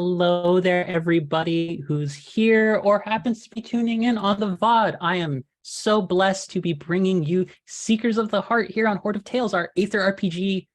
Hello there, everybody who's here or happens to be tuning in on the VOD. I am so blessed to be bringing you Seekers of the Heart here on Horde of Tales, our Aether RPG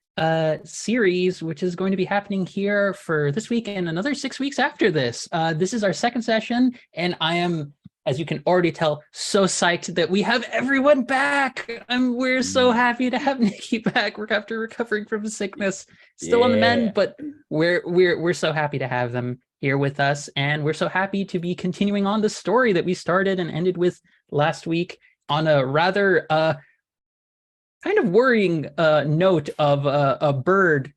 series, which is going to be happening here for this week and another 6 weeks after this. This is our second session, and I am, as you can already tell, so psyched that we have everyone back. We're so happy to have Nikki back. We're after recovering from sickness, still on the mend, but we're so happy to have them here with us, and we're so happy to be continuing on the story that we started and ended with last week on a rather kind of worrying note of a bird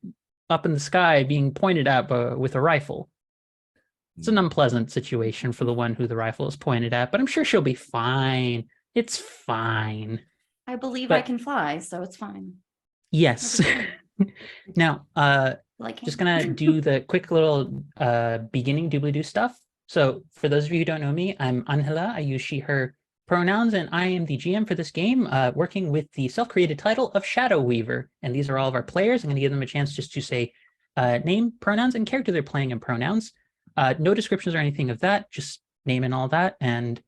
up in the sky being pointed at with a rifle. It's an unpleasant situation for the one who the rifle is pointed at, but I'm sure she'll be fine. It's fine. I believe I can fly, so it's fine. Yes. Now, just gonna do the quick little beginning doobly-doo stuff. So for those of you who don't know me, I'm Angela. I use she, her pronouns, and I am the GM for this game, working with the self-created title of Shadow Weaver. And these are all of our players. I'm gonna give them a chance just to say name, pronouns, and character they're playing in pronouns. No descriptions or anything of that, just name and all that. And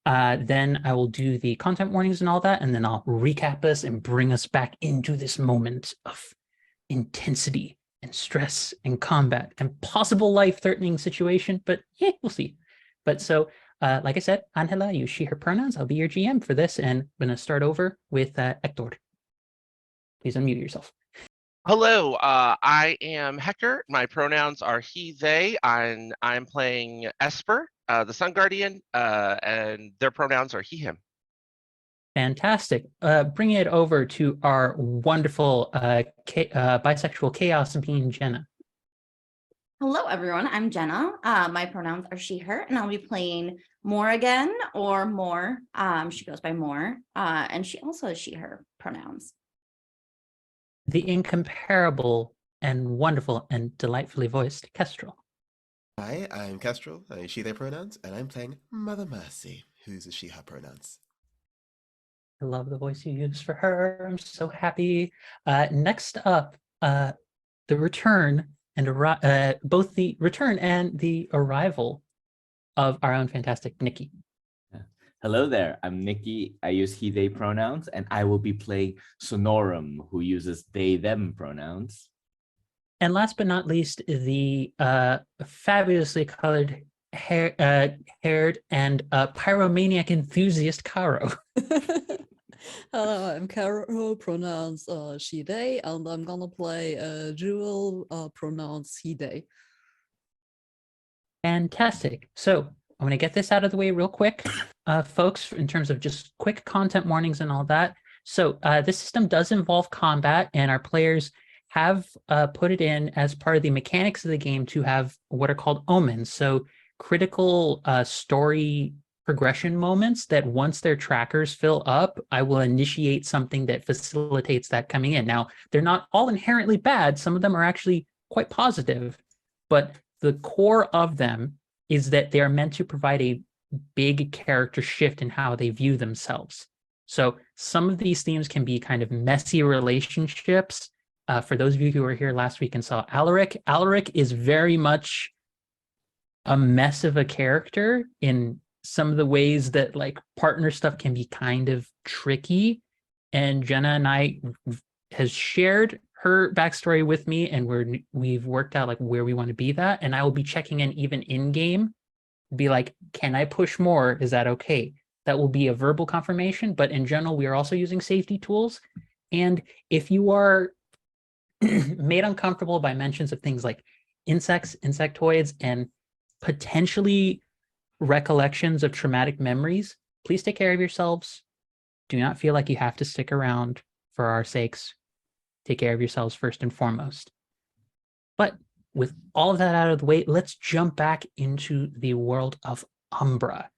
then I will do the content warnings and all that, and then I'll recap us and bring us back into this moment of intensity and stress and combat and possible life-threatening situation, but yeah, we'll see. But so, like I said, Angela, use she, her pronouns. I'll be your GM for this, and I'm going to start over with Hector. Please unmute yourself. Hello, I am Hector. My pronouns are he, they, and I'm playing Esper, the Sun Guardian, and their pronouns are he, him. Fantastic. Bringing it over to our wonderful bisexual chaos being Jenna. Hello, everyone. I'm Jenna. My pronouns are she, her, and I'll be playing Morrigan or More. She goes by More, and she also has she, her pronouns. The incomparable and wonderful and delightfully voiced Kestrel. Hi, I'm Kestrel, she, their pronouns, and I'm playing Mother Mercy, who's a she, her pronouns. I love the voice you use for her. I'm so happy. Next up, the return and both the return and the arrival of our own fantastic Nikki. Hello there, I'm Nikki. I use he, they pronouns, and I will be playing Sonorum, who uses they, them pronouns. And last but not least, the fabulously colored haired and pyromaniac enthusiast Caro. Hello, I'm Caro, pronouns she, they, and I'm gonna play Jewel, pronouns he, they. Fantastic. So I'm going to get this out of the way real quick, folks, in terms of just quick content warnings and all that. So this system does involve combat, and our players have put it in as part of the mechanics of the game to have what are called omens. So critical story progression moments that once their trackers fill up, I will initiate something that facilitates that coming in. Now, they're not all inherently bad. Some of them are actually quite positive, but the core of them is that they are meant to provide a big character shift in how they view themselves. So some of these themes can be kind of messy relationships. For those of you who were here last week and saw Alaric, Alaric is very much a mess of a character in some of the ways that like partner stuff can be kind of tricky. And Jenna and I has shared her backstory with me, and we've worked out like where we want to be that. And I will be checking in even in game, be like, can I push more? Is that okay? That will be a verbal confirmation, but in general, we are also using safety tools. And if you are made uncomfortable by mentions of things like insects, insectoids, and potentially recollections of traumatic memories, please take care of yourselves. Do not feel like you have to stick around for our sakes. Take care of yourselves first and foremost. But with all of that out of the way, let's jump back into the world of Umbra.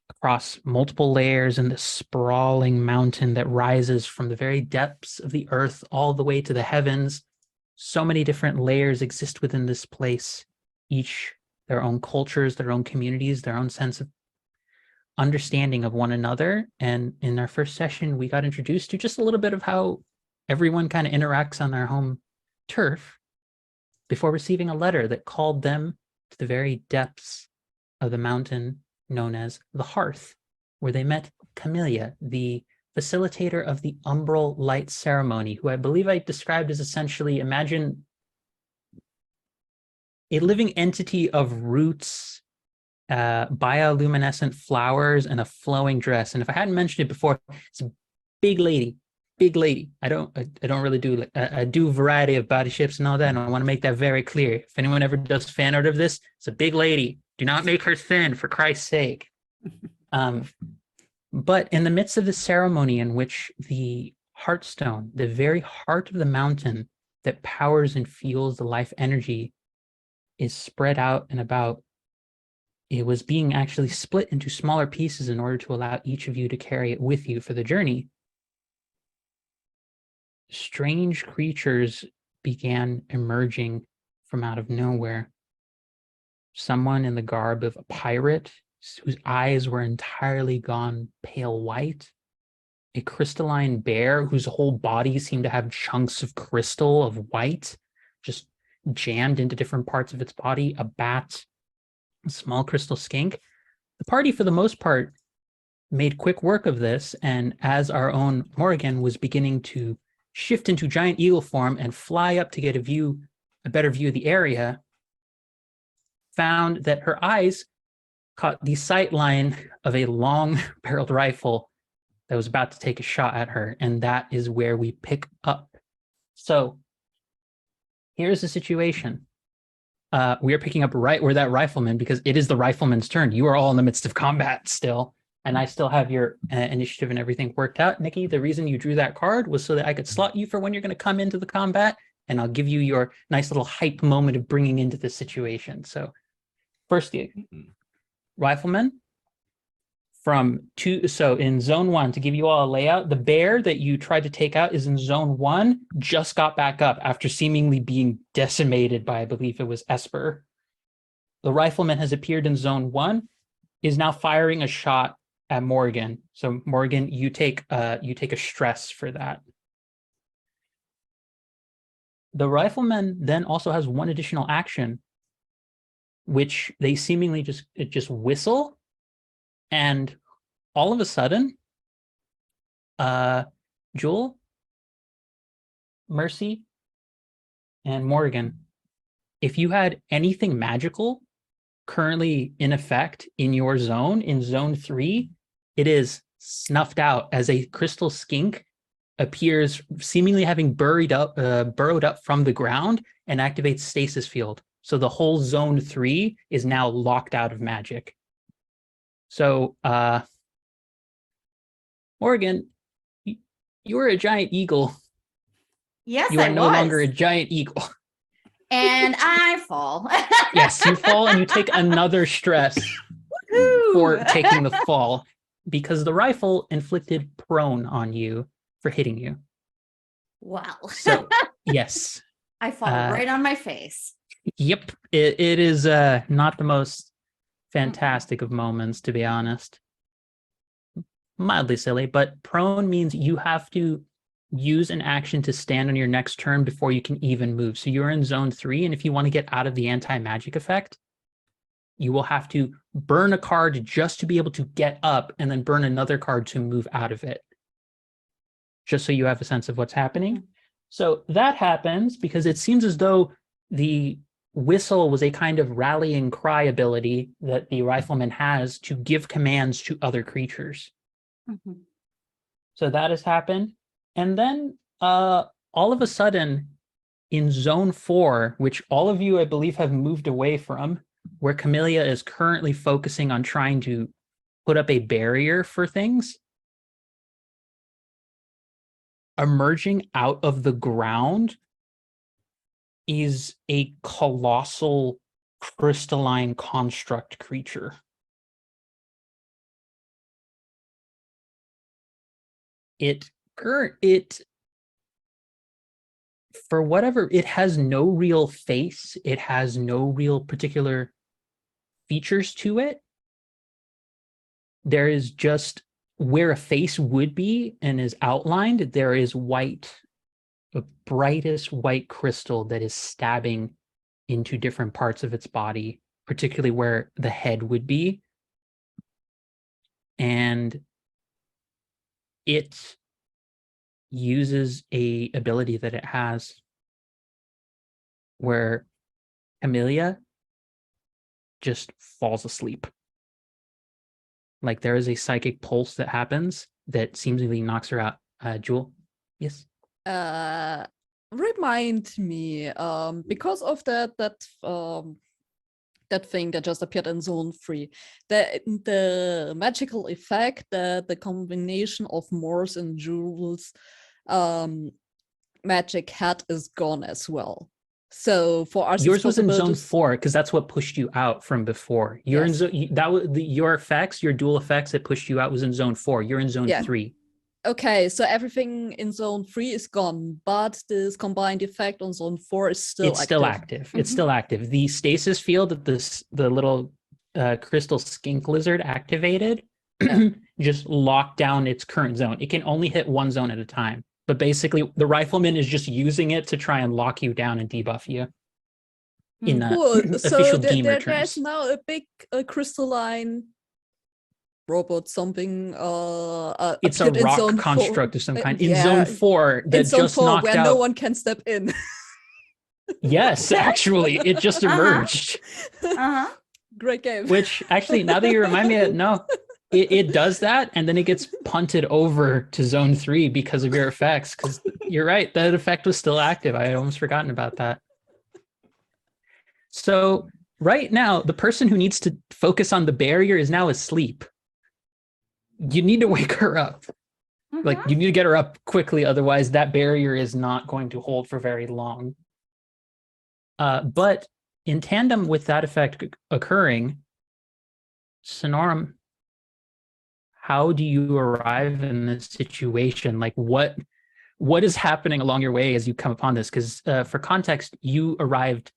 Across multiple layers in the sprawling mountain that rises from the very depths of the earth all the way to the heavens. So many different layers exist within this place, each their own cultures, their own communities, their own sense of understanding of one another. And in our first session, we got introduced to just a little bit of how everyone kind of interacts on their home turf. before receiving a letter that called them to the very depths of the mountain known as the Hearth, where they met Camellia, the facilitator of the Umbral Light Ceremony, who I believe I described as essentially, imagine a living entity of roots, bioluminescent flowers, and a flowing dress. And if I hadn't mentioned it before, it's a big lady. I don't really do I do a variety of body shapes and all that, and I want to make that very clear. If anyone ever does fan art of this, it's a big lady. Do not make her thin, for Christ's sake. But in the midst of the ceremony in which the Heartstone, the very heart of the mountain that powers and fuels the life energy, is spread out and about, it was being actually split into smaller pieces in order to allow each of you to carry it with you for the journey. Strange creatures began emerging from out of nowhere. Someone in the garb of a pirate whose eyes were entirely gone pale white. A crystalline bear whose whole body seemed to have chunks of crystal of white just jammed into different parts of its body. A bat, a small crystal skink. The party, for the most part, made quick work of this, and as our own Morrigan was beginning to shift into giant eagle form and fly up to get a better view of the area, found that her eyes caught the sight line of a long-barreled rifle that was about to take a shot at her, and that is where we pick up. So here's the situation. We are picking up right where that rifleman, because it is the rifleman's turn. You are all in the midst of combat still, and I still have your initiative and everything worked out. Nikki, the reason you drew that card was so that I could slot you for when you're going to come into the combat, and I'll give you your nice little hype moment of bringing into the situation. So first, rifleman so in zone 1, to give you all a layout, the bear that you tried to take out is in zone 1, just got back up after seemingly being decimated by, I believe it was Esper. The rifleman has appeared in zone 1, is now firing a shot at Morgan. So Morgan, you take a stress for that. The rifleman then also has one additional action, which they seemingly just whistle, and all of a sudden, Jewel, Mercy, and Morgan, if you had anything magical currently in effect in your zone, in zone 3, it is snuffed out as a crystal skink appears, seemingly having burrowed up from the ground, and activates stasis field. So the whole zone 3 is now locked out of magic. So, Morgan, you were a giant eagle. Yes, You I are no was. longer a giant eagle. And I fall. Yes, you fall and you take another stress for taking the fall, because the rifle inflicted prone on you for hitting you. Wow. So, yes. I fall right on my face. Yep. It is not the most fantastic of moments, to be honest. Mildly silly, but prone means you have to use an action to stand on your next turn before you can even move. So you're in zone 3, and if you want to get out of the anti-magic effect, you will have to burn a card just to be able to get up, and then burn another card to move out of it. Just so you have a sense of what's happening. So that happens because it seems as though the whistle was a kind of rallying cry ability that the rifleman has to give commands to other creatures. Mhm. So that has happened. And then all of a sudden in zone 4, which all of you, I believe, have moved away from, where Camellia is currently focusing on trying to put up a barrier for things, emerging out of the ground is a colossal crystalline construct creature. It for whatever, it has no real face, it has no real particular features to it. There is just where a face would be and is outlined, there is white, the brightest white crystal that is stabbing into different parts of its body, particularly where the head would be. And it uses a ability that it has where Amelia just falls asleep. Like there is a psychic pulse that happens that seemingly knocks her out. Jewel? Yes? Remind me, because of that thing that just appeared in Zone 3, the magical effect, the combination of Morse and Jules magic hat is gone as well. So for us, yours was in Zone 4 because that's what pushed you out from before. You're in that was your effects, your dual effects that pushed you out was in Zone 4. You're in Zone 3. Okay, so everything in Zone 3 is gone, but this combined effect on Zone 4 is still active. Still active. Mm-hmm. It's still active. The stasis field that the little crystal skink lizard activated just locked down its current zone. It can only hit one zone at a time. But basically, the rifleman is just using it to try and lock you down and debuff you. In official game terms. There's now a big crystalline robot, something. It's a rock construct of some kind in Zone 4 that just knocked out. Where no one can step in. Yes, actually, it just emerged. Great game. Which actually, now that you remind me, it does that, and then it gets punted over to Zone 3 because of your effects. Because you're right, that effect was still active. I had almost forgotten about that. So right now, the person who needs to focus on the barrier is now asleep. You need to wake her up. Like, you need to get her up quickly, otherwise that barrier is not going to hold for very long. But in tandem with that effect occurring, Sonorum, how do you arrive in this situation? Like, what is happening along your way as you come upon this? Because for context, you arrived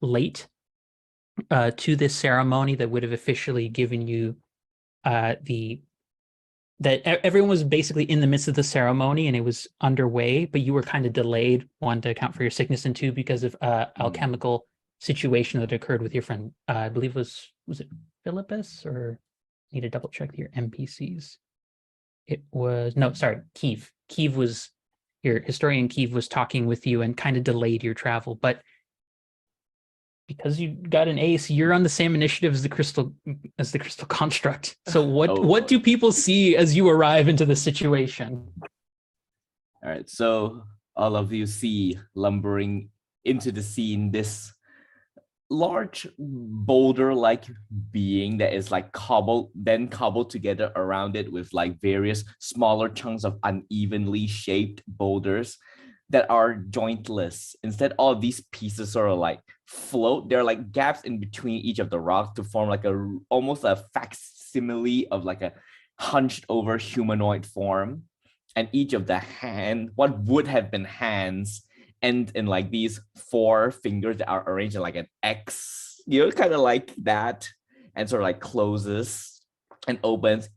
late to this ceremony that would have officially given you that everyone was basically in the midst of the ceremony and it was underway, but you were kind of delayed, one, to account for your sickness, and two, because of alchemical situation that occurred with your friend. I believe was it Philippus, or need to double check your NPCs. It was, no, sorry, Kiev. Kiev was, your historian Kiev was talking with you and kind of delayed your travel, but because you got an ace, you're on the same initiative as the crystal construct. So what do people see as you arrive into the situation? All right, so all of you see lumbering into the scene this large boulder-like being that is like cobbled together around it with like various smaller chunks of unevenly shaped boulders that are jointless. Instead, all of these pieces sort of like float. There are like gaps in between each of the rocks to form like almost a facsimile of like a hunched over humanoid form. And each of the what would have been hands, end in like these 4 fingers that are arranged in like an X, kind of like that, and sort of like closes and opens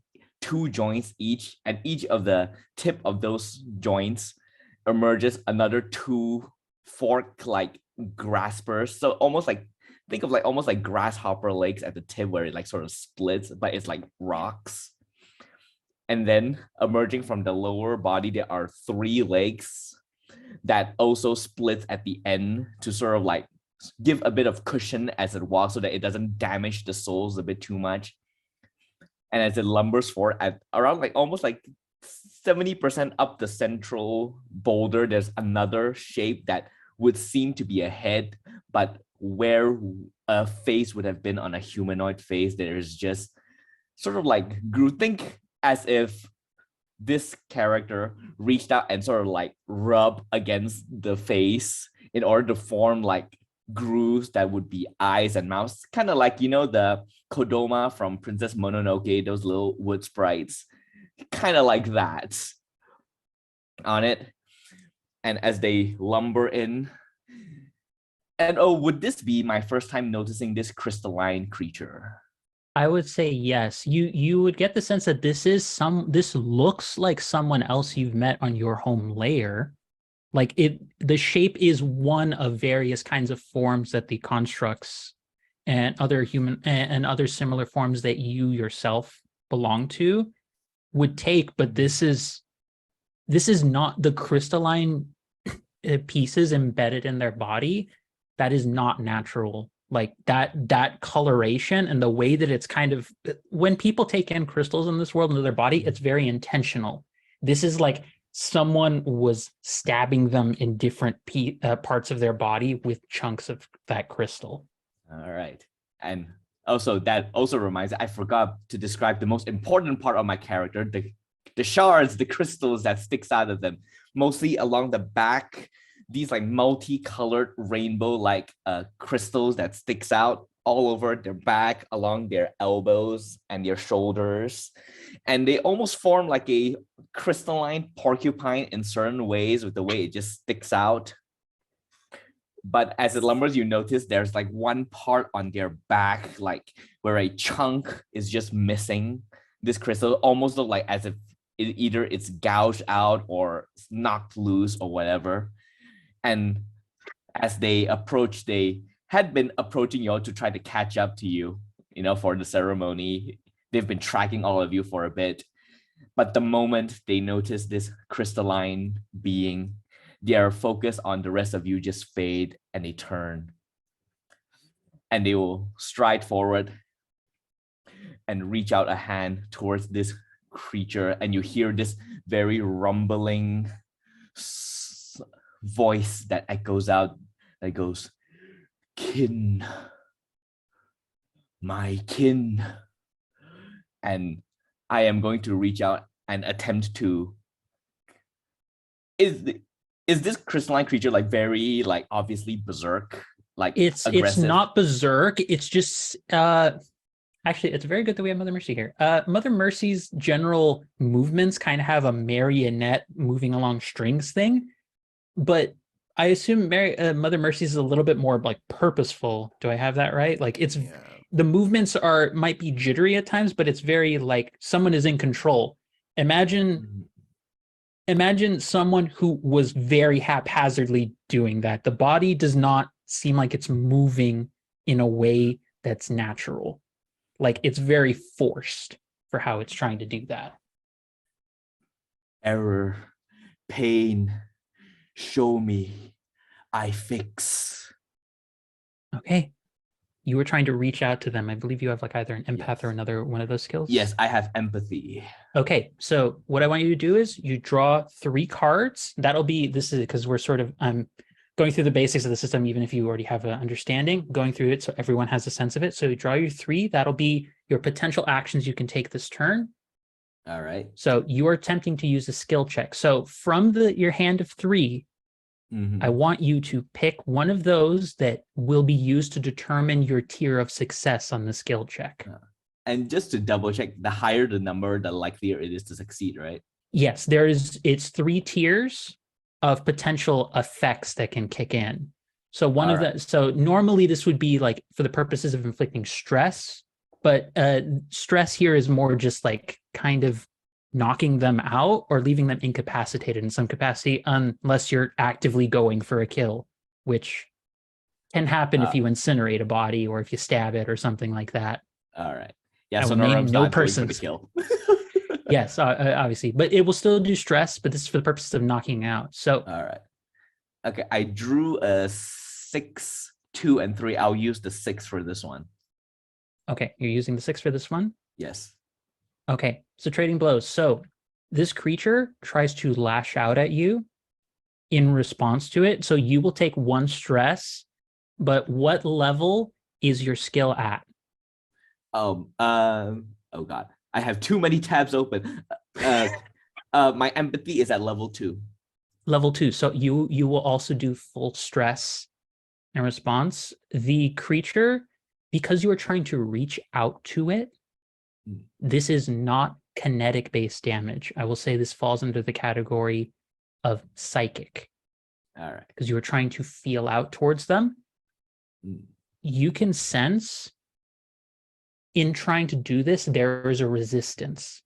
2 joints each, and each of the tip of those joints emerges another 2 fork-like graspers. So almost like, think of like almost like grasshopper legs at the tip where it like sort of splits, but it's like rocks. And then emerging from the lower body, there are 3 legs that also splits at the end to sort of like give a bit of cushion as it walks so that it doesn't damage the soles a bit too much. And as it lumbers forward at around like almost like 70% up the central boulder, there's another shape that would seem to be a head, but where a face would have been on a humanoid face, there is just sort of like think as if this character reached out and sort of like rubbed against the face in order to form like grooves that would be eyes and mouths, kind of like, the Kodama from Princess Mononoke, those little wood sprites, kind of like that on it. And as they lumber in, and would this be my first time noticing this crystalline creature? I would say yes. You would get the sense that this looks like someone else you've met on your home lair, Like the shape is one of various kinds of forms that the constructs and other human and other similar forms that you yourself belong to would take, but this is not the crystalline pieces embedded in their body. That is not natural. Like that coloration and the way that it's kind of, when people take in crystals in this world into their body, it's very intentional. This is like someone was stabbing them in different parts of their body with chunks of that crystal. All right. And also that also reminds me, I forgot to describe the most important part of my character, the shards, the crystals that sticks out of them, mostly along the back, these like multicolored rainbow like crystals that sticks out all over their back, along their elbows and their shoulders. And they almost form like a crystalline porcupine in certain ways with the way it just sticks out. But as it lumbers, you notice there's like one part on their back, like where a chunk is just missing. This crystal almost look like as if either it's gouged out or knocked loose or whatever. And as they approach, they had been approaching you all to try to catch up to you, you know, for the ceremony. They've been tracking all of you for a bit. But the moment they notice this crystalline being, their focus on the rest of you just fade and they turn. And they will stride forward and reach out a hand towards this creature. And you hear this very rumbling voice that echoes out, that goes, "Kin, my kin." And I am going to reach out and attempt to, is this crystalline creature like very like obviously berserk, like It's aggressive? It's not berserk, it's just actually it's very good that we have Mother Mercy here. Mother Mercy's general movements kind of have a marionette moving along strings thing, but I assume Mother Mercy's is a little bit more like purposeful. Do I have that right? Like it's the movements might be jittery at times, but it's very like someone is in control. Imagine someone who was very haphazardly doing that. The body does not seem like it's moving in a way that's natural. Like it's very forced for how it's trying to do that. Error, pain, show me, I fix. Okay. You were trying to reach out to them. I believe you have like either an empath Yes. or another one of those skills. Yes, I have empathy. Okay, so what I want you to do is you draw 3 cards. That'll be, this is because we're sort of going through the basics of the system, even if you already have an understanding, going through it so everyone has a sense of it. So you draw your 3, that'll be your potential actions you can take this turn. All right. So you are attempting to use a skill check. So from your hand of 3, I want you to pick one of those that will be used to determine your tier of success on the skill check. And just to double check, the higher the number, the likelier it is to succeed, right? Yes, it's 3 tiers of potential effects that can kick in. So so normally this would be like for the purposes of inflicting stress, but stress here is more just like kind of knocking them out or leaving them incapacitated in some capacity, unless you're actively going for a kill, which can happen if you incinerate a body or if you stab it or something like that. All right. Yeah, I so will name Noram's no not going for the persons. kill. Yes, obviously, but it will still do stress, but this is for the purpose of knocking out. So All right. Okay, I drew a 6, 2, and 3. I'll use the 6 for this one. okay, you're using the 6 for this one. Yes. Okay, so trading blows. So this creature tries to lash out at you in response to it. So you will take 1 stress, but what level is your skill at? Oh God, I have too many tabs open. My empathy is at level 2. Level 2. So you will also do full stress in response. The creature, because you are trying to reach out to it, this is not kinetic-based damage. I will say this falls under the category of psychic. All right. Because you are trying to feel out towards them. You can sense in trying to do this, there is a resistance.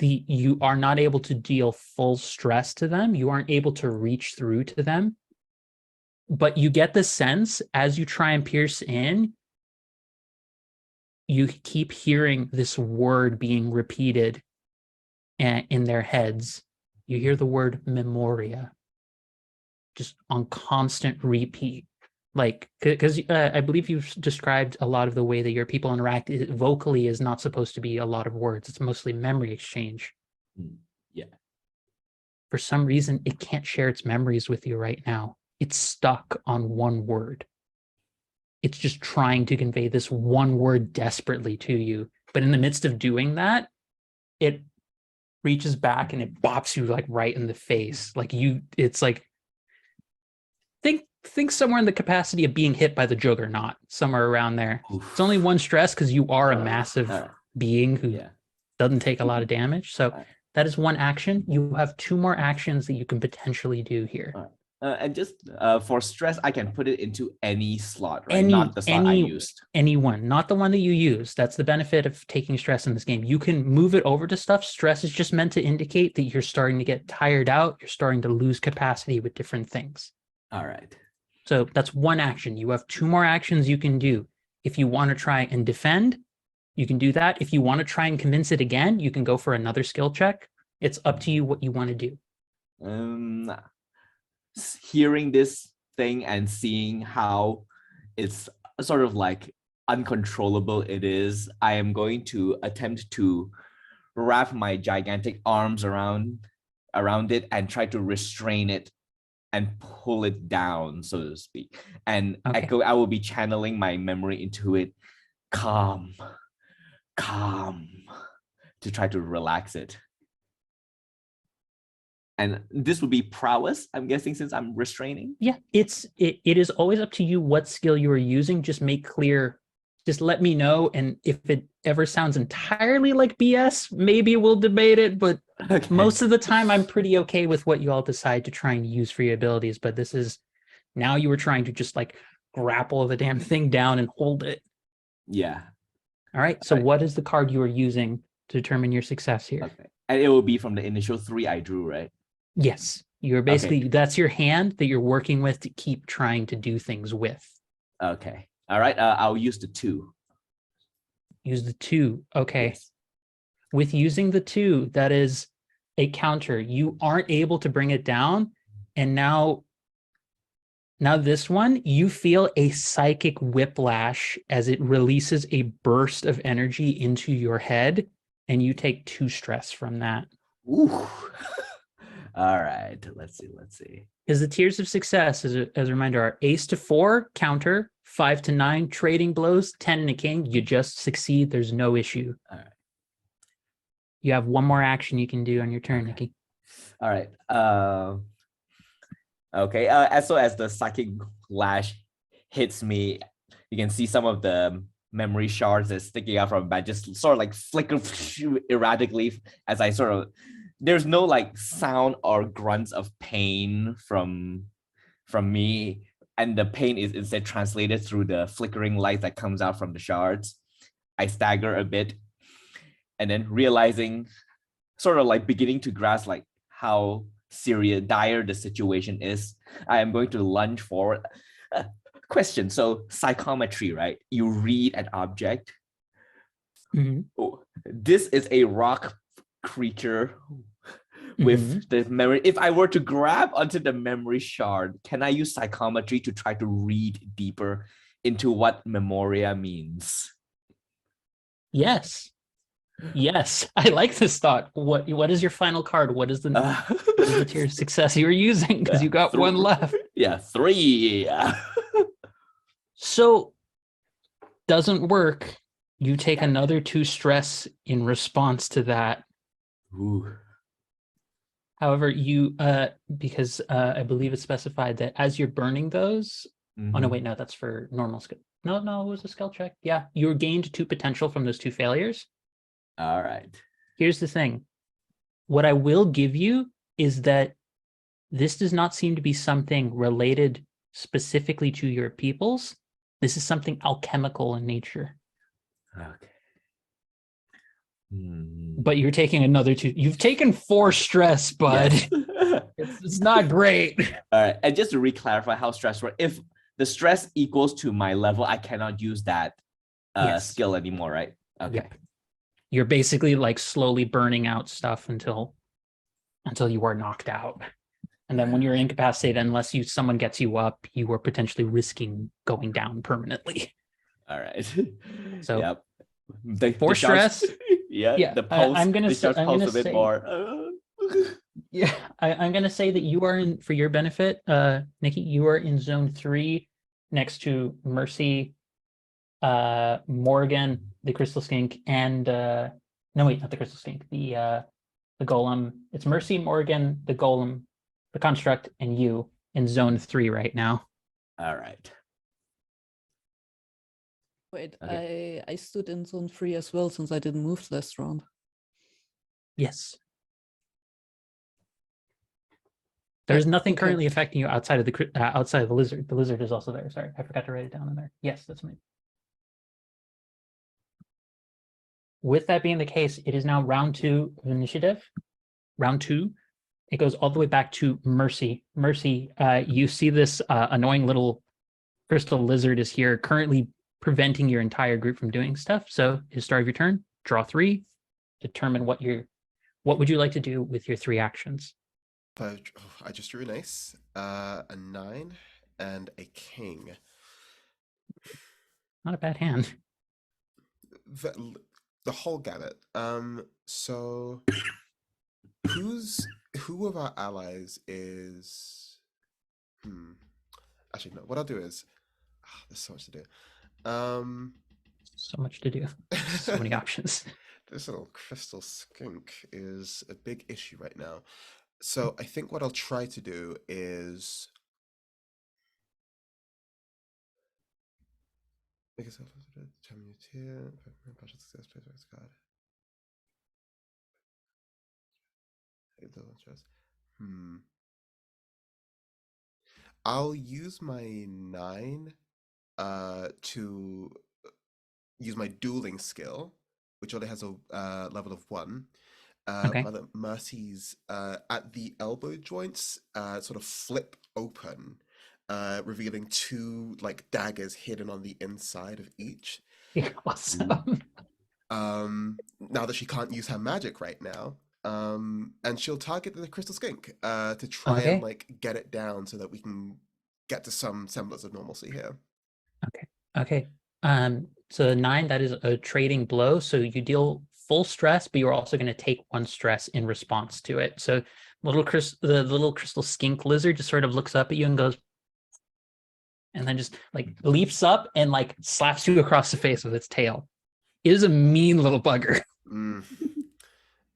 you are not able to deal full stress to them. You aren't able to reach through to them. But you get the sense as you try and pierce in, you keep hearing this word being repeated in their heads. You hear the word memoria just on constant repeat. Like, because I believe you've described a lot of the way that your people interact vocally is not supposed to be a lot of words. It's mostly memory exchange. Yeah. For some reason, it can't share its memories with you right now. It's stuck on one word. It's just trying to convey this one word desperately to you. But in the midst of doing that, it reaches back and it bops you like right in the face. Like it's like, think somewhere in the capacity of being hit by the juggernaut, somewhere around there. Oof. It's only one stress because you are a massive being who doesn't take a lot of damage. So that is one action. You have 2 more actions that you can potentially do here. And just for stress, I can put it into any slot, right? Not the slot I used. Anyone, not the one that you use. That's the benefit of taking stress in this game. You can move it over to stuff. Stress is just meant to indicate that you're starting to get tired out. You're starting to lose capacity with different things. All right. So that's one action. You have 2 more actions you can do. If you want to try and defend, you can do that. If you want to try and convince it again, you can go for another skill check. It's up to you what you want to do. Hearing this thing and seeing how it's sort of like uncontrollable it is, I am going to attempt to wrap my gigantic arms around it and try to restrain it and pull it down, so to speak. And I will be channeling my memory into it. Calm, to try to relax it. And this would be prowess, I'm guessing, since I'm restraining. Yeah, it is always up to you what skill you are using. Just make clear, just let me know. And if it ever sounds entirely like BS, maybe we'll debate it. But most of the time, I'm pretty okay with what you all decide to try and use for your abilities. But this is, now you were trying to just like grapple the damn thing down and hold it. Yeah. All right. So what is the card you are using to determine your success here? Okay. And it will be from the initial 3 I drew, right? Yes. You're basically, that's your hand that you're working with to keep trying to do things with. Okay. All right. I'll use the 2. Use the 2. Okay. Yes. With using the 2, that is a counter. You aren't able to bring it down. And now this one, you feel a psychic whiplash as it releases a burst of energy into your head, and you take 2 stress from that. Ooh. All right. Let's see. Because the tiers of success, as a reminder, are ace to 4, counter, 5 to 9, trading blows, 10 and a king. You just succeed. There's no issue. All right. You have 1 more action you can do on your turn, Nikki. All right. Okay. So as the psychic lash hits me, you can see some of the memory shards that's sticking out from my back, just sort of like flicker erratically as I sort of. There's no like sound or grunts of pain from me, and the pain is instead translated through the flickering light that comes out from the shards. I stagger a bit, and then realizing, sort of like beginning to grasp like how dire the situation is, I am going to lunge forward. Question. So psychometry, right? You read an object. Mm-hmm. Oh, this is a rock creature with the memory. If I were to grab onto the memory shard, can I use psychometry to try to read deeper into what memoria means? Yes. I like this thought. What is your final card? What is the tier of success you were using? Because you got 1 left. Yeah, 3. So doesn't work. You take another 2 stress in response to that. Ooh. However, you because I believe it's specified that as you're burning those. Oh no, wait, no, that's for normal skill. No, it was a skill check. Yeah, you gained 2 potential from those 2 failures. All right. Here's the thing. What I will give you is that this does not seem to be something related specifically to your peoples. This is something alchemical in nature. Okay. But you're taking another 2. You've taken 4 stress, bud. Yes. It's not great. All right, and just to re-clarify how stress works, if the stress equals to my level, I cannot use that Yes. skill anymore, right? Okay. Yep. You're basically like slowly burning out stuff until you are knocked out. And then when you're incapacitated, unless someone gets you up, you are potentially risking going down permanently. All right. So yep. for stress. Yeah. The pulse. I'm gonna pulse a bit say more. Yeah, I'm gonna say that you are in, for your benefit, Nikki, you are in zone 3 next to Mercy, Morgan, the Crystal Skink, and no wait, not the Crystal Skink, the Golem. It's Mercy, Morgan, the Golem, the Construct, and you in zone 3 right now. All right. Wait, Okay. I stood in zone 3 as well since I didn't move last round. Yes. There's nothing okay. currently affecting you outside of the lizard. The lizard is also there. Sorry, I forgot to write it down in there. Yes, that's me. With that being the case, it is now round 2 of initiative. Round 2. It goes all the way back to Mercy. Mercy, you see this annoying little crystal lizard is here, currently preventing your entire group from doing stuff. So, at the start of your turn, draw 3. Determine what would you like to do with your 3 actions. I just drew an ace, a 9, and a king. Not a bad hand. The whole gamut. So who of our allies is? Actually, no. What I'll do is, there's so much to do. So much to do. So many options. This little crystal skink is a big issue right now. So I think what I'll try to do is make yourself determine your tier, partial success, place where it's card. I'll use my 9 to use my dueling skill, which only has a level of 1. Okay. Mother Mercy's at the elbow joints sort of flip open, revealing 2 like daggers hidden on the inside of each. Awesome. Now that she can't use her magic right now, and she'll target the crystal skink to try Okay. and like get it down so that we can get to some semblance of normalcy here. Okay. So 9, that is a trading blow. So you deal full stress, but you're also going to take 1 stress in response to it. So the little crystal skink lizard just sort of looks up at you and goes, and then just like leaps up and like slaps you across the face with its tail. It is a mean little bugger. And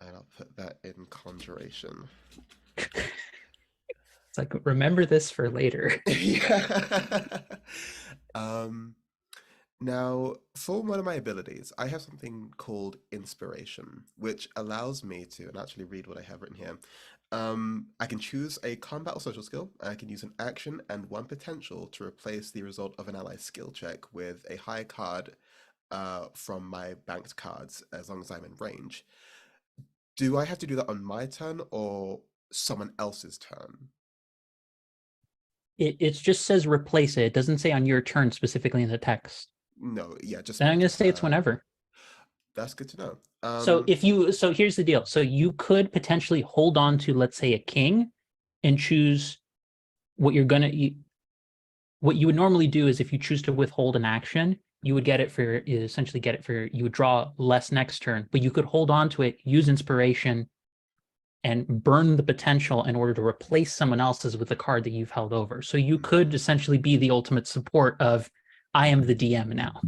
I'll put that in conjuration. It's like, remember this for later. Yeah. Now, for one of my abilities, I have something called Inspiration, which allows me to, and actually read what I have written here. I can choose a combat or social skill, and I can use an action and 1 potential to replace the result of an ally's skill check with a high card from my banked cards, as long as I'm in range. Do I have to do that on my turn or someone else's turn? It just says replace it. It doesn't say on your turn specifically in the text. No, yeah, just. And I'm going to say it's whenever. That's good to know. So here's the deal. So you could potentially hold on to, let's say, a king, and choose what you would normally do is if you choose to withhold an action, you would you would draw less next turn, but you could hold on to it, use inspiration, and burn the potential in order to replace someone else's with the card that you've held over. So you could essentially be the ultimate support of, I am the DM now.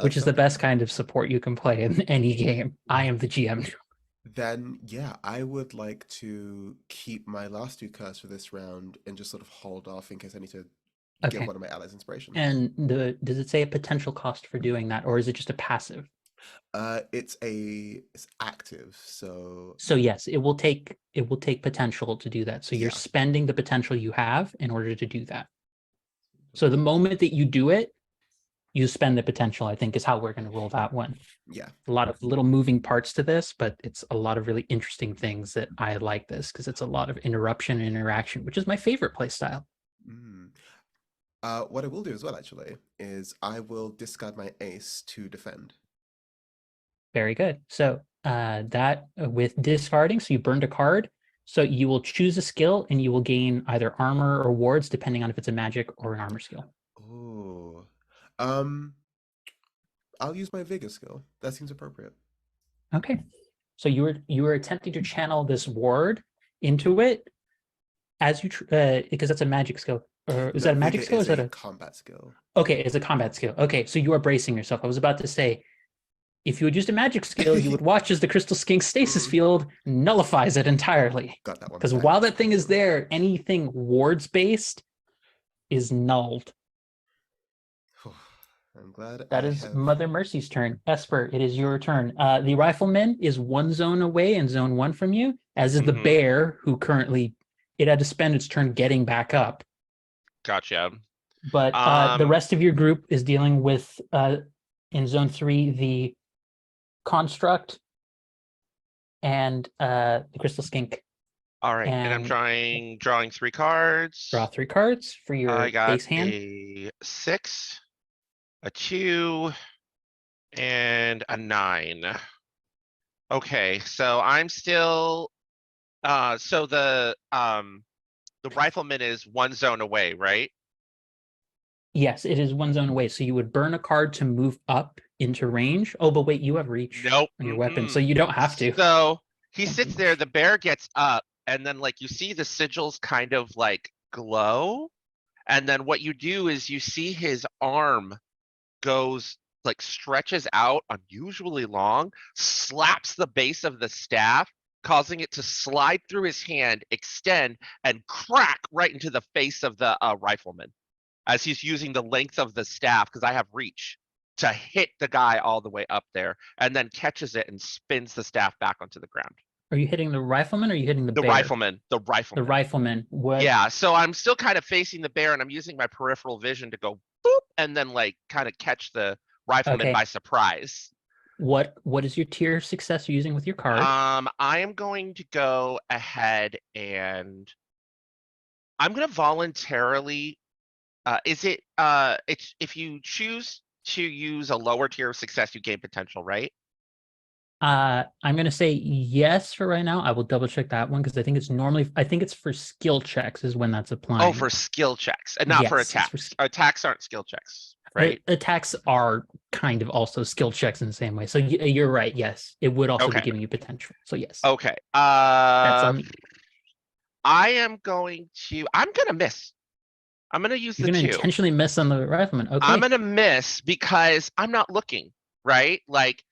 Which is the best kind of support you can play in any game. I am the GM. Then, yeah, I would like to keep my last 2 cards for this round and just sort of hold off in case I need to give one of my allies inspiration. And does it say a potential cost for doing that, or is it just a passive? It's active, so yes, it will take potential to do that. So you're spending the potential you have in order to do that. So the moment that you do it, you spend the potential, I think, is how we're going to roll that one. Yeah. A lot of little moving parts to this, but it's a lot of really interesting things that I like this because it's a lot of interruption and interaction, which is my favorite play style. Mm. What I will do as well, actually, is I will discard my ace to defend. Very good. So that with discarding, so you burned a card. So you will choose a skill and you will gain either armor or wards, depending on if it's a magic or an armor skill. Oh. I'll use my vigor skill. That seems appropriate. Okay. So you were attempting to channel this ward into it as you because that's a magic skill. Or is No, that a magic vigor skill? Or is that a combat skill? okay? It's a combat skill. Okay, so you are bracing yourself. I was about to say, if you had used a magic skill, you would watch as the crystal skink stasis field nullifies it entirely. Got that one. Because back. while that thing is there, anything wards based is nulled. I'm glad That I is have... Mother Mercy's turn. Esper, it is your turn. The rifleman is one zone away in zone 1 from you, as is the Mhm. bear, who currently it had to spend its turn getting back up. Gotcha. But the rest of your group is dealing with in zone 3 the construct and the crystal skink. All right, and I'm drawing 3 cards. Draw 3 cards for your I got base hand. a 6, a 2, and a 9. Okay, so I'm still so the rifleman is 1 zone away, right? Yes, it is 1 zone away. So you would burn a card to move up into range. Oh, but wait, you have reach Nope. on your weapon, so you don't have to. So he sits there, the bear gets up, and then like you see the sigils kind of like glow. And then what you do is you see his arm goes like stretches out unusually long, slaps the base of the staff, causing it to slide through his hand, extend, and crack right into the face of the rifleman as he's using the length of the staff, because I have reach, to hit the guy all the way up there, and then catches it and spins the staff back onto the ground. Are you hitting the rifleman or are you hitting the The bear? rifleman. The rifleman. What? Yeah, so I'm still kind of facing the bear and I'm using my peripheral vision to go boop and then like kind of catch the rifleman Okay. by surprise. What is your tier of success you're using with your card? I am going to go ahead and I'm going to voluntarily it's if you choose to use a lower tier of success, you gain potential, right? I'm going to say yes for right now. I will double check that one because I think it's for skill checks is when that's applying. Oh, for skill checks and not for Yes, it's attacks. Attacks aren't skill checks, right? Attacks are kind of also skill checks in the same way. So you're right. Yes, it would also be Okay. giving you potential. So yes. Okay. That's on me. I'm gonna miss. I'm gonna use You're the going to 2. intentionally miss on the rifleman. Okay. I'm gonna miss because I'm not looking, right? Like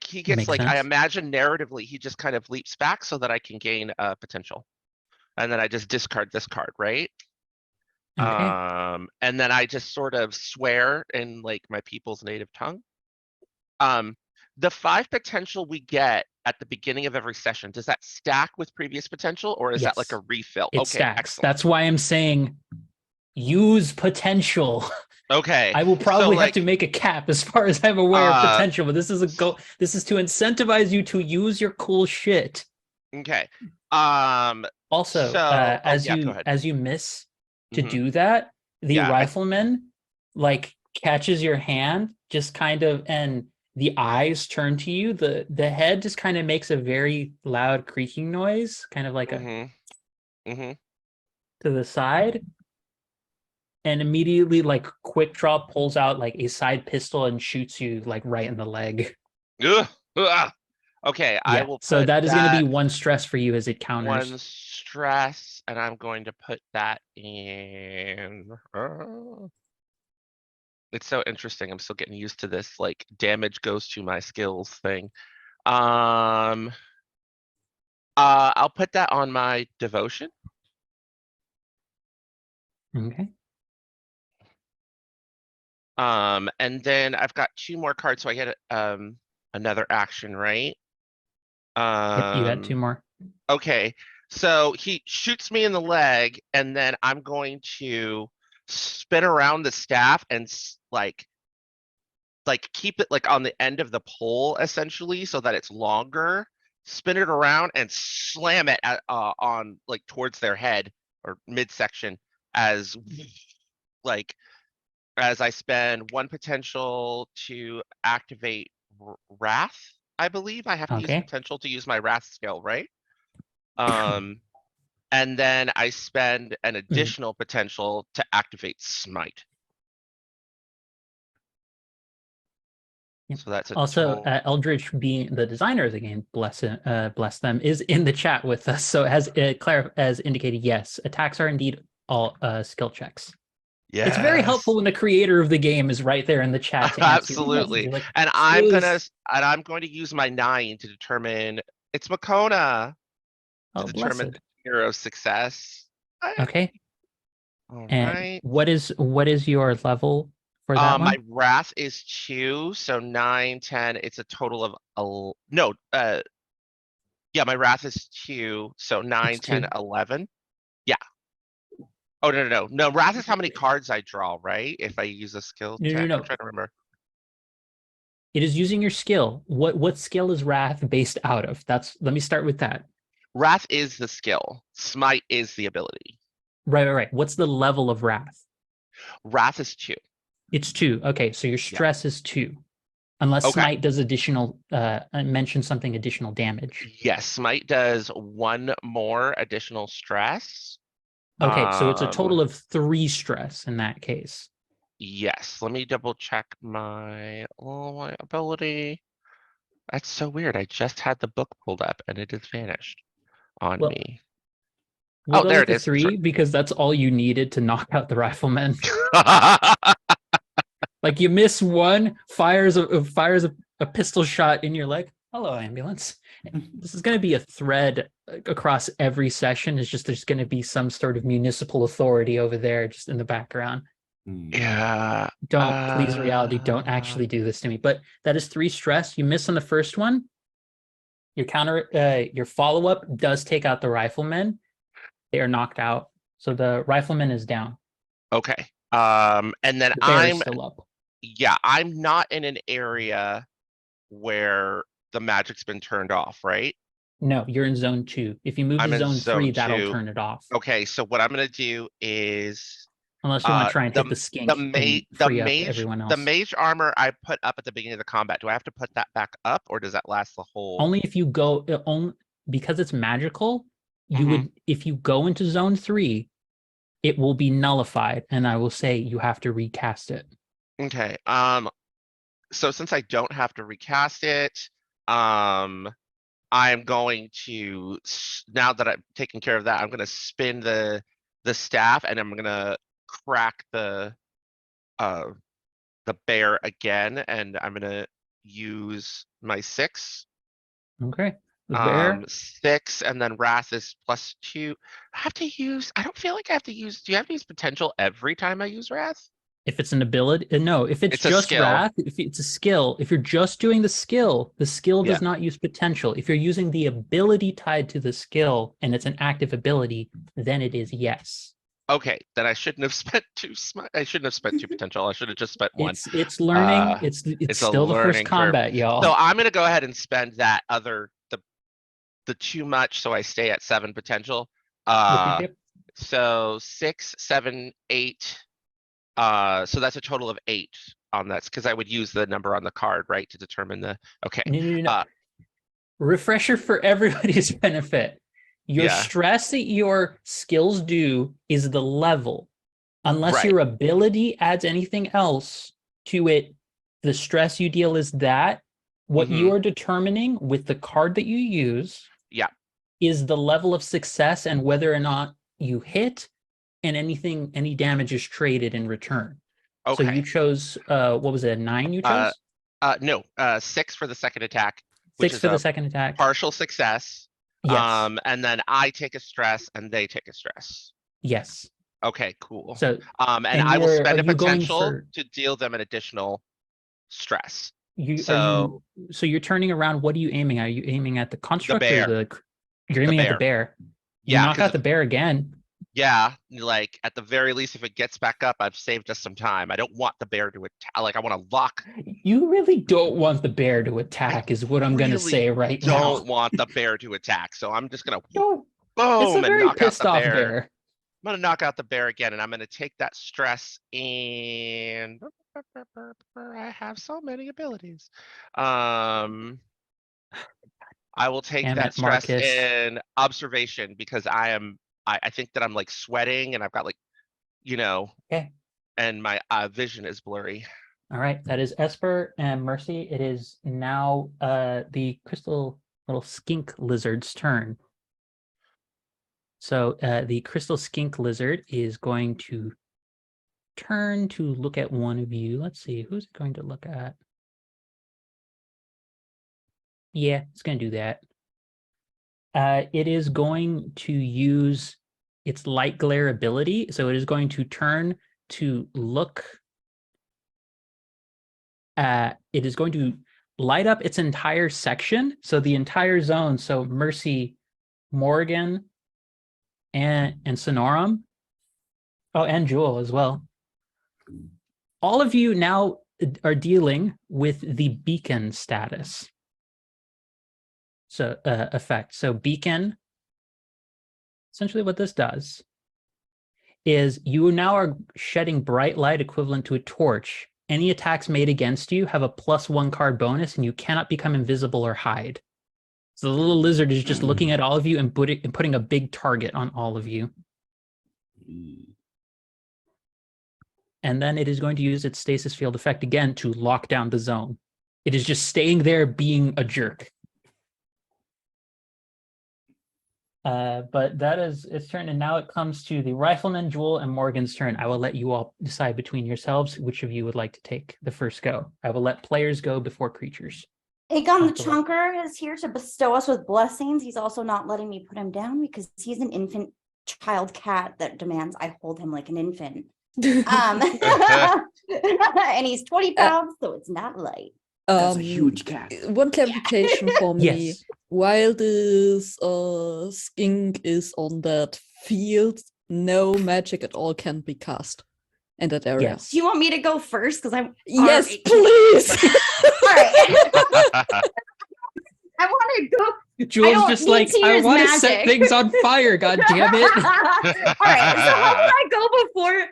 he gets Makes like I sense. imagine narratively he just kind of leaps back so that I can gain potential. And then I just discard this card, right? Okay. And then I just sort of swear in like my people's native tongue. The 5 potential we get at the beginning of every session, does that stack with previous potential or is that like Yes. a refill? It Okay, stacks. excellent. That's why I'm saying use potential. Okay. I will probably have like, to make a cap as far as I'm aware of potential, but this is this is to incentivize you to use your cool shit. Okay. Also, go ahead. as you miss to Mhm. do that, the Yeah, rifleman like catches your hand just kind of, and the eyes turn to you. The head just kind of makes a very loud creaking noise, kind of like a Mm-hmm. to the side. And immediately, like, quick draw pulls out like a side pistol and shoots you like right in the leg. Okay, I Yeah. will put So that is going to be that 1 stress for you as it counters. 1 stress, and I'm going to put that in. It's so interesting. I'm still getting used to this. Like damage goes to my skills thing. I'll put that on my devotion. Okay. And then I've got 2 more cards, so I get another action, right? Yep, you got 2 more. Okay, so he shoots me in the leg, and then I'm going to spin around the staff and like like keep it like on the end of the pole essentially so that it's longer, spin it around and slam it on like towards their head or midsection as like as I spend 1 potential to activate Wrath. I believe I have to use Okay. potential to use my Wrath skill, right? And then I spend an additional potential to activate Smite. Yep. So that's a Also, total- Eldritch, being the designer of the game, bless them, is in the chat with us. So has indicated, yes, attacks are indeed all skill checks. yeah, It's very helpful when the creator of the game is right there in the chat to answer. your questions. absolutely. You're like, And "Smooth." I'm going to use my 9 to determine it's Makona to Oh, determine blessed. the tier of success. Okay. All And right. what is your level for that one? My wrath is 2, so 9, 10. It's a total of no. Yeah, my wrath is 2, so 9, It's 10, 2. 11. Yeah. Oh no. Wrath is how many cards I draw, right? If I use a skill No, check, no. I'm trying to remember. It is using your skill. What skill is Wrath based out of? Let me start with that. Wrath is the skill. Smite is the ability. Right. What's the level of Wrath? Wrath is 2. It's 2. Okay, so your stress is 2. Unless Okay. Smite does additional, mention something additional damage. Yes, Smite does 1 more additional stress. Okay, so it's a total of 3 stress in that case. Yes, let me double check my ability. That's so weird. I just had the book pulled up and it has vanished on Well, me. We'll Oh, go there with it the is. 3 because that's all you needed to knock out the rifleman. Like you miss one, fires a pistol shot in your leg. Hello, ambulance. This is going to be a thread across every session. It's just there's going to be some sort of municipal authority over there just in the background. Yeah. Please, reality, don't actually do this to me. But that is 3 stress. You miss on the first one. Your follow-up does take out the riflemen. They are knocked out. So the rifleman is down. Okay. And then The bear is still up. Yeah, I'm not in an area where the magic's been turned off, right? No, you're in zone 2. If you move I'm to in zone 3, zone that'll 2. turn it off. Okay, so what I'm gonna do is Unless you want to try and hit the skink and free up everyone else. the mage armor I put up at the beginning of the combat. Do I have to put that back up or does that last the whole? Only if you go because it's magical, you would if you go into zone 3, it will be nullified and I will say you have to recast it. Okay. So since I don't have to recast it, I'm going to now that I've taken care of that, I'm gonna spin the staff and I'm gonna crack the bear again, and I'm gonna use my 6. Okay. The bear. 6, and then wrath is +2. I don't feel like I have to use. Do you have to use potential every time I use wrath? If it's an ability, no. If it's It's a just skill. wrath, if it's a skill, if you're just doing the skill Yeah. does not use potential. If you're using the ability tied to the skill and it's an active ability, then it is yes. Okay, then I shouldn't have spent 2 I shouldn't have spent 2 potential. I should have just spent 1. It's learning. It's a still the first learning curve. combat, y'all. So I'm gonna go ahead and spend that the too much, so I stay at 7 potential. So 6, 7, 8. So that's a total of 8 on that, because I would use the number on the card, right, to determine the. Okay. No. Refresher for everybody's benefit. Your Yeah. stress that your skills do is the level. Unless Right. your ability adds anything else to it, the stress you deal is that. What you are determining with the card that you use is the level of success and whether or not you hit and any damage is traded in return. Okay. So you chose, what was it, a 9 you chose? No, 6 for the second attack, which 6 is for a the second attack. partial success. Yes. And then I take a stress and they take a stress. Yes. Okay, cool. So and and I will are spend a you going potential for- to deal them an additional stress. so you're turning around. What are you aiming at? Are you aiming at the construct bear. or you're aiming at the bear? You Yeah, knock out the bear again. Yeah, like at the very least, if it gets back up, I've saved us some time. I don't want the bear to attack. Like I want to lock. You really don't want the bear to attack, is what I'm gonna Really say right now. Don't want the bear to attack, so I'm just gonna Don't. boom It's a and very knock out pissed the off bear. bear. I'm gonna knock out the bear again, and I'm gonna take that stress and I have so many abilities. I will take Damn that it, stress Marcus. in observation because I think that I'm like sweating and I've got like, Okay. and my vision is blurry. All right, that is Esper and Mercy. It is now the crystal little skink lizard's turn. So the crystal skink lizard is going to turn to look at one of you. Let's see, who's it going to look at? Yeah, it's going to do that. It is going to use its light glare ability. So it is going to turn to look at, it is going to light up its entire section. So the entire zone. So Mercy, Morgan, and Sonorum. Oh, and Jewel as well. All of you now are dealing with the beacon status. So effect. So beacon, essentially what this does is you now are shedding bright light equivalent to a torch. Any attacks made against you have a +1 card bonus, and you cannot become invisible or hide. So the little lizard is just looking at all of you and putting a big target on all of you. And then it is going to use its stasis field effect again to lock down the zone. It is just staying there being a jerk. But that is its turn, and now it comes to the Rifleman, Jewel, and Morgan's turn. I will let you all decide between yourselves which of you would like to take the first go. I will let players go before creatures. Aegon the Chunker is here to bestow us with blessings. He's also not letting me put him down because he's an infant child cat that demands I hold him like an infant. And he's 20 pounds, so it's not light. That's a huge cat. One clarification for me. Yes. While this skink is on that field, no magic at all can be cast in that area. Yes. Do you want me to go first? Because I'm Yes, already- please. All right. I want to go. Jules don't just need like, to I use want to set magic." things on fire, god damn it. All right. So how do I go before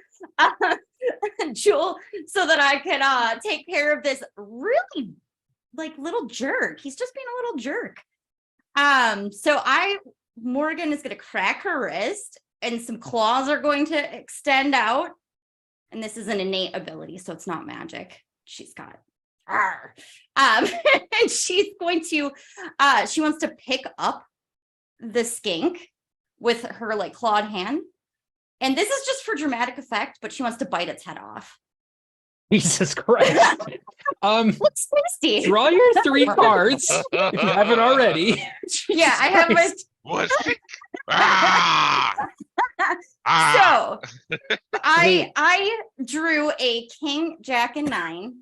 Jewel so that I can take care of this really like little jerk? He's just being a little jerk. So Morgan is going to crack her wrist and some claws are going to extend out. And this is an innate ability, so it's not magic. She's got, and she's going to, she wants to pick up the skink with her like clawed hand. And this is just for dramatic effect, but she wants to bite its head off. Jesus Christ. Looks tasty. Draw your 3 cards if you haven't already. Yeah, I have my. Christ. What's Ah! So I drew a king, jack, and 9.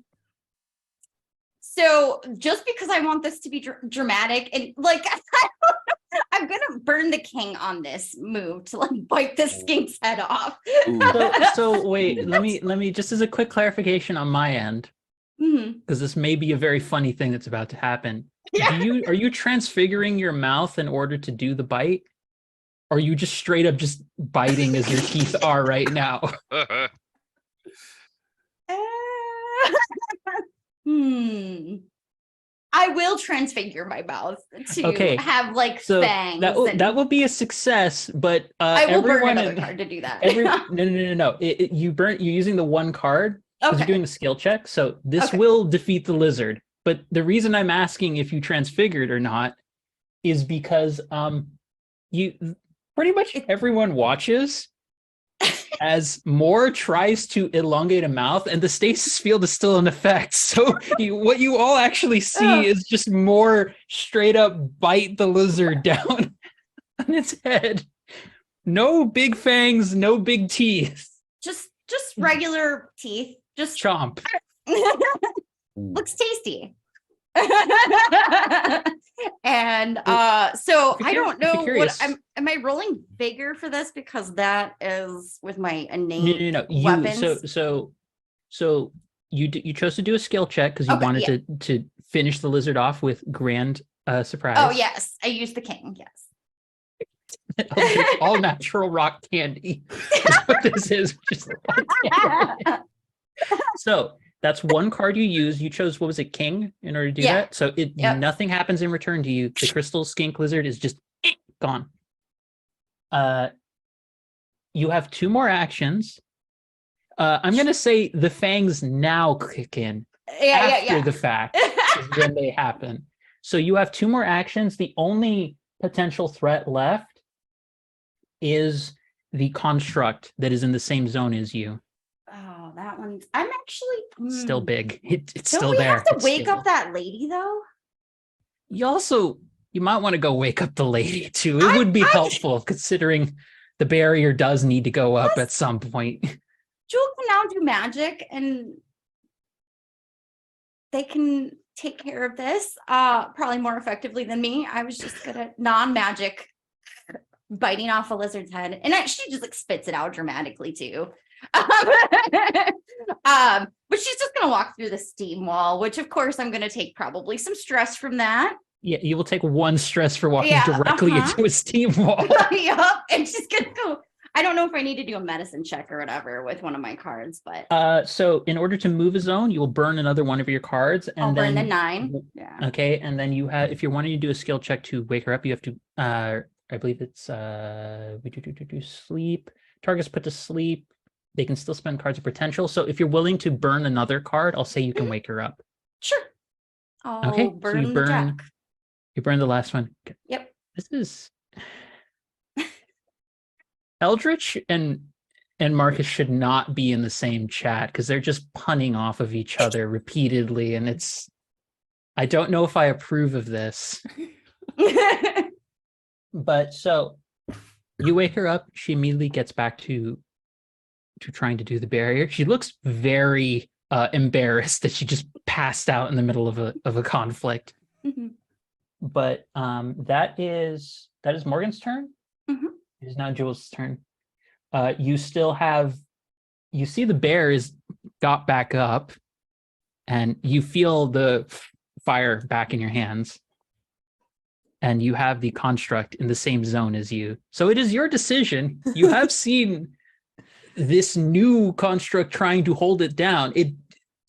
So just because I want this to be dramatic and like I'm gonna burn the king on this move to like bite the skink's head off. So wait, let me just as a quick clarification on my end, because this may be a very funny thing that's about to happen. Yeah. Are you transfiguring your mouth in order to do the bite? Or are you just straight up just biting as your teeth are right now? I will transfigure my mouth to have like so fangs. that will be a success, but I will burn everyone another card to do that. No. You're using the 1 card because Okay. you're doing a skill check. So this will defeat the lizard. But the reason I'm asking if you transfigured or not is because you pretty much everyone watches as Moore tries to elongate a mouth and the stasis field is still in effect. So what you all actually see is just Moore straight up bite the lizard down on its head. No big fangs, no big teeth. Just regular teeth. Just Chomp. looks tasty. And so I don't know what am I rolling bigger for this because that is with my innate No. weapons. So you chose to do a skill check because you Okay, wanted to finish the lizard off with grand surprise. Oh yes, I used the king. Yes. All natural rock candy is what this is. Just so that's one card you use. You chose, what was it, king, in order to do that? So nothing happens in return to you. The crystal skink lizard is just gone. You have 2 more actions. I'm gonna say the fangs now kick in after the fact is when they happen. So you have 2 more actions. The only potential threat left is the construct that is in the same zone as you. Oh, that one's. I'm actually Still big. It's Don't still we there. have to It's wake stable. up that lady though? You might want to go wake up the lady too. It would be helpful considering the barrier does need to go up at some point. Jewel can now do magic and they can take care of this probably more effectively than me. I was just good at non-magic biting off a lizard's head, and she just like spits it out dramatically too. But she's just gonna walk through the steam wall, which of course I'm gonna take probably some stress from that. Yeah, you will take 1 stress for walking directly into a steam wall. Yup, and she's gonna go. I don't know if I need to do a medicine check or whatever with one of my cards, but so in order to move a zone, you will burn another one of your cards, and I'll then burn the 9. Yeah. Okay, and then you have, if you're wanting to do a skill check to wake her up, you have to I believe it's we do sleep. Targets put to sleep. They can still spend cards of potential. So if you're willing to burn another card, I'll say you can wake her up. Sure. I'll Okay, burn so you the jack. You burn the last one. Yep. This is Eldritch and Marcus should not be in the same chat because they're just punning off of each other repeatedly, and I don't know if I approve of this. But so you wake her up, she immediately gets back to trying to do the barrier. She looks very embarrassed that she just passed out in the middle of a conflict. Mm-hmm. But that is Morgan's turn. Mm-hmm. It is now Jules' turn. You see the bear is got back up, and you feel the fire back in your hands. And you have the construct in the same zone as you. So it is your decision. You have seen this new construct trying to hold it down.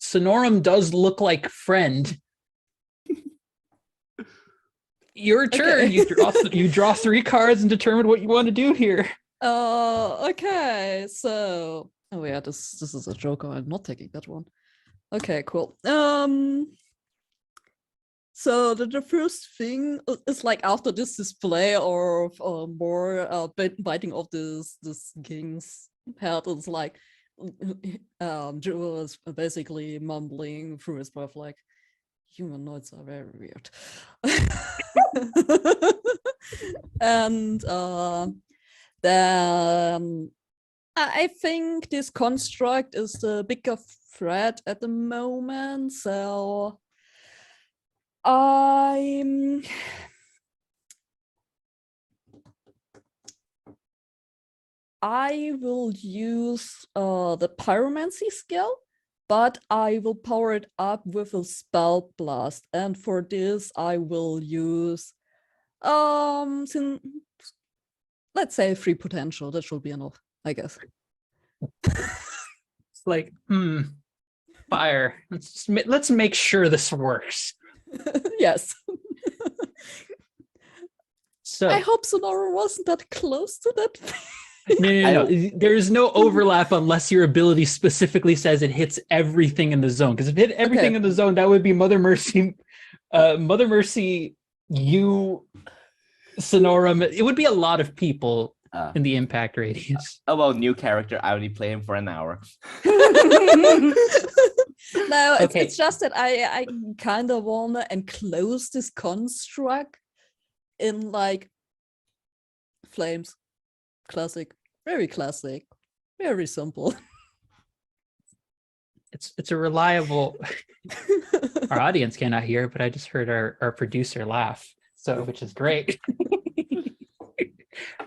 Sonorum does look like friend. Your turn. Okay. You draw 3 cards and determine what you want to do here. Okay. So, oh yeah, this is a joker. I'm not taking that one. Okay, cool. So the first thing is like after this display or more biting of this king's head, is like Jewel is basically mumbling through his breath like, humanoids are very weird. And then I think this construct is the bigger threat at the moment, so I will use the pyromancy skill, but I will power it up with a spell blast, and for this I will use let's say 3 potential. That should be enough, I guess. It's like, fire. Let's make sure this works. Yes. So I hope Sonora wasn't that close to that. No. There is no overlap unless your ability specifically says it hits everything in the zone. Because if it hit everything in the zone, that would be Mother Mercy, you, Sonorum. It would be a lot of people in the impact radius. About new character, I only play him for an hour. No, it's just that I kind of want to enclose this construct in like flames. Classic, very simple. it's a reliable. Our audience cannot hear, but I just heard our producer laugh, so which is great.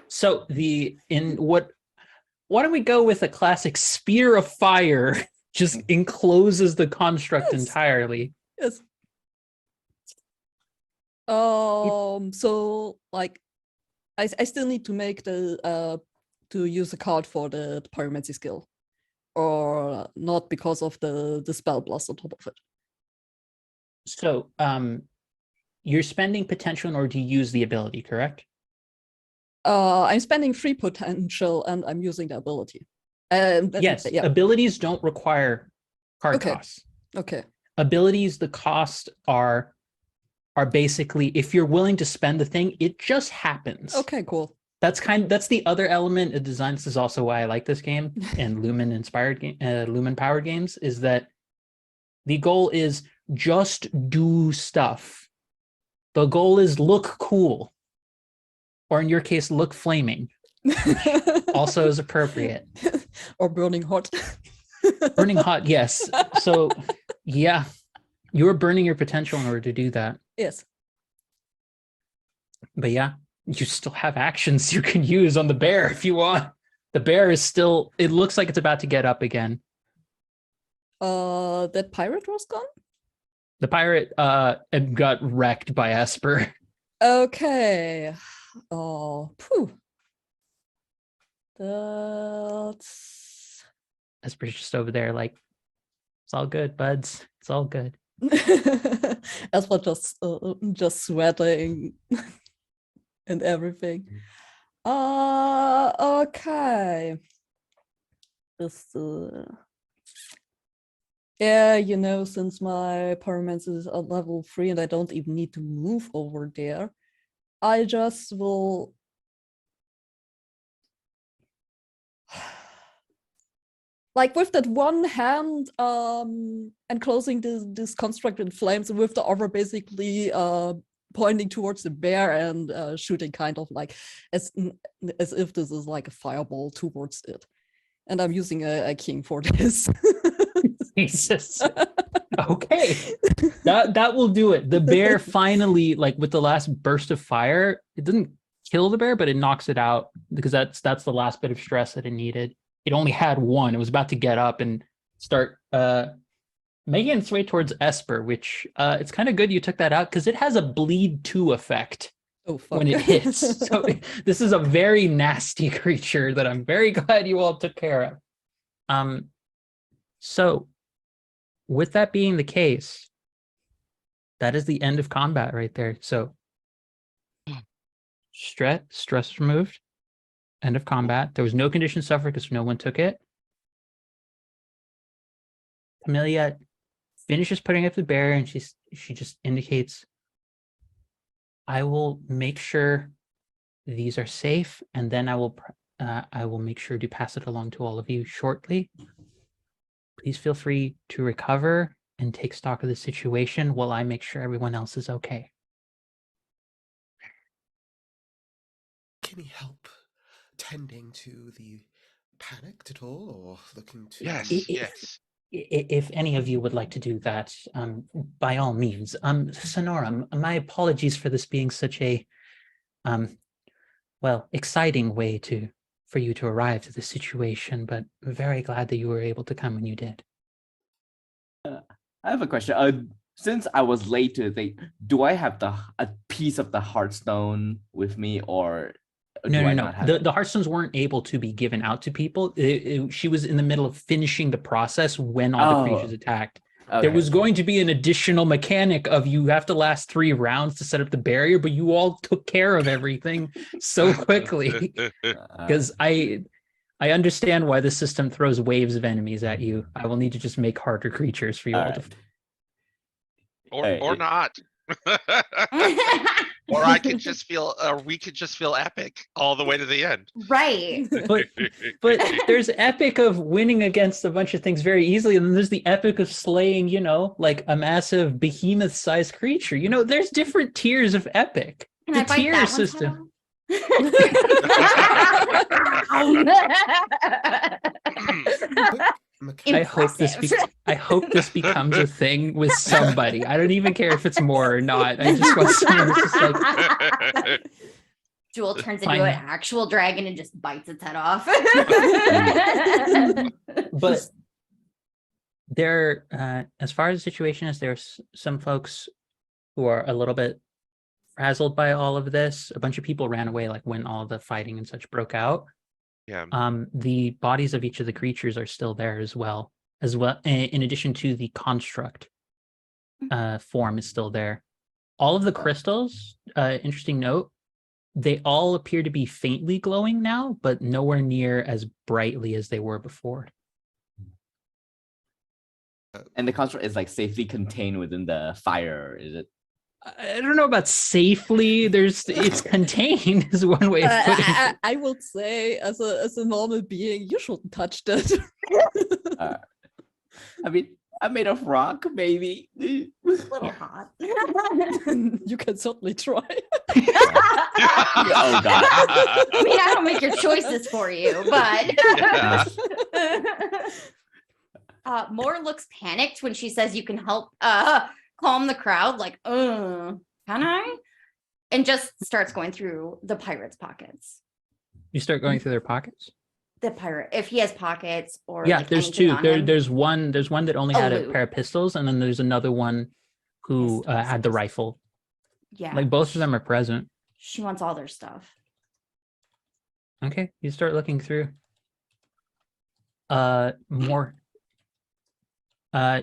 So why don't we go with a classic spear of fire? Just encloses the construct Yes. entirely. Yes. So like, I still need to make the to use a card for the pyromancy skill, or not because of the spell blast on top of it. So you're spending potential in order to use the ability, correct? I'm spending 3 potential and I'm using the ability. Yes. Yeah. Abilities don't require card Okay. costs. Okay. Abilities, the cost are basically if you're willing to spend the thing, it just happens. Okay. Cool. That's the other element of design. This is also why I like this game and Lumen inspired game, Lumen powered games, is that the goal is just do stuff. The goal is look cool, or in your case, look flaming. Also is appropriate. Or burning hot. Burning hot, yes. So yeah, you're burning your potential in order to do that. Yes. But yeah, you still have actions you can use on the bear if you want. The bear is still, it looks like it's about to get up again. That pirate was gone? The pirate got wrecked by Esper. Okay. Oh, phew. That's Esper's just over there like, it's all good, buds. It's all good. Esper just sweating and everything. Okay. This yeah, you know, since my pyromancy is at level 3 and I don't even need to move over there, I just will like with that one hand enclosing this construct in flames, and with the other basically pointing towards the bear and shooting kind of like as if this is like a fireball towards it. And I'm using a king for this. Jesus. Okay. That will do it. The bear finally, like with the last burst of fire, it doesn't kill the bear, but it knocks it out because that's the last bit of stress that it needed. It only had one. It was about to get up and start making its way towards Esper, which it's kind of good you took that out because it has a bleed 2 effect. Oh, fuck. When it hits. So this is a very nasty creature that I'm very glad you all took care of. So with that being the case, that is the end of combat right there. So stress removed. End of combat. There was no condition suffered because no one took it. Camellia finishes putting up the bear and she just indicates, I will make sure these are safe, and then I will make sure to pass it along to all of you shortly. Please feel free to recover and take stock of the situation while I make sure everyone else is okay. Can he help tending to the panic at all, or looking to? Yes, If- yes. If any of you would like to do that, by all means. Sonora, my apologies for this being such a, well, exciting way for you to arrive to the situation, but very glad that you were able to come when you did. I have a question. Since I was late to the thing, do I have a piece of the Hearthstone with me, or do No. I not have it? The Hearthstones weren't able to be given out to people. She was in the middle of finishing the process when all the creatures attacked. There Okay. was going to be an additional mechanic of you have to last 3 rounds to set up the barrier, but you all took care of everything so quickly. Because I understand why the system throws waves of enemies at you. I will need to just make harder creatures for you all to. Or not. Or I could just feel, or we could just feel epic all the way to the end. Right. But there's epic of winning against a bunch of things very easily, and then there's the epic of slaying, like a massive behemoth-sized creature. There's different tiers of epic. Can The I bite tier that system. one? Tyler? I hope this I hope this becomes a thing with somebody. I don't even care if it's more or not. I just want someone that's just like Jewel turns into Fine. an actual dragon and just bites its head off. but there as far as the situation is, there's some folks who are a little bit frazzled by all of this. A bunch of people ran away like when all the fighting and such broke out. Yeah. The bodies of each of the creatures are still there as well in addition to the construct form is still there. All of the crystals, interesting note, they all appear to be faintly glowing now, but nowhere near as brightly as they were before. And the construct is like safely contained within the fire, is it? I don't know about safely. It's contained is one way of putting it. I would say, as a normal being, you shouldn't touch that. I mean, I'm made of rock, maybe. A little hot. You can certainly try. Oh god. I mean, I don't make your choices for you, but Moore looks panicked when she says you can help calm the crowd, like, can I? And just starts going through the pirate's pockets. You start going through their pockets? The pirate, if he has pockets or Yeah, like there's anything two. on him. There's one that only Oh, had a loot. pair of pistols, and then there's another one who Pistols. had the rifle. Yeah, Like both of them are present. she wants all their stuff. Okay, you start looking through. More.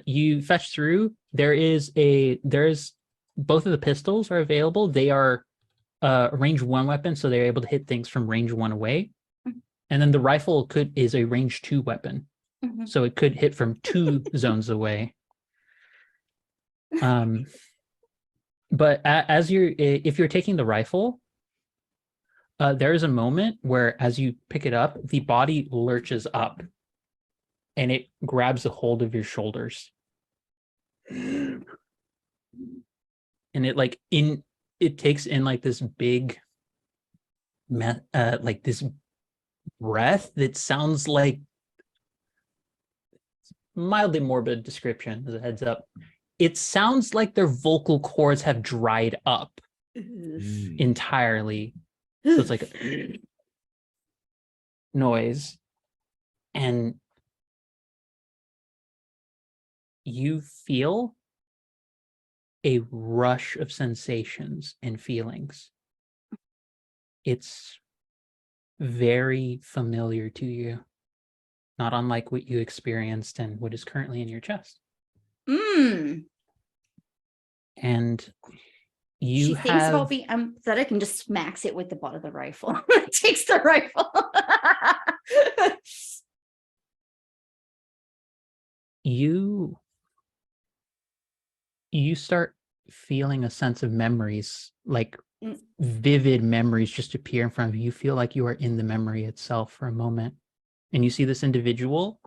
You fetch through. There's both of the pistols are available. They are a range 1 weapon, so they're able to hit things from range 1 away. Mhm. And then the rifle is a range 2 weapon, Mhm. so it could hit from 2 zones away. But if you're taking the rifle, there is a moment where, as you pick it up, the body lurches up, and it grabs a hold of your shoulders, and it takes in like this big, like this breath that sounds like, mildly morbid description as a heads up, it sounds like their vocal cords have dried up entirely. So it's like a noise, and you feel a rush of sensations and feelings. It's very familiar to you, not unlike what you experienced and what is currently in your chest. And She thinks about being empathetic and just smacks it with the butt of the rifle. Takes the rifle. You start feeling a sense of memories, like vivid memories just appear in front of you. You feel like you are in the memory itself for a moment. And you see this individual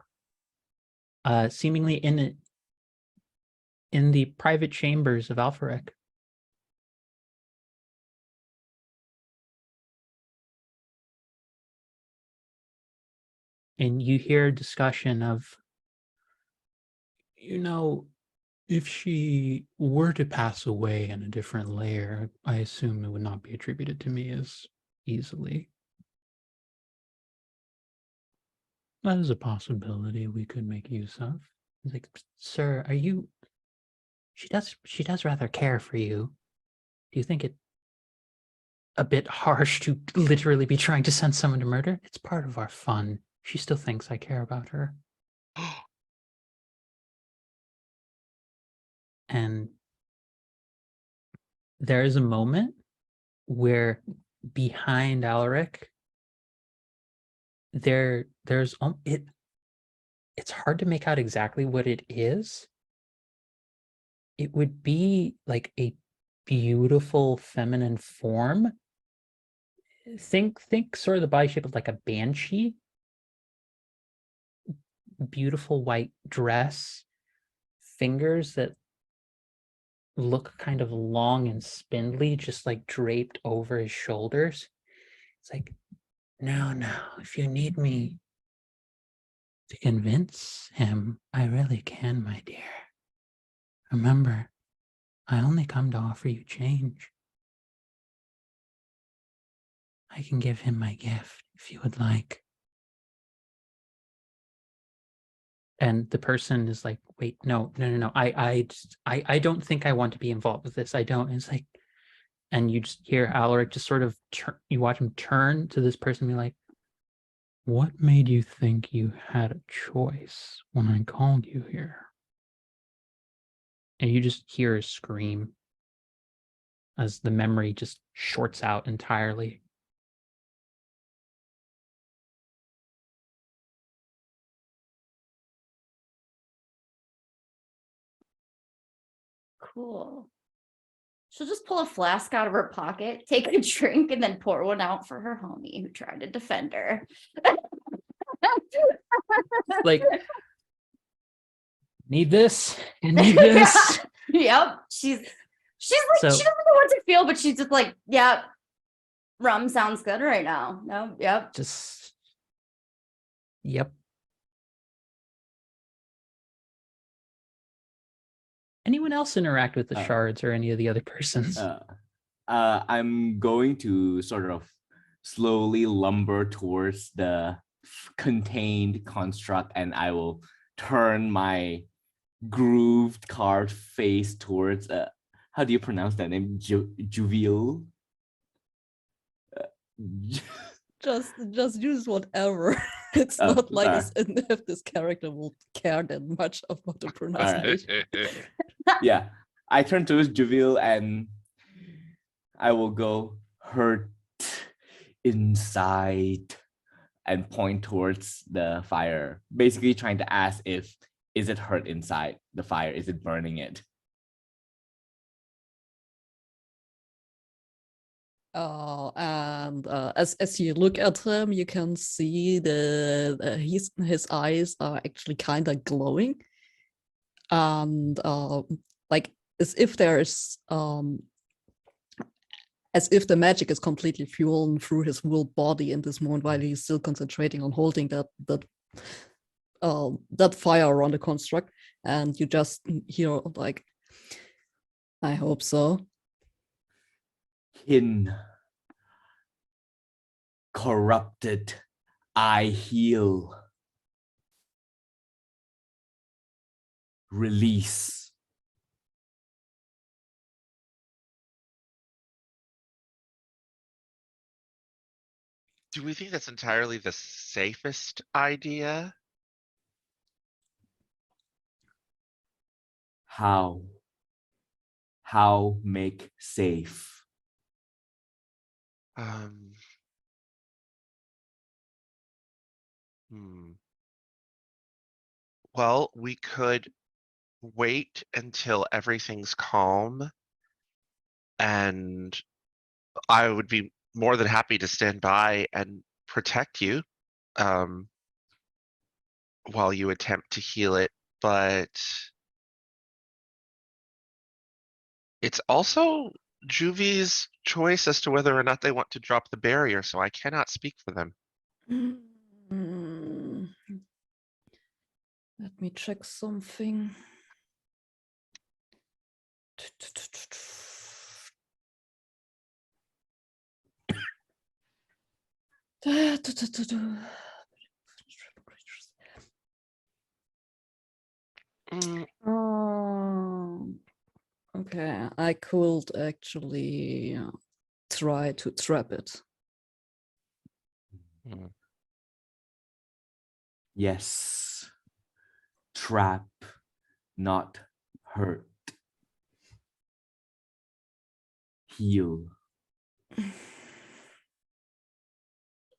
seemingly in the private chambers of Alpharek. And you hear a discussion of, if she were to pass away in a different layer, I assume it would not be attributed to me as easily. That is a possibility we could make use of. He's like, sir, she does rather care for you. Do you think it a bit harsh to literally be trying to send someone to murder? It's part of our fun. She still thinks I care about her. And there is a moment where behind Alaric, it's hard to make out exactly what it is. It would be like a beautiful feminine form. Think sort of the body shape of like a banshee. Beautiful white dress, fingers that look kind of long and spindly, just like draped over his shoulders. It's like, no, if you need me, To convince him, I really can, my dear. Remember, I only come to offer you change. I can give him my gift if you would like. And the person is like, wait, no. I don't think I want to be involved with this. I don't. And it's like, and you just hear Alaric just sort of you watch him turn to this person and be like, what made you think you had a choice when I called you here? And you just hear a scream as the memory just shorts out entirely. Cool. She'll just pull a flask out of her pocket, take a drink, and then pour one out for her homie who tried to defend her. Like, need this? You need this? Yep. She's like, she doesn't know what to feel, but she's just like, yeah, rum sounds good right now. No, yep. Just, yep. Anyone else interact with the shards or any of the other persons? I'm going to sort of slowly lumber towards the contained construct, and I will turn my grooved carved face towards how do you pronounce that name? Juvial? Just use whatever. It's not like as if this character will care that much about the pronunciation. Yeah, I turn towards Juvial and I will go hurt inside and point towards the fire, basically trying to ask if is it hurt inside the fire? Is it burning it? And as you look at him, you can see his eyes are actually kind of glowing, and like as if there's as if the magic is completely fueling through his whole body in this moment while he's still concentrating on holding that fire around the construct, and you just hear like, I hope so. In corrupted, I heal. Release. Do we think that's entirely the safest idea? How make safe? Well, we could wait until everything's calm, and I would be more than happy to stand by and protect you while you attempt to heal it, but it's also Juvi's choice as to whether or not they want to drop the barrier, so I cannot speak for them. Let me check something. Okay, I could actually try to trap it. Yes. Trap, not hurt. Heal.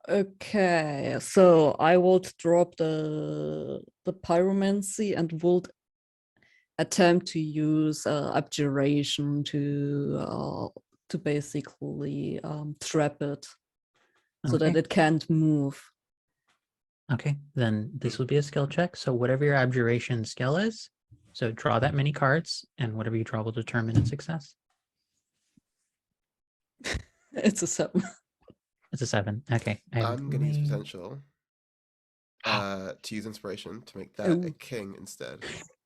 Okay, so I would drop the pyromancy and would attempt to use abjuration to basically trap it so that Okay. it can't move. Okay, then this will be a skill check. So whatever your abjuration skill is, so draw that many cards, and whatever you draw will determine its success. It's a 7. It's a 7. Okay. I'm going to use potential. to use inspiration to make that a Ooh. king instead.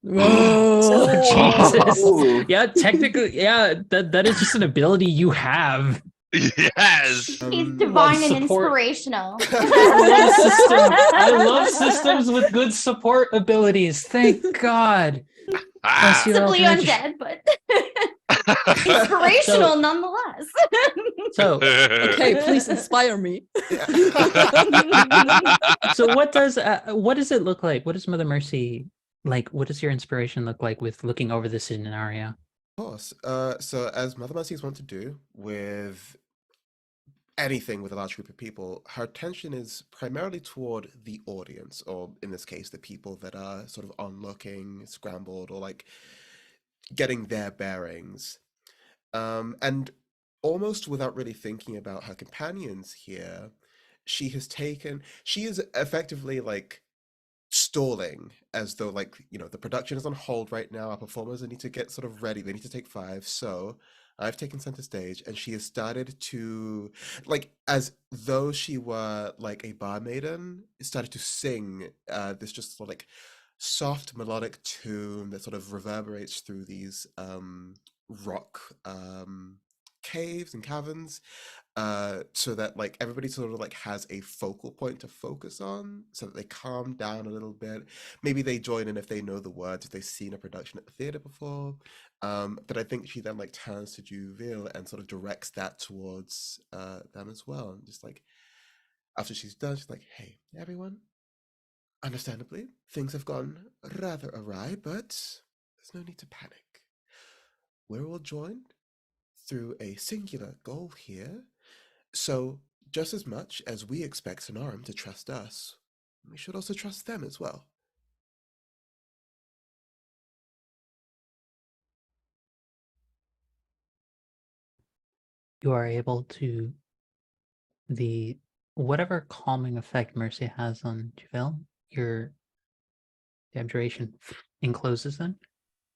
Oh, Jesus. Ooh. Yeah, technically, yeah, that is just an ability you have. Yes. He's Um, divine and support. inspirational. I love systems with good support abilities. Thank God. Ah. you, Possibly Eldridge. undead, but inspirational nonetheless. So, Okay, please inspire me. so what does it look like? What does Mother Mercy like? What does your inspiration look like with looking over the scenario? Of course. So as Mother Mercies want to do with anything with a large group of people, her attention is primarily toward the audience, or in this case, the people that are sort of onlooking, scrambled, or like getting their bearings. And almost without really thinking about her companions here, she is effectively like stalling, as though like, the production is on hold right now, our performers need to get sort of ready, they need to take 5, so I've taken center stage, and she has started to, like, as though she were like a bar maiden, started to sing this just sort of like soft melodic tune that sort of reverberates through these rock caves and caverns, so that like everybody sort of like has a focal point to focus on, so that they calm down a little bit. Maybe they join in if they know the words, if they've seen a production at the theater before. But I think she then like turns to Juville and sort of directs that towards them as well. And just like after she's done, she's like, "Hey, everyone. Understandably, things have gone rather awry, but there's no need to panic. We're all joined through a singular goal here. So, just as much as we expect Sonorum to trust us, we should also trust them as well." You are able to whatever calming effect Mercy has on Javelle, the abjuration encloses them.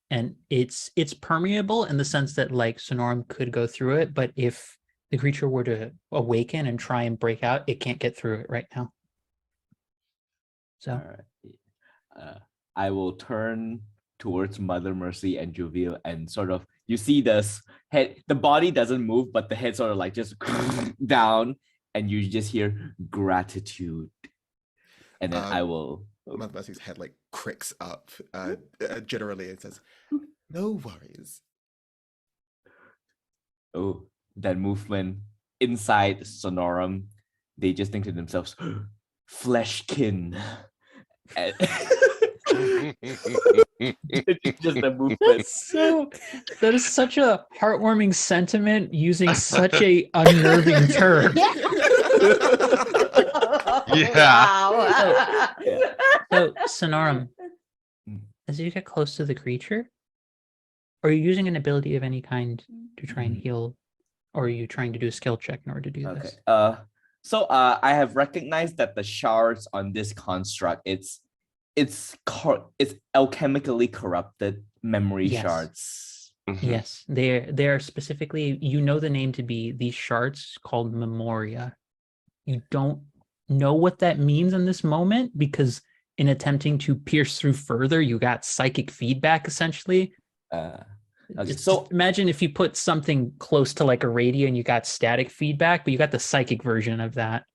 And it's permeable in the sense that like Sonorum could go through it, but if the creature were to awaken and try and break out, it can't get through it right now. So All right. I will turn towards Mother Mercy and Juville, and sort of you see this head, the body doesn't move, but the head sort of like just down, and you just hear gratitude. And then I will Mother Mercy's head like cricks up generally and says, "No worries." that movement inside Sonorum, they just think to themselves, fleshkin. And just the movement. so that is such a heartwarming sentiment using such a unnerving term. Yeah. Wow. So Sonorum, as you get close to the creature, are you using an ability of any kind to try and heal, or are you trying to do a skill check in order to do Okay. this? So I have recognized that the shards on this construct, it's alchemically corrupted memory Yes. shards. Yes, they're specifically, you know the name to be these shards called Memoria. You don't know what that means in this moment because in attempting to pierce through further, you got psychic feedback essentially. Okay, Just so imagine if you put something close to like a radio and you got static feedback, but you got the psychic version of that.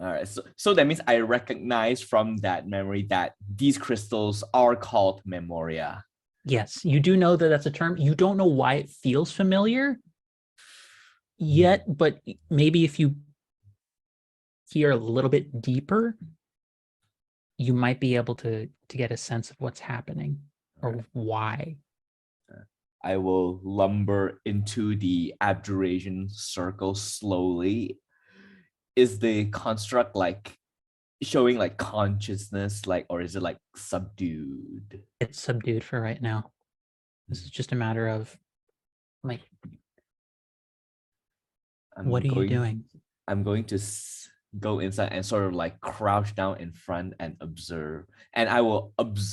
all right, so that means I recognize from that memory that these crystals are called Memoria. Yes, you do know that that's a term. You don't know why it feels familiar yet, but maybe if you hear a little bit deeper, you might be able to get a sense of what's happening or why. I will lumber into the abjuration circle slowly. Is the construct like showing like consciousness, like, or is it like subdued? It's subdued for right now. This is just a matter of like, what are you doing? I'm going to go inside and sort of like crouch down in front and observe. And I will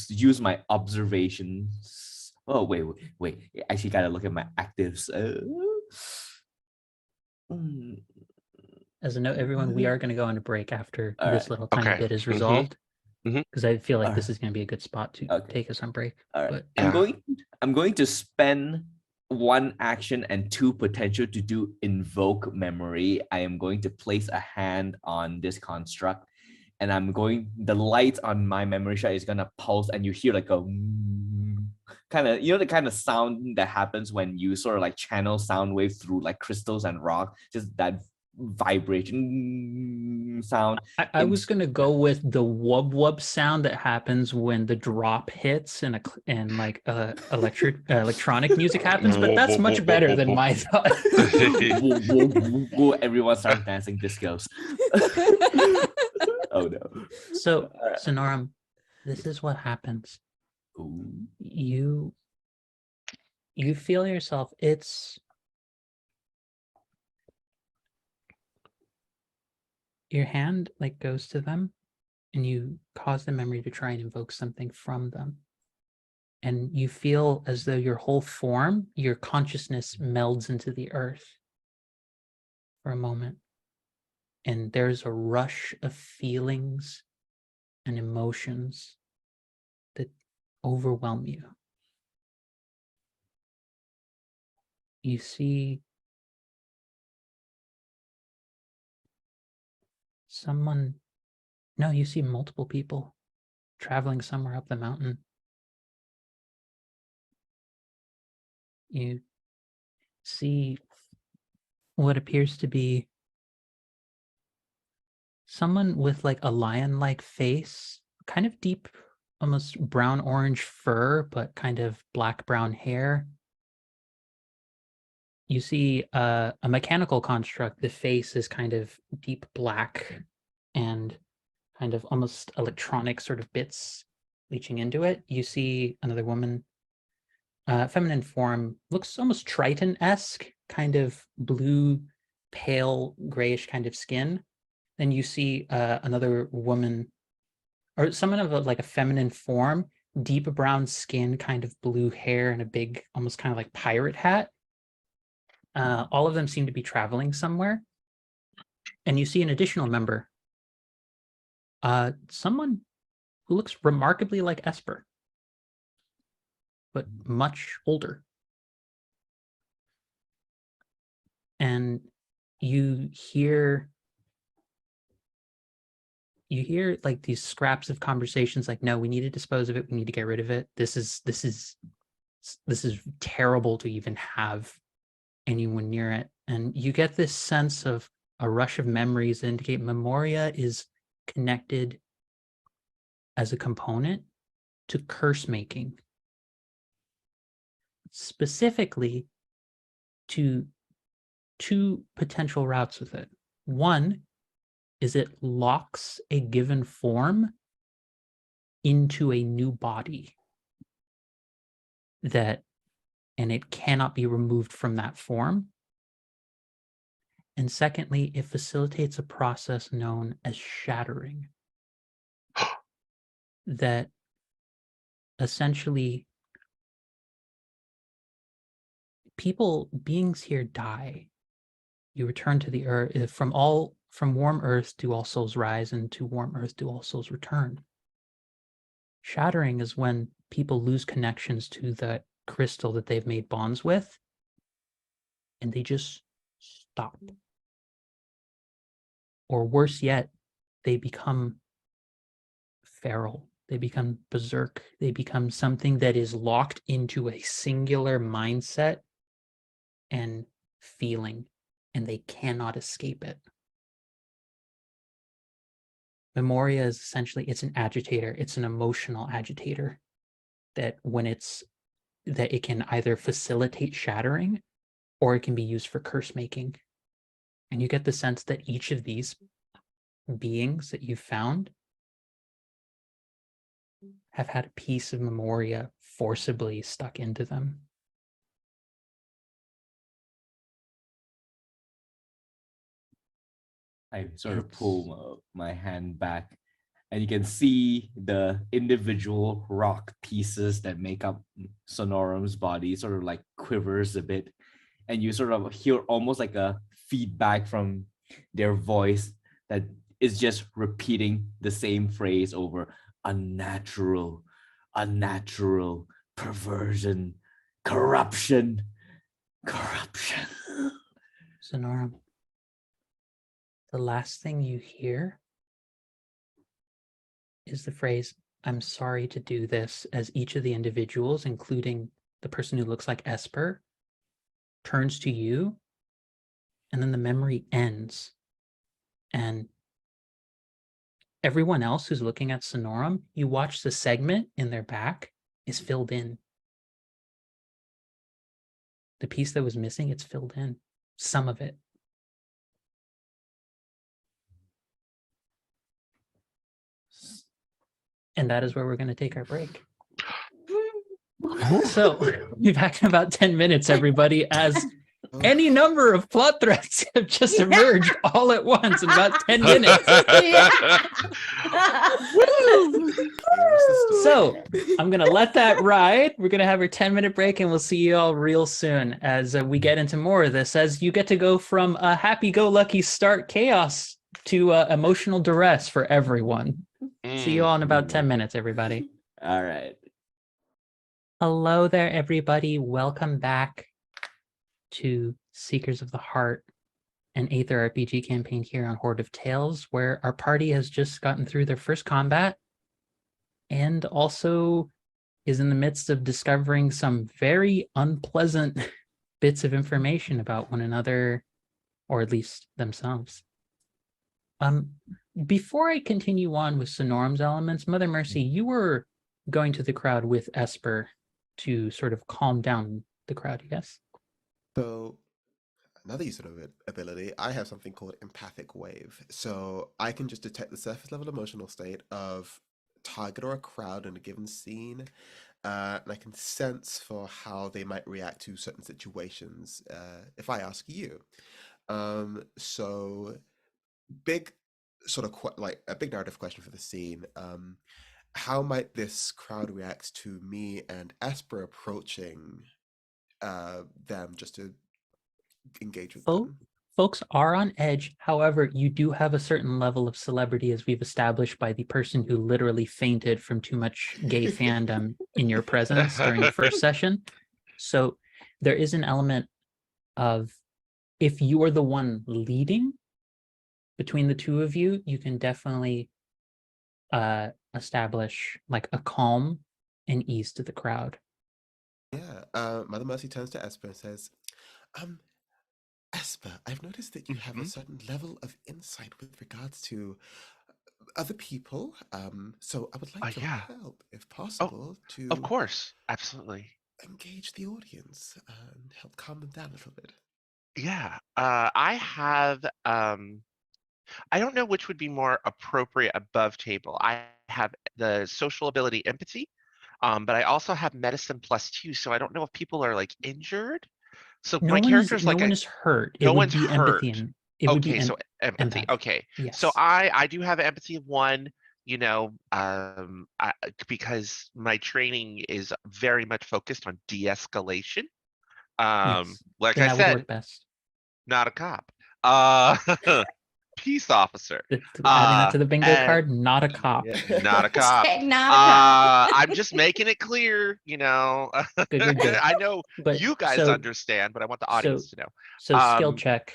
use my observations. Oh, wait. I actually gotta look at my actives. as a note, everyone, we are going to go on a break after All this right. little tiny Okay. bit is Mhm. resolved. Mhm. Because I feel like All this right. is going to be a good spot to Okay. take us on break. All right. But Yeah. I'm going to spend 1 action and 2 potential to do invoke memory. I am going to place a hand on this construct, and the light on my memory shard is gonna pulse, and you hear like a kind of, the kind of sound that happens when you sort of like channel sound wave through like crystals and rock, just that vibration sound. I was going to go with the wub wub sound that happens when the drop hits and like electronic music happens, but that's much better than my thought. Everyone starts dancing discos. Oh no. So, Sonorum, this is what happens. Ooh. You feel yourself, your hand like goes to them and you cause the memory to try and invoke something from them. And you feel as though your whole form, your consciousness melds into the earth for a moment. And there's a rush of feelings and emotions that overwhelm you. You see you see multiple people traveling somewhere up the mountain. You see what appears to be someone with like a lion-like face, kind of deep, almost brown-orange fur, but kind of black-brown hair. You see a mechanical construct. The face is kind of deep black and kind of almost electronic sort of bits leaching into it. You see another woman, feminine form, looks almost Triton-esque, kind of blue, pale, grayish kind of skin. Then you see another woman, or someone of like a feminine form, deep brown skin, kind of blue hair, and a big, almost kind of like pirate hat. All of them seem to be traveling somewhere. And you see an additional member, someone who looks remarkably like Esper, but much older. And you hear like these scraps of conversations like, no, we need to dispose of it, we need to get rid of it, this is terrible to even have anyone near it. And you get this sense of a rush of memories that indicate Memoria is connected as a component to curse making, specifically to 2 potential routes with it. One is it locks a given form into a new body and it cannot be removed from that form. And secondly, it facilitates a process known as shattering that essentially beings here die. You return to the earth. From warm earth do all souls rise, and to warm earth do all souls return. Shattering is when people lose connections to the crystal that they've made bonds with, and they just stop. Or worse yet, they become feral. They become berserk. They become something that is locked into a singular mindset and feeling, and they cannot escape it. Memoria is essentially, it's an agitator. It's an emotional agitator that it can either facilitate shattering or it can be used for curse making. And you get the sense that each of these beings that you've found have had a piece of Memoria forcibly stuck into them. I sort of pull my hand back, and you can see the individual rock pieces that make up Sonorum's body sort of like quivers a bit, and you sort of hear almost like a feedback from their voice that is just repeating the same phrase over: unnatural, unnatural, perversion, corruption, corruption. Sonorum, the last thing you hear is the phrase, "I'm sorry to do this," as each of the individuals, including the person who looks like Esper, turns to you, and then the memory ends. And everyone else who's looking at Sonorum, you watch the segment in their back is filled in. The piece that was missing, it's filled in. Some of it. And that is where we're going to take our break. So we'll be back in about 10 minutes, everybody, as any number of plot threads have just emerged all at once in about 10 minutes. So I'm going to let that ride. We're going to have our 10-minute break, and we'll see you all real soon as we get into more of this, as you get to go from a happy-go-lucky start chaos to emotional duress for everyone. See you all in about 10 minutes, everybody. All right. Hello there, everybody. Welcome back to Seekers of the Heart, an Aether RPG campaign here on Horde of Tales, where our party has just gotten through their first combat and also is in the midst of discovering some very unpleasant bits of information about one another, or at least themselves. Before I continue on with Sonorum's elements, Mother Mercy, you were going to the crowd with Esper to sort of calm down the crowd, yes? So, another use of ability, I have something called empathic wave. So I can just detect the surface level emotional state of target or a crowd in a given scene, and I can sense for how they might react to certain situations if I ask you. So big sort of like a big narrative question for the scene. How might this crowd react to me and Esper approaching them just to engage with them? Folks are on edge. However, you do have a certain level of celebrity, as we've established, by the person who literally fainted from too much gay fandom in your presence during the first session. So there is an element of, if you are the one leading between the two of you, you can definitely establish like a calm and ease to the crowd. Yeah. Mother Mercy turns to Esper and says, Esper, I've noticed that you have a certain level of insight with regards to other people. So I would like your yeah. help, if possible, to Of course, absolutely. engage the audience and help calm them down a little bit. Yeah. I have I don't know which would be more appropriate above table. I have the social ability empathy, but I also have medicine +2, so I don't know if people are like injured. So No my one character's is like no one is hurt. It no would one's be empathy, hurt. and it would be Okay, so empathy. empath. Okay. Yes. So I do have empathy of 1, because my training is very much focused on de-escalation. Yes. Like Then I that would said, work best. not a cop. Peace officer. Adding that to the bingo and card, not a cop. Not a cop. Hashtag not a cop. I'm just making it clear, Good. I know But you guys so- understand, but I want the audience to know. So skill check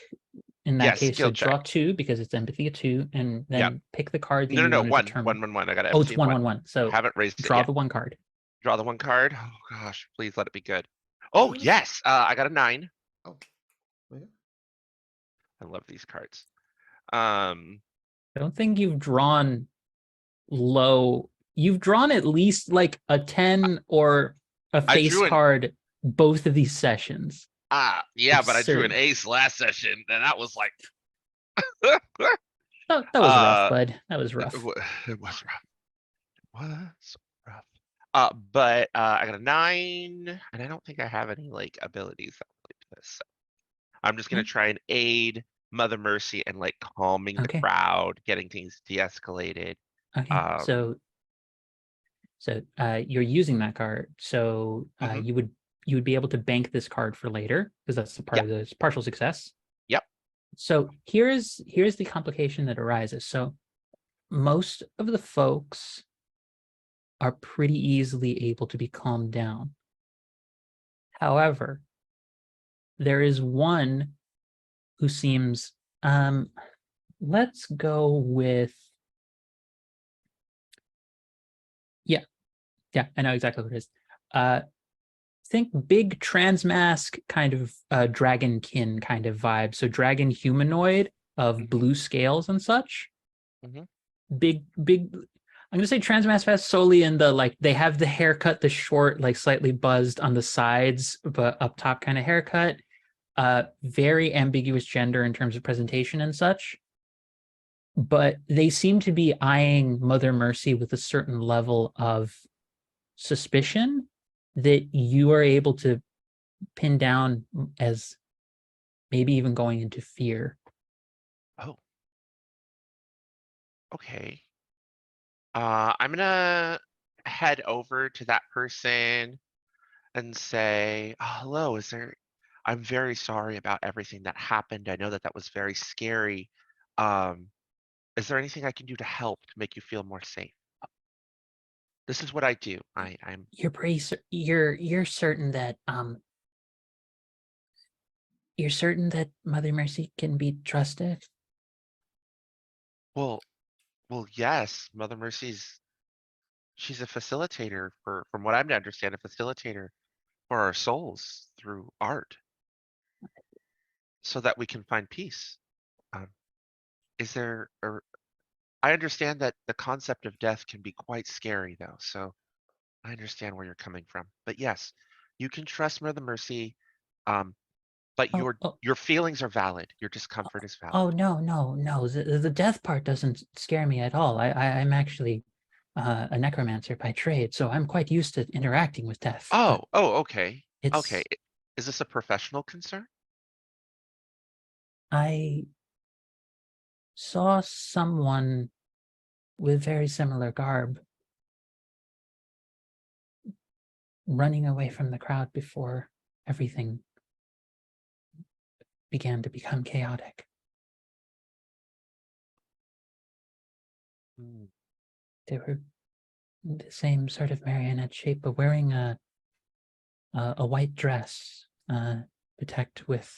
in that yes, case. So skill draw check. 2 because it's empathy of 2, and then Yep. pick the card that No, you no, want to one, determine. 1, 1, 1. I got Oh, it's empathy 1, of 1, 1. So haven't raised it draw yet. the 1 card. Draw the 1 card. Oh gosh, please let it be good. Oh yes, I got a 9. Oh, yeah. I love these cards. I don't think you've drawn low. You've drawn at least like a 10 or a face drew an- card both of these sessions. Yeah, but I drew an Absurd. ace last session, and that was like That was rough, bud. That was rough. It was rough. It was rough. But I got a 9, and I don't think I have any like abilities that relate to this. So I'm just gonna try and aid Mother Mercy and like calming Okay. the crowd, getting things de-escalated. Okay, so you're using that card, so Mhm. you would be able to bank this card for later because that's the part of this partial success. Yep. So here's the complication that arises. So most of the folks are pretty easily able to be calmed down. However, there is one who seems, let's go with, yeah, I know exactly what it is. Think big transmask kind of dragonkin kind of vibe. So dragon humanoid of blue scales and such. Big. I'm gonna say transmask fast solely in the like they have the haircut, the short, like slightly buzzed on the sides, but up top kind of haircut. Very ambiguous gender in terms of presentation and such. But they seem to be eyeing Mother Mercy with a certain level of suspicion that you are able to pin down as maybe even going into fear. Oh. Okay. I'm gonna head over to that person and say, oh, hello, I'm very sorry about everything that happened. I know that was very scary. Is there anything I can do to help to make you feel more safe? This is what I do. I'm You're pretty you're certain that you're certain that Mother Mercy can be trusted? well, yes, Mother Mercy's she's a facilitator from what I'm to understand, a facilitator for our souls through art so that we can find peace. Um, is there I understand that the concept of death can be quite scary though, so I understand where you're coming from. But yes, you can trust Mother Mercy, but Oh, your feelings are valid. Your discomfort is valid. oh no. The death part doesn't scare me at all. I'm actually a necromancer by trade, so I'm quite used to interacting with death. But Okay. it's Okay. Is this a professional concern? I saw someone with very similar garb running away from the crowd before everything began to become chaotic. Hmm. They were the same sort of marionette shape, but wearing a white dress, bedecked with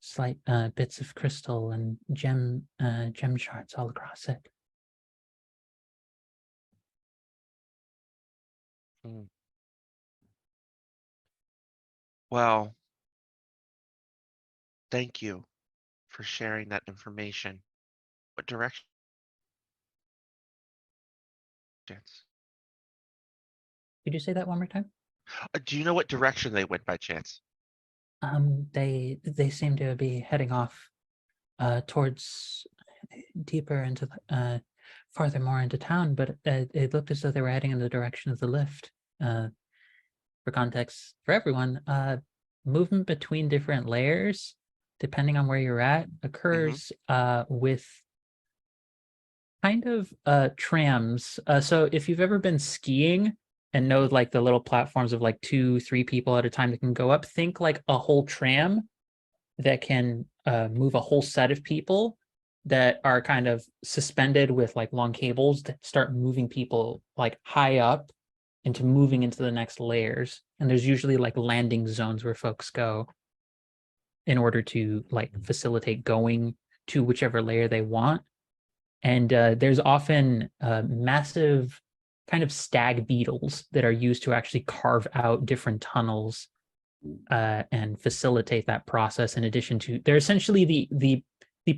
slight bits of crystal and gem shards all across it. Hmm. Well, thank you for sharing that information. What direction? Could you say that one more time? Do you know what direction they went by chance? They seem to be heading off towards deeper into farther more into town, but it looked as though they were heading in the direction of the lift. For context for everyone, movement between different layers, depending on where you're at, occurs with kind of trams. So if you've ever been skiing and know like the little platforms of like 2-3 people at a time that can go up, think like a whole tram that can move a whole set of people that are kind of suspended with like long cables to start moving people like high up into moving into the next layers. And there's usually like landing zones where folks go in order to like facilitate going to whichever layer they want. And there's often massive kind of stag beetles that are used to actually carve out different tunnels and facilitate that process. In addition to, they're essentially the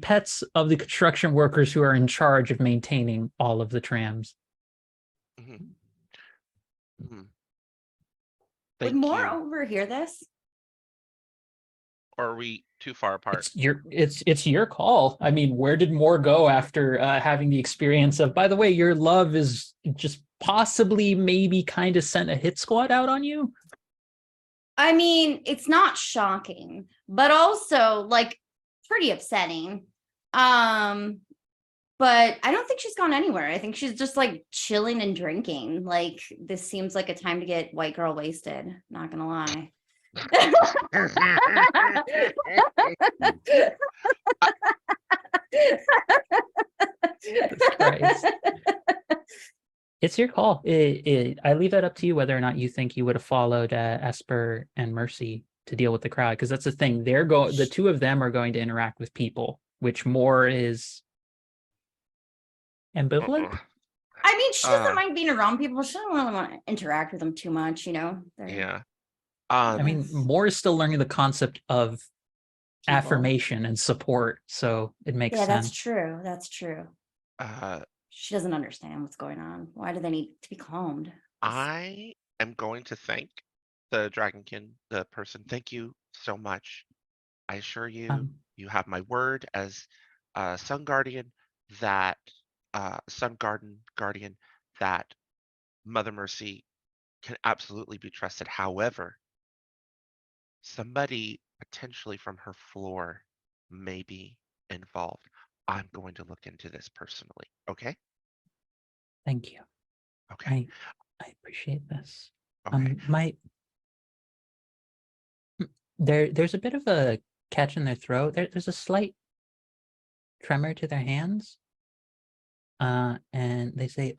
pets of the construction workers who are in charge of maintaining all of the trams. Would Would Thank more you. overhear this? Or are we too far apart? It's your call. I mean, where did Moore go after having the experience of, by the way, your love is just possibly maybe kind of sent a hit squad out on you? I mean, it's not shocking, but also like pretty upsetting. But I don't think she's gone anywhere. I think she's just like chilling and drinking. Like this seems like a time to get white girl wasted, not gonna lie. Christ. It's your call. I leave that up to you whether or not you think you would have followed Esper and Mercy to deal with the crowd, because that's the thing. The two of them are going to interact with people, which more is ambivalent. I mean, she doesn't mind being around people. She doesn't really want to interact with them too much, you know? Yeah. I mean, more is still learning the concept of People. affirmation and support, so it makes Yeah, sense. that's true. That's true. She doesn't understand what's going on. Why do they need to be calmed? I am going to thank the Dragonkin, the person. Thank you so much. I assure you, you have my word as Sun Guardian that Sun Guardian that Mother Mercy can absolutely be trusted. However, somebody potentially from her floor may be involved. I'm going to look into this personally. Okay. Thank you. Okay. I appreciate this. Okay. There's a bit of a catch in their throat. There's a slight tremor to their hands. And they say,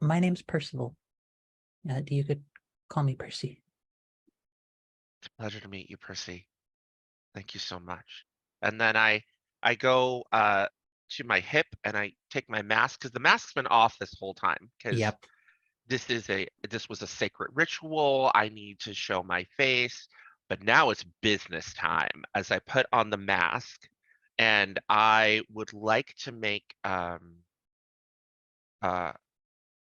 my name's Percival. You could call me Percy. It's a pleasure to meet you, Percy. Thank you so much. And then I go to my hip and I take my mask, because the mask's been off this whole time, because Yep. this was a sacred ritual. I need to show my face, but now it's business time as I put on the mask, and I would like to make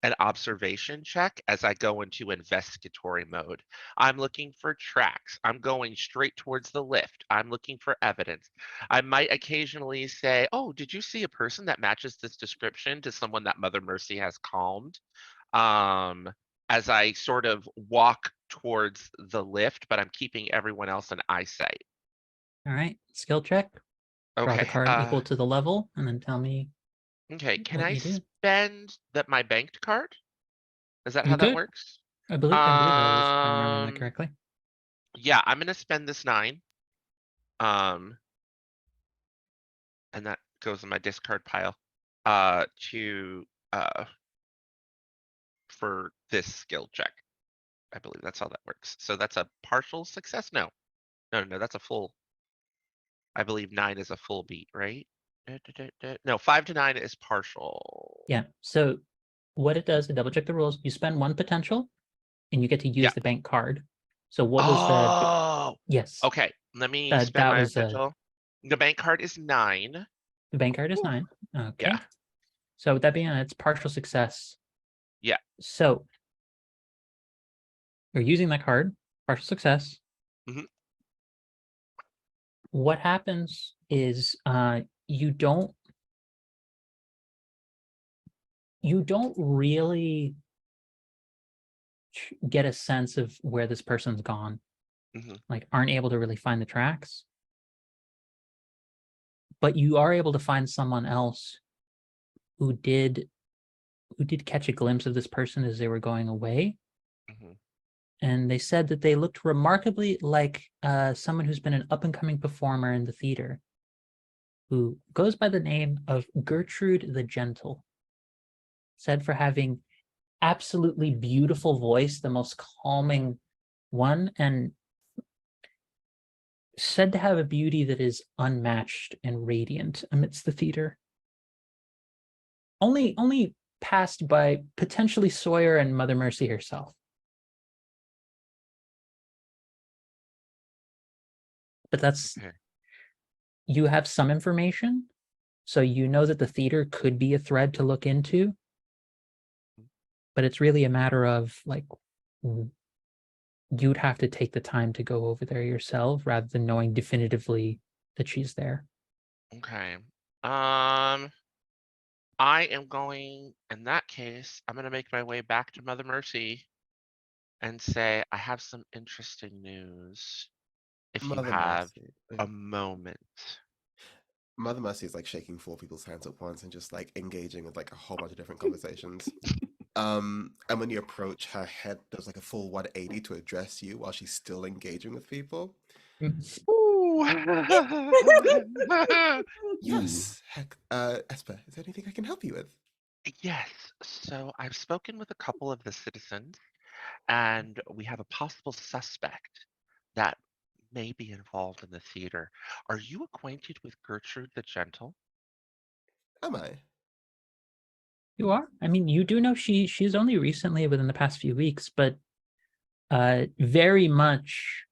an observation check as I go into investigatory mode. I'm looking for tracks. I'm going straight towards the lift. I'm looking for evidence. I might occasionally say, oh, did you see a person that matches this description to someone that Mother Mercy has calmed? As I sort of walk towards the lift, but I'm keeping everyone else in eyesight. All right. Skill check. Draw the Okay. card equal to the level, and then tell me. Okay. Can what I you do. spend my banked card? Is that You how that could. works? I believe that is, if I'm remembering that correctly. Yeah, I'm gonna spend this 9. And that goes in my discard pile. For this skill check. I believe that's how that works. So that's a partial success? No, that's a full. I believe 9 is a full beat, right? No, 5 to 9 is partial. Yeah. So what it does, to double check the rules, you spend 1 potential, and you get to use Yeah. the bank card. So what was Oh, yes? okay. Let me That spend my was potential. The bank card is 9. the bank card is 9. Okay. Yeah. So with that being it's partial success. Yeah. So you're using that card, partial success. Mhm. What happens is you don't really get a sense of where this person's gone. Mhm. Like, aren't able to really find the tracks. But you are able to find someone else who did catch a glimpse of this person as they were going away. Mhm. And they said that they looked remarkably like someone who's been an up-and-coming performer in the theater, who goes by the name of Gertrude the Gentle. Said for having absolutely beautiful voice, the most calming one, and said to have a beauty that is unmatched and radiant amidst the theater. Only passed by potentially Sawyer and Mother Mercy herself. But that's Okay. you have some information, so you know that the theater could be a thread to look into. But it's really a matter of like you'd have to take the time to go over there yourself rather than knowing definitively that she's there. Okay. I am going, in that case, I'm gonna make my way back to Mother Mercy and say, I have some interesting news. If you Mother have Mercy. a moment. Mother Mercy is like shaking 4 people's hands at once and just like engaging with like a whole bunch of different conversations. And when you approach, her head does like a full 180 to address you while she's still engaging with people. Yes, heck, Esper, is there anything I can help you with? Yes, so I've spoken with a couple of the citizens, and we have a possible suspect that may be involved in the theater. Are you acquainted with Gertrude the Gentle? Am I? You are? I mean, you do know she's only recently within the past few weeks, but very much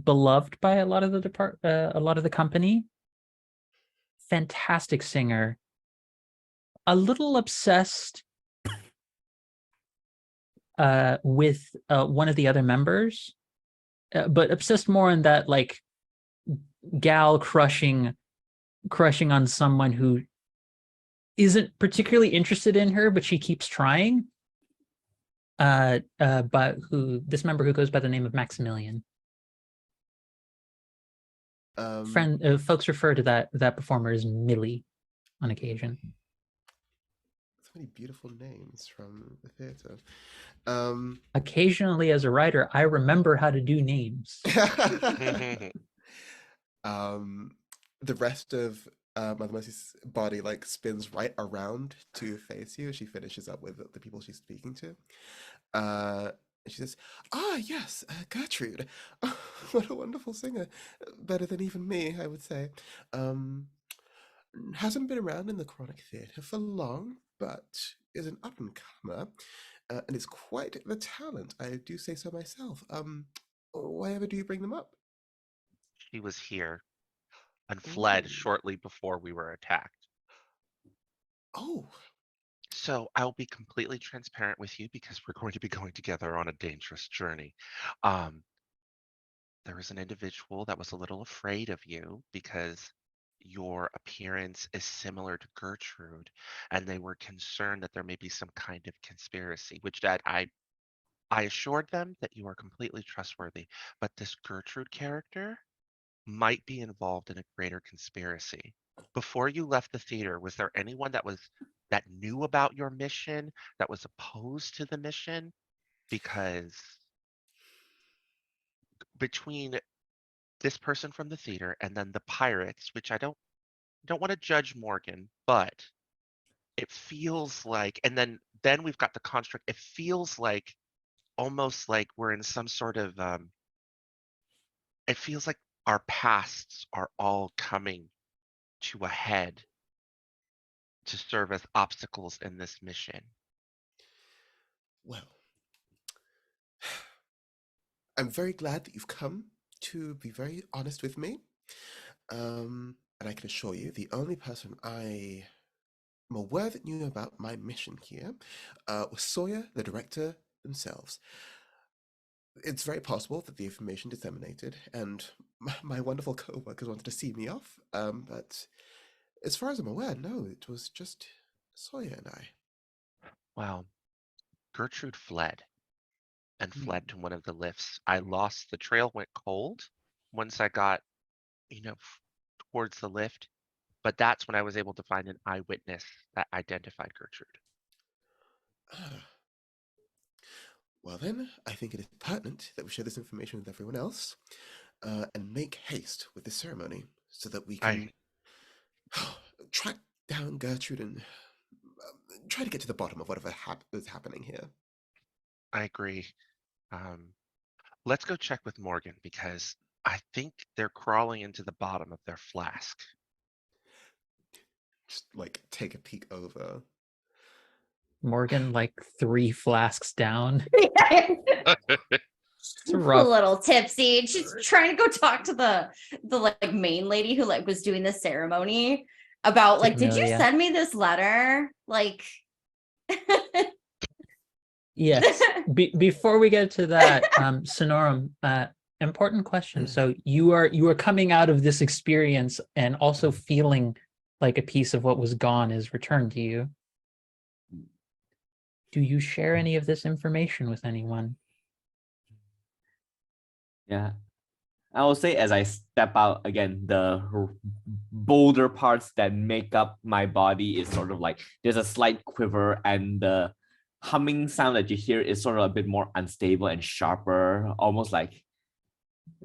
beloved by a lot of the a lot of the company. Fantastic singer. A little obsessed with one of the other members, but obsessed more in that like gal crushing on someone who isn't particularly interested in her, but she keeps trying. But this member who goes by the name of Maximilian. Folks refer to that performer as Millie on occasion. So many beautiful names from the theater. Occasionally, as a writer, I remember how to do names. The rest of Mother Mercy's body like spins right around to face you as she finishes up with the people she's speaking to. She says, "Ah, yes, Gertrude. Oh, what a wonderful singer. Better than even me, I would say. Hasn't been around in the chronic theatre for long, but is an up-and-comer, and is quite the talent. I do say so myself. Why ever do you bring them up?" She was here and fled shortly before we were attacked. Oh. So I'll be completely transparent with you because we're going to be going together on a dangerous journey. There was an individual that was a little afraid of you because your appearance is similar to Gertrude, and they were concerned that there may be some kind of conspiracy, which that I assured them that you are completely trustworthy, but this Gertrude character might be involved in a greater conspiracy. Before you left the theater, was there anyone that knew about your mission, that was opposed to the mission? Because between this person from the theater and then the pirates, which I don't want to judge Morgan, but it feels like, and then we've got the construct. It feels like almost like we're in some sort of it feels like our pasts are all coming to a head to serve as obstacles in this mission. Well, I'm very glad that you've come to be very honest with me. And I can assure you, the only person I am aware that knew about my mission here was Sawyer, the director, themselves. It's very possible that the information disseminated, and my wonderful co-workers wanted to see me off. But as far as I'm aware, no, it was just Sawyer and I. Well, Gertrude fled and fled to one of the lifts. I lost the trail, went cold once I got, towards the lift. But that's when I was able to find an eyewitness that identified Gertrude. Well then, I think it is pertinent that we share this information with everyone else, and make haste with the ceremony so that we can track down Gertrude and try to get to the bottom of whatever is happening here. I agree. Let's go check with Morgan because I think they're crawling into the bottom of their flask. Just like take a peek over. Morgan, like 3 flasks down. A little tipsy. She's trying to go talk to the like main lady who like was doing the ceremony about like, did you send me this letter? Like, yes. Before we get to that, Sonorum, important question. So you are coming out of this experience and also feeling like a piece of what was gone is returned to you. Do you share any of this information with anyone? Yeah. I will say as I step out again, the boulder parts that make up my body is sort of like there's a slight quiver, and the humming sound that you hear is sort of a bit more unstable and sharper, almost like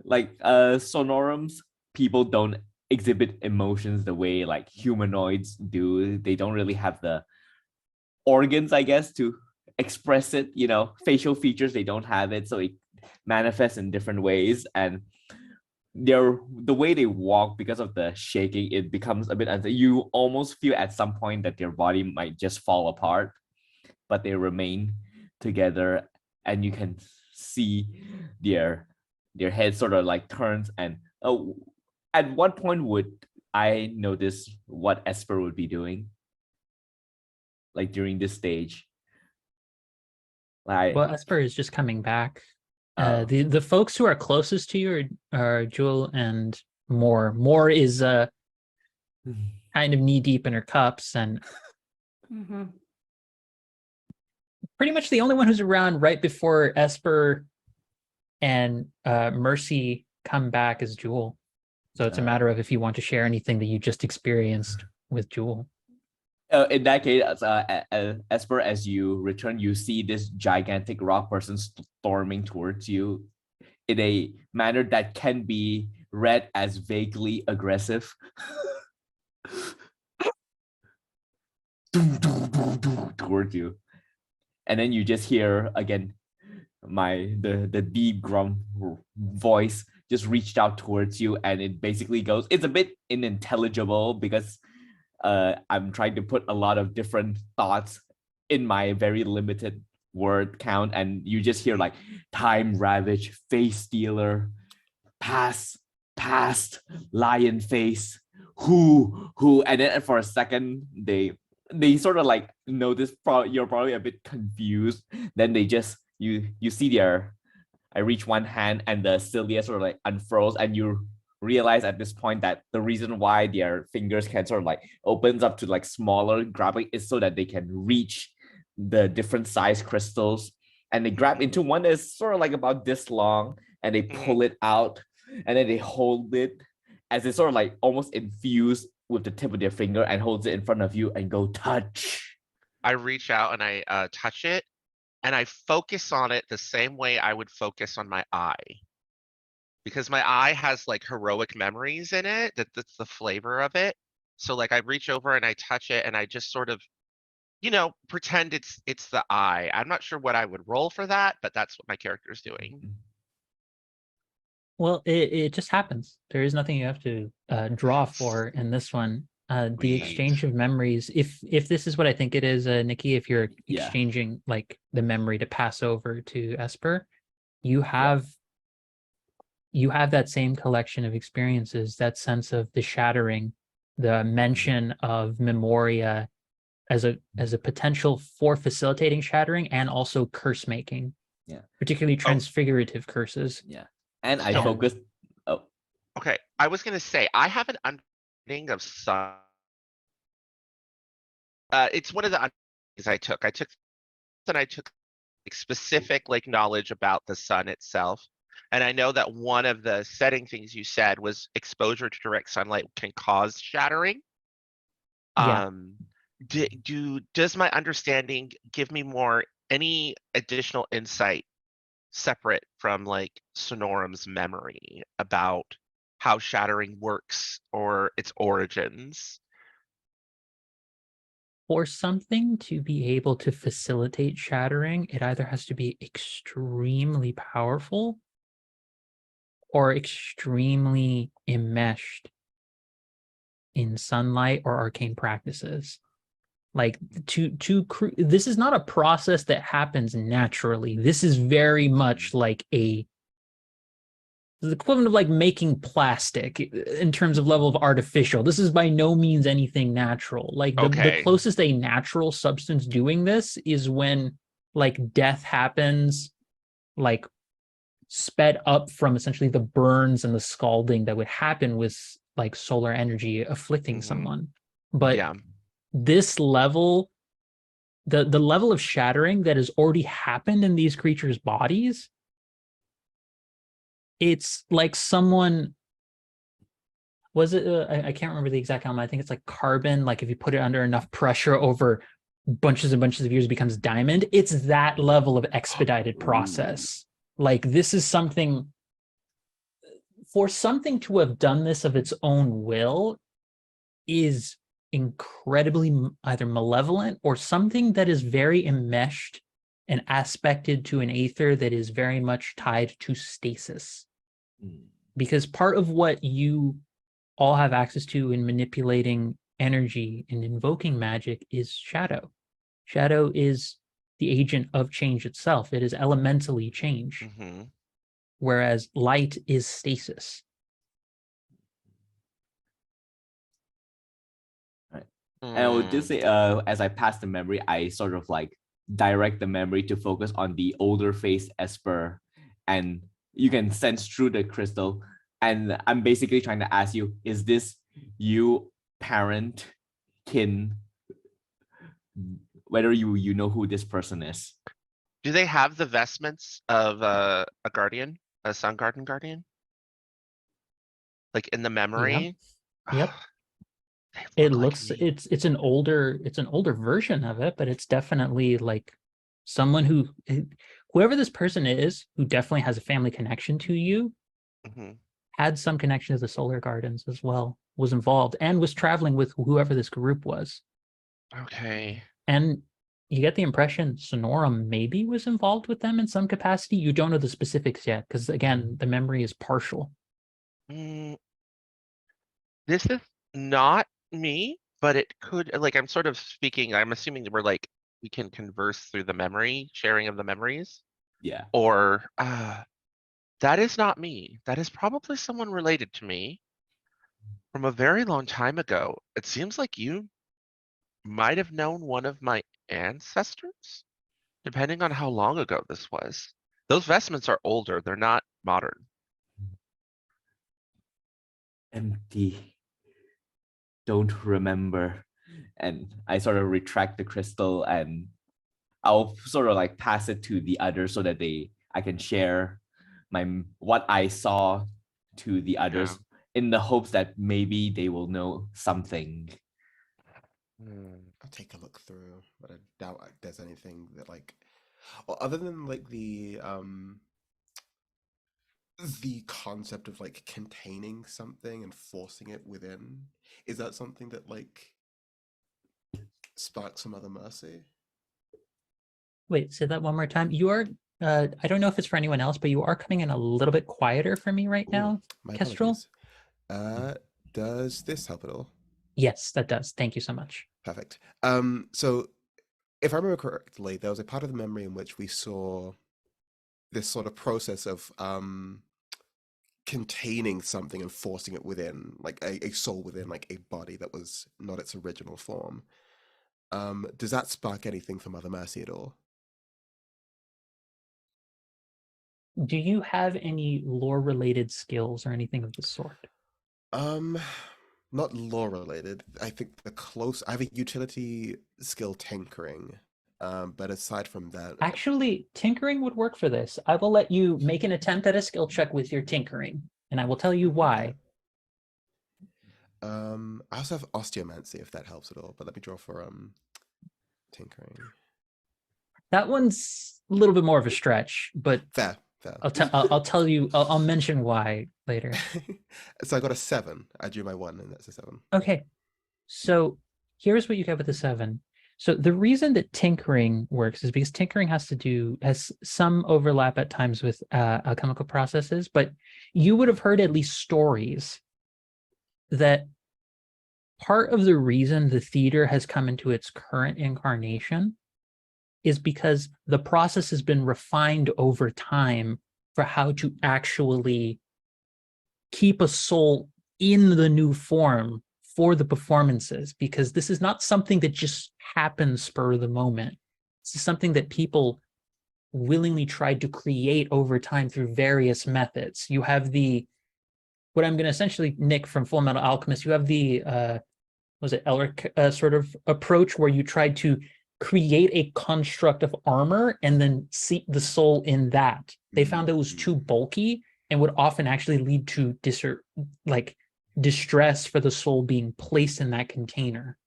sonorums. People don't exhibit emotions the way like humanoids do. They don't really have the organs, I guess, to express it. You know, facial features, they don't have it, so it manifests in different ways. And the way they walk, because of the shaking, it becomes a bit you almost feel at some point that their body might just fall apart, but they remain together, and you can see their head sort of like turns. And at what point would I notice what Esper would be doing, like during this stage? Like, Well, Esper is just coming back. Oh. The folks who are closest to you are Jewel and Moore. Moore is kind of knee deep in her cups, and Mhm. pretty much the only one who's around right before Esper and Mercy come back is Jewel. So it's a matter of if you want to share anything that you just experienced with Jewel. In that case, Esper, as you return, you see this gigantic rock person storming towards you in a manner that can be read as vaguely aggressive. Towards you. And then you just hear again the deep grum voice just reached out towards you, and it basically goes, it's a bit unintelligible because I'm trying to put a lot of different thoughts in my very limited word count, and you just hear like time ravage, face stealer, past, lion face, who, and then for a second they sort of like notice you're probably a bit confused. Then they just you see their, I reach one hand and the cilia sort of like unfurls, and you realize at this point that the reason why their fingers can sort of like opens up to like smaller grabbing is so that they can reach the different size crystals, and they grab into one that's sort of like about this long, and they pull it out, and then they hold it as it's sort of like almost infused with the tip of their finger, and holds it in front of you and go touch. I reach out and I touch it, and I focus on it the same way I would focus on my eye. Because my eye has like heroic memories in it, that's the flavor of it. So like I reach over and I touch it, and I just sort of, pretend it's the eye. I'm not sure what I would roll for that, but that's what my character is doing. Well, it just happens. There is nothing you have to draw for in this one. The Sweet. exchange of memories, if this is what I think it is, Nikki, if you're Yeah. exchanging like the memory to pass over to Esper, you have that same collection of experiences, that sense of the shattering, the mention of Memoria as a potential for facilitating shattering, and also curse making. Yeah. Particularly transfigurative curses. Yeah. And I So- focused. Oh, Okay, I was gonna say, I have an understanding of sun. It's one of the things I took. I took like, specific like knowledge about the sun itself. And I know that one of the setting things you said was exposure to direct sunlight can cause shattering. Yeah. Does my understanding give me any additional insight separate from like Sonorum's memory about how shattering works or its origins? For something to be able to facilitate shattering, it either has to be extremely powerful or extremely enmeshed in sunlight or arcane practices. Like this is not a process that happens naturally. This is very much like the equivalent of like making plastic in terms of level of artificial. This is by no means anything natural. Like the Okay. closest a natural substance doing this is when like death happens, like sped up from essentially the burns and the scalding that would happen with like solar energy afflicting Mhm. someone. But Yeah. this level, the level of shattering that has already happened in these creatures' bodies, it's like someone was it I can't remember the exact element. I think it's like carbon, like if you put it under enough pressure over bunches and bunches of years becomes diamond. It's that level of expedited process. Like this is something, for something to have done this of its own will is incredibly either malevolent or something that is very enmeshed and aspected to an aether that is very much tied to stasis. Because part of what you all have access to in manipulating energy and invoking magic is shadow. Shadow is the agent of change itself. It is elementally change, whereas light is stasis. And I would just say, as I pass the memory, I sort of like direct the memory to focus on the older face Esper, and you can sense through the crystal. And I'm basically trying to ask you, is this you, parent, kin, whether you know who this person is? Do they have the vestments of a guardian, a sun garden guardian? Like in the memory? Yep. They It look like looks me. it's an older version of it, but it's definitely like someone who, whoever this person is, who definitely has a family connection to you, had some connection to the Solar Gardens as well, was involved and was traveling with whoever this group was. Okay. And you get the impression Sonora maybe was involved with them in some capacity. You don't know the specifics yet, because again, the memory is partial. This is not me, but it could, like, I'm sort of speaking, I'm assuming that we're like, we can converse through the memory, sharing of the memories. Yeah. Or, that is not me. That is probably someone related to me from a very long time ago. It seems like you might have known one of my ancestors, depending on how long ago this was. Those vestments are older, they're not modern. Empty. Don't remember. And I sort of retract the crystal, and I'll sort of like pass it to the others so that I can share what I saw to the others, in the hopes that maybe they will know something. I'll take a look through, but I doubt there's anything that like, well, other than like the concept of like containing something and forcing it within. Is that something that like sparks some other mercy? Wait, say that one more time. You are, I don't know if it's for anyone else, but you are coming in a little bit quieter for me right now, My Kestrel. apologies. Does this help at all? Yes, that does. Thank you so much. Perfect. So if I remember correctly, there was a part of the memory in which we saw this sort of process of containing something and forcing it within, like a soul within, like a body that was not its original form. Does that spark anything from Mother Mercy at all? Do you have any lore-related skills or anything of the sort? Not lore related. I think I have a utility skill tinkering. But aside from that, Actually, tinkering would work for this. I will let you make an attempt at a skill check with your tinkering, and I will tell you why. I also have osteomancy if that helps at all, but let me draw for tinkering. That one's a little bit more of a stretch, but Fair. I'll tell you. I'll mention why later. So I got a 7. I drew my 1, and that's a 7. Okay, so here's what you get with a 7. So the reason that tinkering works is because tinkering has some overlap at times with alchemical processes, but you would have heard at least stories that part of the reason the theater has come into its current incarnation is because the process has been refined over time for how to actually keep a soul in the new form for the performances, because this is not something that just happens spur of the moment. This is something that people willingly tried to create over time through various methods. You have what I'm going to essentially nick from Full Metal Alchemist, you have the, Elric sort of approach where you tried to create a construct of armor and then seat the soul in that. They found that it was too bulky and would often actually lead to distress for the soul being placed in that container.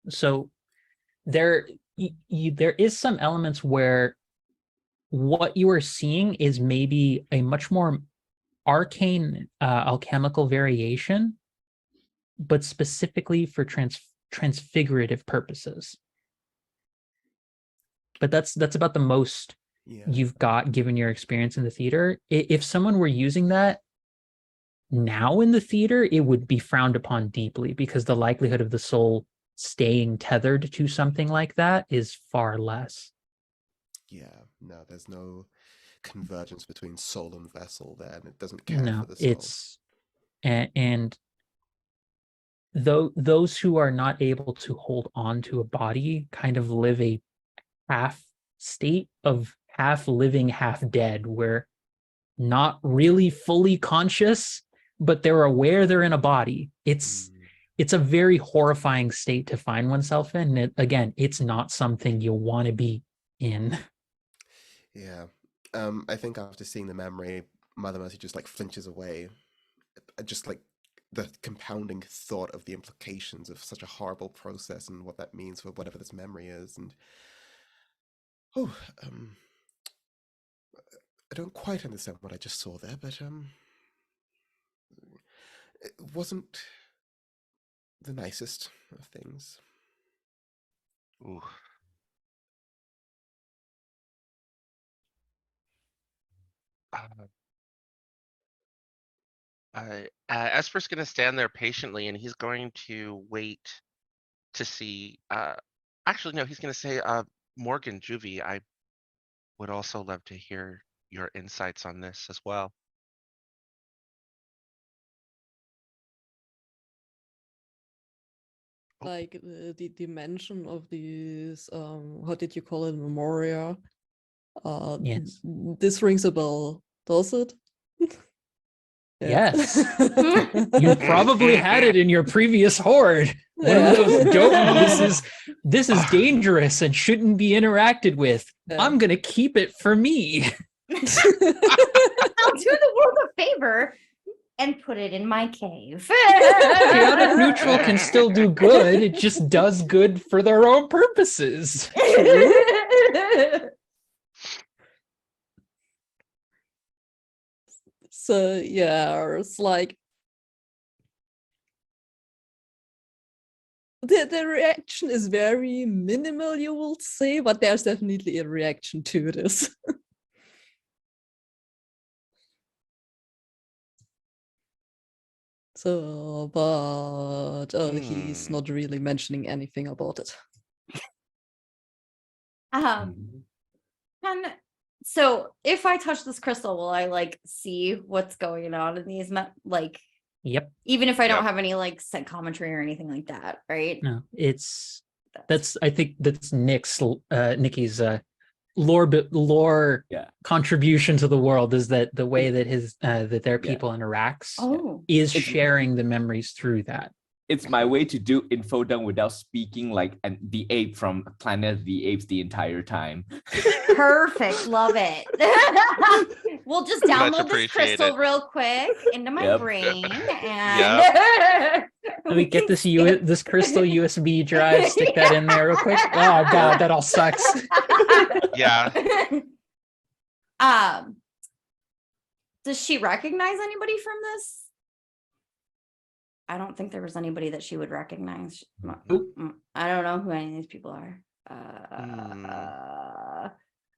So there there is some elements where what you are seeing is maybe a much more arcane alchemical variation, but specifically for transfigurative purposes. But that's about the most Yeah. you've got given your experience in the theater. If someone were using that now in the theater, it would be frowned upon deeply, because the likelihood of the soul staying tethered to something like that is far less. Yeah. No, there's no convergence between soul and vessel there, and it doesn't care No, for the soul. it's and though those who are not able to hold on to a body kind of live a half state of half living, half dead, where not really fully conscious, but they're aware they're in a body. It's a very horrifying state to find oneself in. And again, it's not something you want to be in. Yeah. I think after seeing the memory, Mother Mercy just like flinches away. Just like the compounding thought of the implications of such a horrible process and what that means for whatever this memory is. And I don't quite understand what I just saw there, but it wasn't the nicest of things. Ooh. Esper's gonna stand there patiently, and he's going to wait to see. Actually, no, he's gonna say, Morgan, Juvie, I would also love to hear your insights on this as well. Like the dimension of these, how did you call it, memoria? Yes. This rings a bell, does it? Yeah. Yes. You probably had it in your previous horde. One Yeah. of those dope. This is dangerous and shouldn't be interacted with. Yeah. I'm gonna keep it for me. I'll do the world a favor and put it in my cave. Chaotic neutral can still do good. It just does good for their own purposes. So yeah, it's like the reaction is very minimal, you will say, but there's definitely a reaction to this. So, but he's not really mentioning anything about it. And so if I touch this crystal, will I like see what's going on in these like Yep. even if I don't Yep. have any like set commentary or anything like that, right? No, I think that's Nikki's lore Yeah. contribution to the world, is that the way that that their people interacts Oh. is It's- sharing the memories through that. It's my way to do info dump without speaking like the ape from Planet of the Apes the entire time. Perfect. Love it. We'll just Much download this appreciated. crystal real quick into my Yep. brain and Let me get this this crystal USB drive, stick that in there real quick. Oh god, that all sucks. Yeah. Does she recognize anybody from this? I don't think there was anybody that she would recognize. I don't know who any of these people are.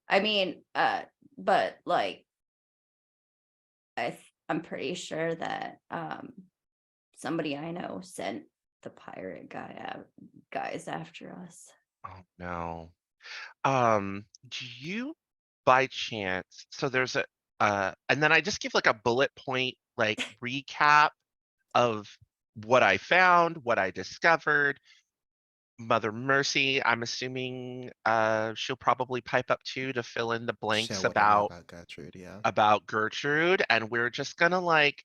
I mean, but like, I'm pretty sure that somebody I know sent the pirate guys after us. Oh no. Do you by chance, so there's a and then I just give like a bullet point like recap of what I found, what I discovered. Mother Mercy, I'm assuming she'll probably pipe up too to fill in the blanks Share what I know about Gertrude, yeah. Gertrude, and we're just gonna like,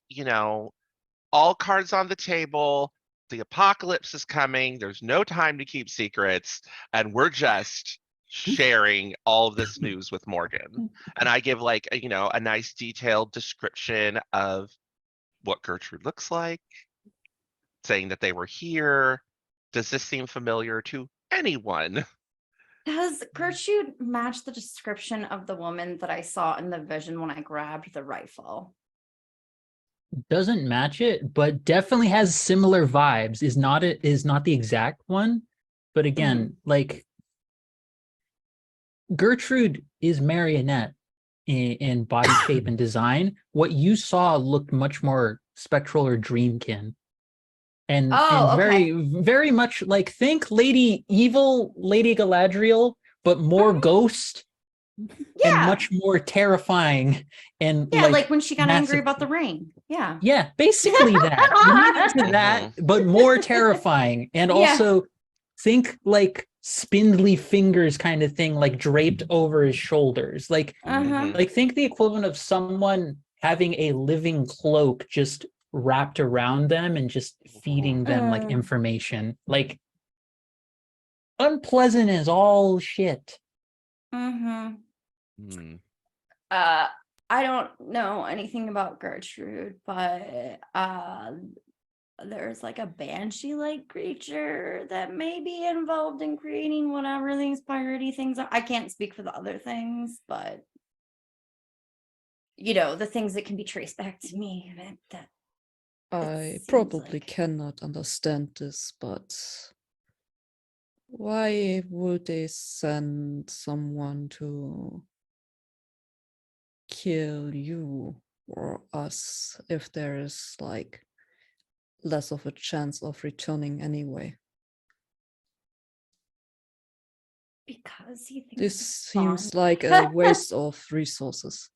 all cards on the table. The apocalypse is coming. There's no time to keep secrets, and we're just sharing all of this news with Morgan. And I give like a nice detailed description of what Gertrude looks like, saying that they were here. Does this seem familiar to anyone Does Gertrude match the description of the woman that I saw in the vision when I grabbed the rifle? Doesn't match it, but definitely has similar vibes. Is not the exact one, but again, like Gertrude is marionette in body shape and design. What you saw looked much more spectral or dreamkin. And Oh, very, very much like think Lady Evil, Lady Galadriel, but more ghost and Yeah. much more terrifying and Yeah, like when she got angry massive- about the ring. Yeah. Yeah, basically that. Leaning to that, but more terrifying. And Yeah. also think like spindly fingers kind of thing, like draped over his shoulders. Like Uh-huh. Mhm. think the equivalent of someone having a living cloak just wrapped around them and just feeding them like information. Like unpleasant as all shit. Mm-hmm. Hmm. I don't know anything about Gertrude, but there's like a banshee-like creature that may be involved in creating whatever these piratey things are. I can't speak for the other things, but you know, the things that can be traced back to me. That I seems probably like- cannot understand this, but why would they send someone to kill you or us if there is like less of a chance of returning anyway? because he thinks This it's seems fun. like a waste of resources.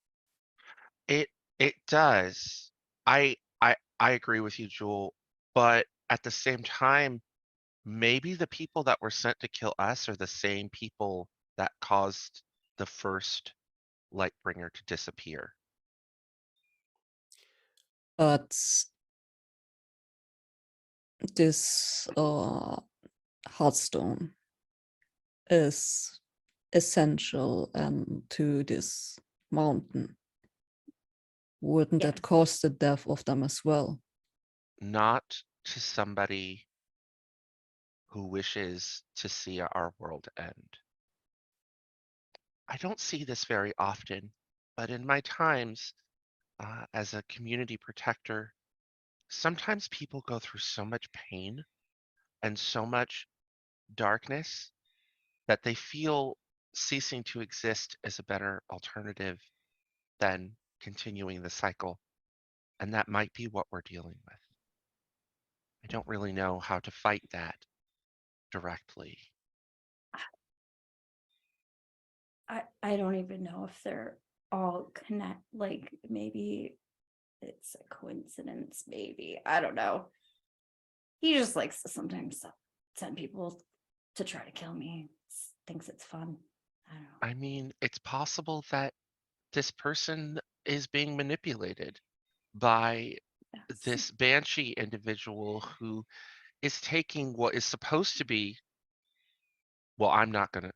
It does. I agree with you, Jewel, but at the same time, maybe the people that were sent to kill us are the same people that caused the first Lightbringer to disappear. But this Hearthstone is essential to this mountain. Wouldn't that Yes. cause the death of them as well? Not to somebody who wishes to see our world end. I don't see this very often, but in my times as a community protector, sometimes people go through so much pain and so much darkness that they feel ceasing to exist is a better alternative than continuing the cycle. And that might be what we're dealing with. I don't really know how to fight that directly. I don't even know if they're all connect. Like maybe it's a coincidence. Maybe I don't know. He just likes to sometimes send people to try to kill me. Thinks it's fun. I don't know. I mean, it's possible that this person is being manipulated by Yes. this banshee individual who is taking what is supposed to be, well, I'm not gonna,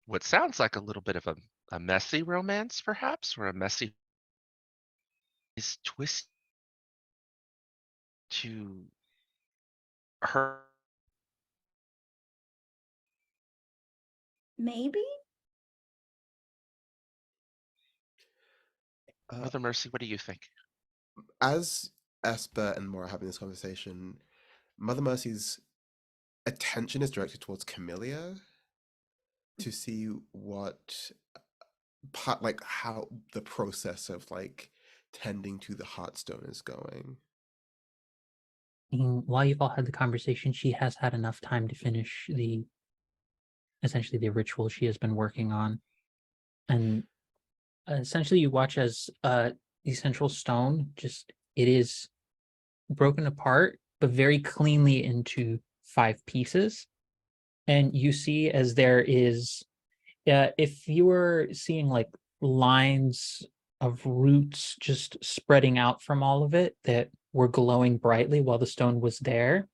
what sounds like a little bit of a messy romance, perhaps, or a messy is twist to her. Maybe. Mother Mercy, what do you think? As Esper and Mora are having this conversation, Mother Mercy's attention is directed towards Camellia to see what part, like how the process of like tending to the Heartstone is going. While you've all had the conversation, she has had enough time to finish essentially the ritual she has been working on. And essentially you watch as the central stone it is broken apart, but very cleanly into 5 pieces. And you see as there is, if you were seeing like lines of roots just spreading out from all of it that were glowing brightly while the stone was there,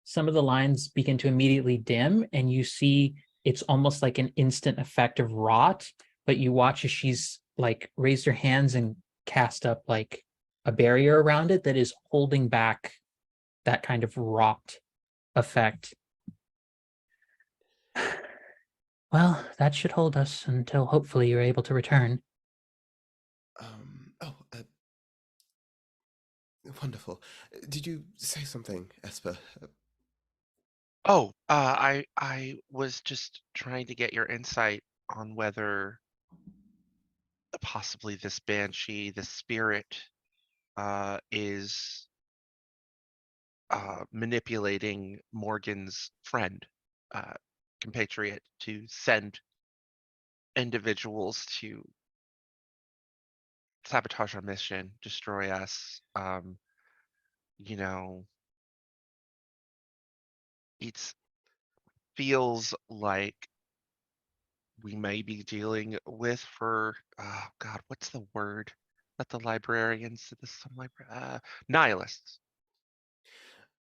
some of the lines begin to immediately dim, and you see it's almost like an instant effect of rot, but you watch as she's like raised her hands and cast up like a barrier around it that is holding back that kind of rot effect. Well, that should hold us until hopefully you're able to return. Oh, wonderful. Did you say something, Esper? Oh, I was just trying to get your insight on whether possibly this banshee, the spirit, is manipulating Morgan's friend, uh, compatriot, to send individuals to sabotage our mission, destroy us. You know, it feels like we may be dealing with for, oh God, what's the word that the librarians, some nihilists.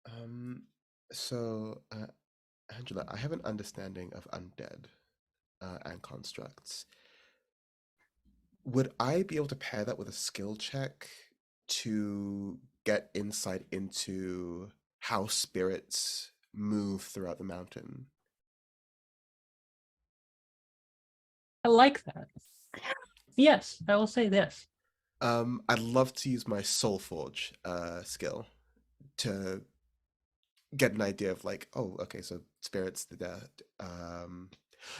Um, so, Angela, I have an understanding of undead and constructs. Would I be able to pair that with a skill check to get insight into how spirits move throughout the mountain? I like that. Yes, I will say this. I'd love to use my Soul Forge skill to get an idea of like, oh, okay, so spirits,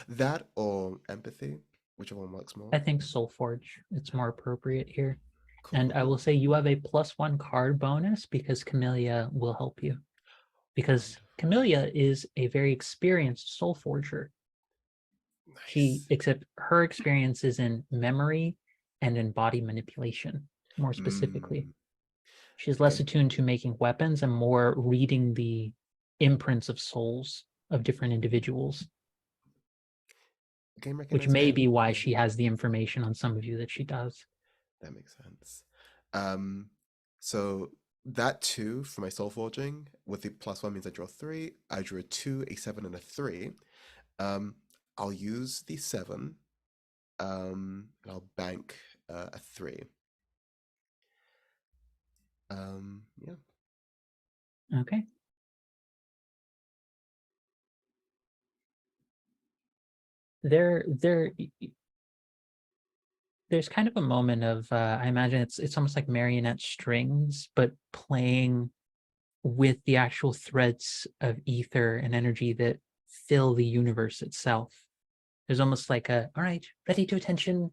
that or empathy, whichever one works more. I think Soulforge, it's more appropriate here. Cool, And cool, I will cool. say you have a +1 card bonus because Camellia will help you. Because Wonderful. Camellia is a very experienced soul forger. Nice. Except her experience is in memory and in body manipulation, more specifically. Mm, She's less okay. attuned to making weapons and more reading the imprints of souls of different individuals, Game which recognized may game. be why Yeah, she has the information on some of you that she does. that makes sense. Um, so that two for my soul forging with the +1 means I draw 3. I drew a 2, a 7, and a 3. Um, I'll use the 7, and I'll bank a 3. Yeah. Okay. There's kind of a moment of I imagine it's almost like marionette strings, but playing with the actual threads of ether and energy that fill the universe itself. There's almost like a, all right, ready to attention,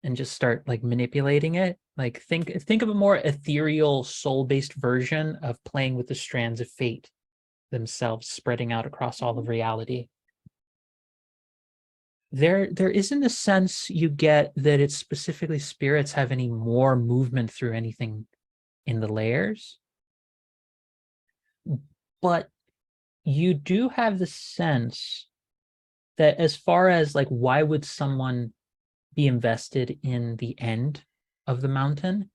and just start like manipulating it. Like think of a more ethereal, soul-based version of playing with the strands of fate themselves, spreading out across all of reality. There isn't a sense you get that it's specifically spirits have any more movement through anything in the layers, but you do have the sense that as far as like why would someone be invested in the end of the mountain,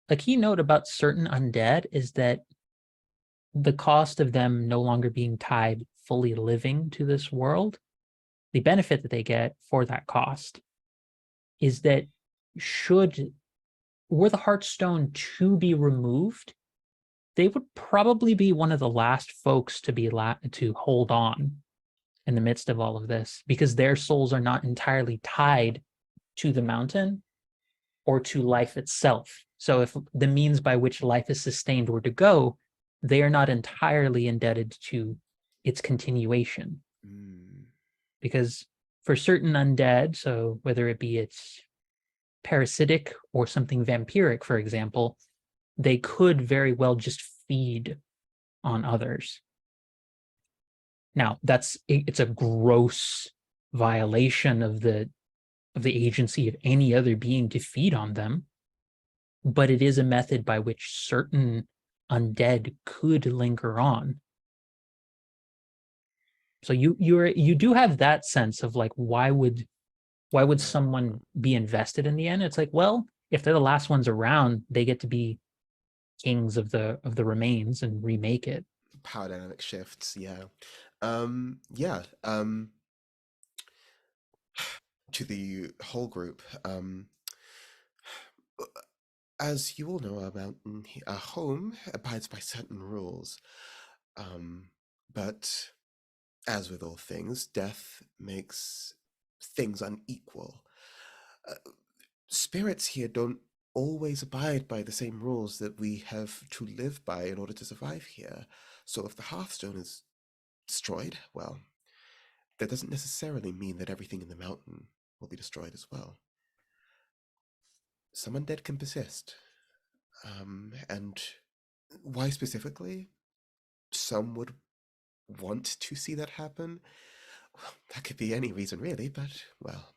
a key note about certain undead is that the cost of them no longer being tied fully living to this world, the benefit that they get for that cost is that should were the Heartstone to be removed, they would probably be one of the last folks to be to hold on in the midst of all of this, because their souls are not entirely tied to the mountain or to life itself. So if the means by which life is sustained were to go, they are not entirely indebted to its continuation. Mm, Because for certain undead, so whether it be it's parasitic or something vampiric, for example, they could very well just feed on others. Now, it's a gross violation of the agency of any other being to feed on them, but it is a method by which certain undead could linger on. So you do have that sense of like why would someone be invested in the end? It's like, well, if they're the last ones around, they get to be kings of the remains and remake it. power dynamic shifts. Yeah. Yeah. To the whole group. As you all know, our mountain, our home abides by certain rules. But as with all things, death makes things unequal. Uh, Spirits here don't always abide by the same rules that we have to live by in order to survive here. So if the Hearthstone is destroyed, well, that doesn't necessarily mean that everything in the mountain will be destroyed as well. Some undead can persist. And why specifically? Some would want to see that happen. Well, that could be any reason, really, but, well,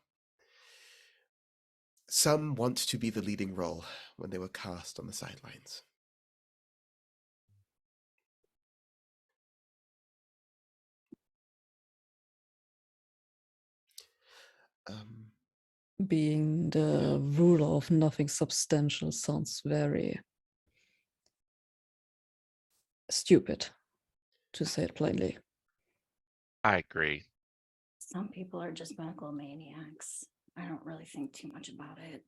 some want to be the leading role when they were cast on the sidelines. Being the ruler of nothing substantial sounds very stupid, to say it plainly. I agree. Some people are just medical maniacs. I don't really think too much about it.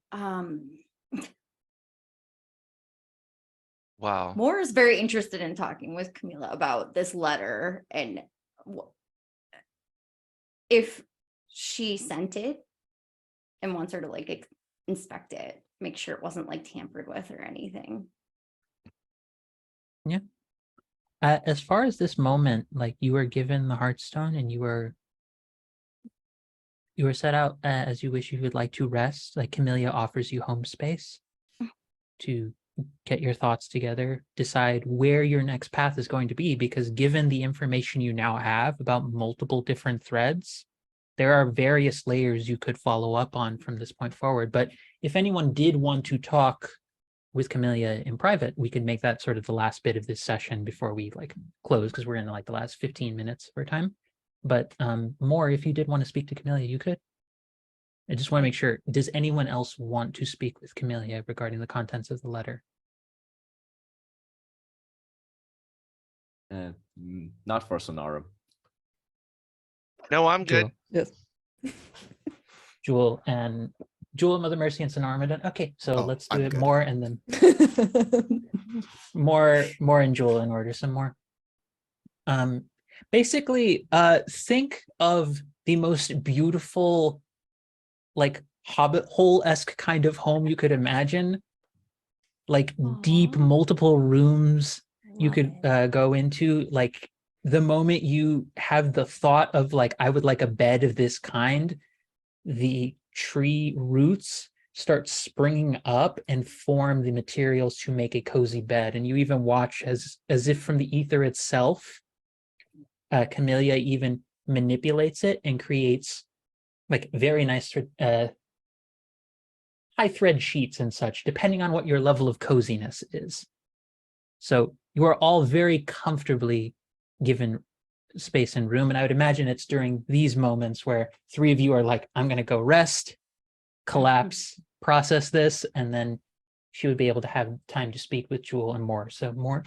Wow. Moore is very interested in talking with Camila about this letter and if she sent it and wants her to like inspect it, make sure it wasn't like tampered with or anything. As far as this moment, like you were given the Hearthstone and you were set out as you wish you would like to rest. Like Camellia offers you home space to get your thoughts together, decide where your next path is going to be, because given the information you now have about multiple different threads, there are various layers you could follow up on from this point forward. But if anyone did want to talk with Camellia in private, we could make that sort of the last bit of this session before we like close, because we're in like the last 15 minutes of our time. But more, if you did want to speak to Camellia, you could. I just want to make sure, does anyone else want to speak with Camellia regarding the contents of the letter? Not for Sonorum. No, I'm good. Yes. Jewel, Mother Mercy, and Sonorum are done. Okay, so Oh, let's do I'm it good. more and then more and Jewel in order, some more. Basically, think of the most beautiful, like Hobbit hole-esque kind of home you could imagine. Like deep, Aw. multiple rooms you Love could it. go into. Like the moment you have the thought of like, I would like a bed of this kind, the tree roots start springing up and form the materials to make a cozy bed. And you even watch as if from the ether itself, Camellia even manipulates it and creates like very nice high thread sheets and such, depending on what your level of coziness is. So you are all very comfortably given space and room. And I would imagine it's during these moments where three of you are like, I'm going to go rest, collapse, process this, and then she would be able to have time to speak with Jewel and more. So more,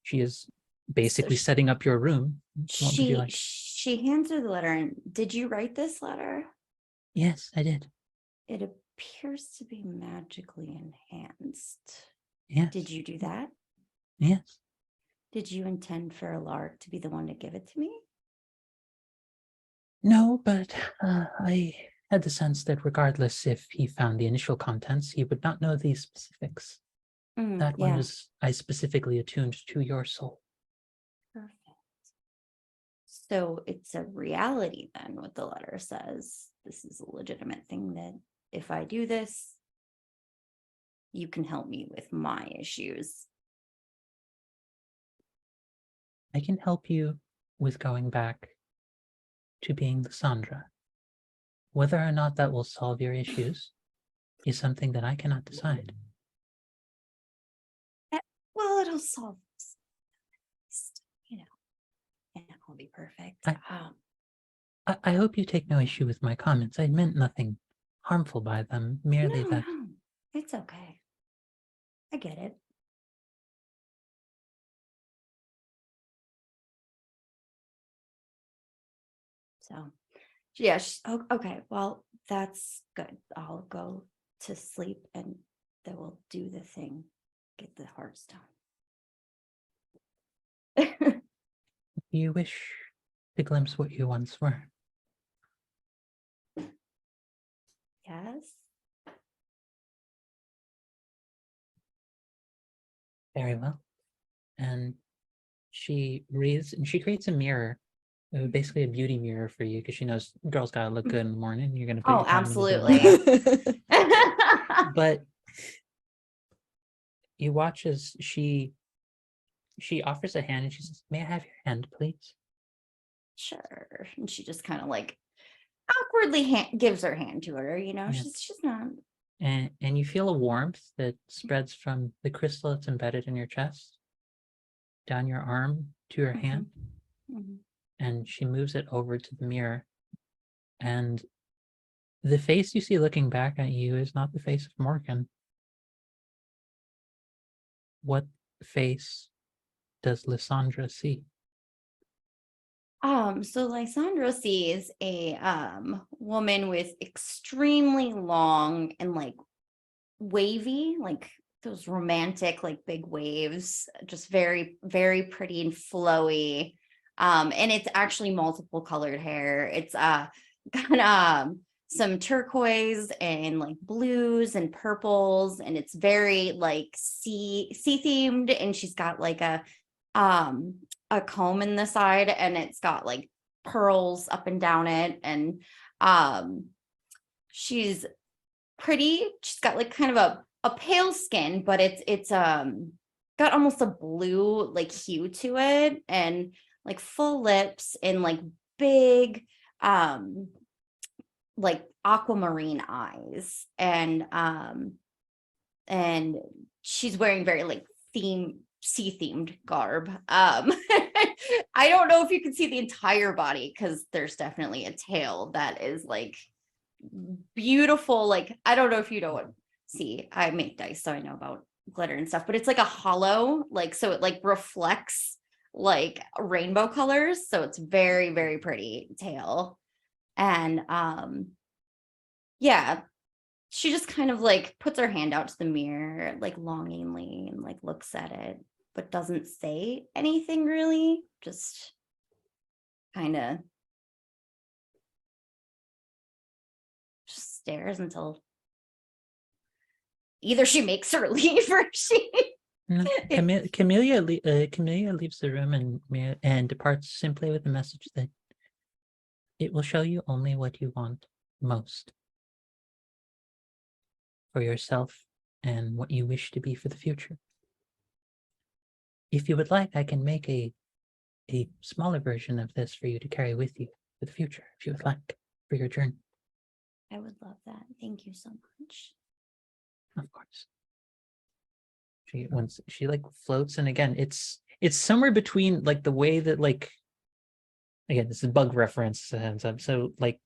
she is basically So setting up your room. What would you like? She hands her the letter. And did you write this letter? Yes, I did. It appears to be magically enhanced. Yes. Did you do that? Yes. Did you intend for Alark to be the one to give it to me? No, but I had the sense that regardless if he found the initial contents, he would not know these specifics. That one was, I specifically attuned to your soul. Perfect. So it's a reality then, what the letter says. This is a legitimate thing that if I do this, you can help me with my issues. I can help you with going back to being the Sandra. Whether or not that will solve your issues is something that I cannot decide. Well, it'll solve this, and it will be perfect. I hope you take no issue with my comments. I meant nothing harmful by them, merely no, that... no, it's okay. I get it. So, yes. Oh, okay. Well, that's good. I'll go to sleep and then we'll do the thing. Get the Hearthstone. If you wish to glimpse what you once were. Yes. Very well. And she reads and she creates a mirror, basically a beauty mirror for you, because she knows girls gotta look good in the morning. You're gonna put Oh, your time into doing absolutely. that. But you watch as she offers a hand and she says, "May I have your hand, please?" Sure. And she just kind of like awkwardly gives her hand to her, you know, Yeah. she's not. And you feel a warmth that spreads from the crystal that's embedded in your chest down your arm to your hand, Mhm. and she moves it over to the mirror. And the face you see looking back at you is not the face of Morgan. What face does Lysandra see? So Lysandra sees a woman with extremely long and like wavy, like those romantic, like big waves, just very, very pretty and flowy. And it's actually multiple colored hair. It's got some turquoise and like blues and purples, and it's very like sea themed, and she's got like a comb in the side, and it's got like pearls up and down it, and she's pretty. She's got like kind of a pale skin, but it's got almost a blue like hue to it, and like full lips and like big like aquamarine eyes, and she's wearing very like sea themed garb. I don't know if you can see the entire body, because there's definitely a tail that is like beautiful. Like, I don't know if you know what, see, I make dice, so I know about glitter and stuff, but it's like a hollow, like, so it like reflects like rainbow colors, so it's very, very pretty tail. And yeah, she just kind of like puts her hand out to the mirror like longingly and like looks at it, but doesn't say anything really, just kind of stares until either she makes her leave or she No, Camellia leaves the room and departs simply with the message that it will show you only what you want most for yourself and what you wish to be for the future. If you would like, I can make a smaller version of this for you to carry with you for the future, if you would like, for your journey. I would love that. Thank you so much. Of course. She like floats, and again, it's somewhere between like the way that like, again, this is bug reference, and so like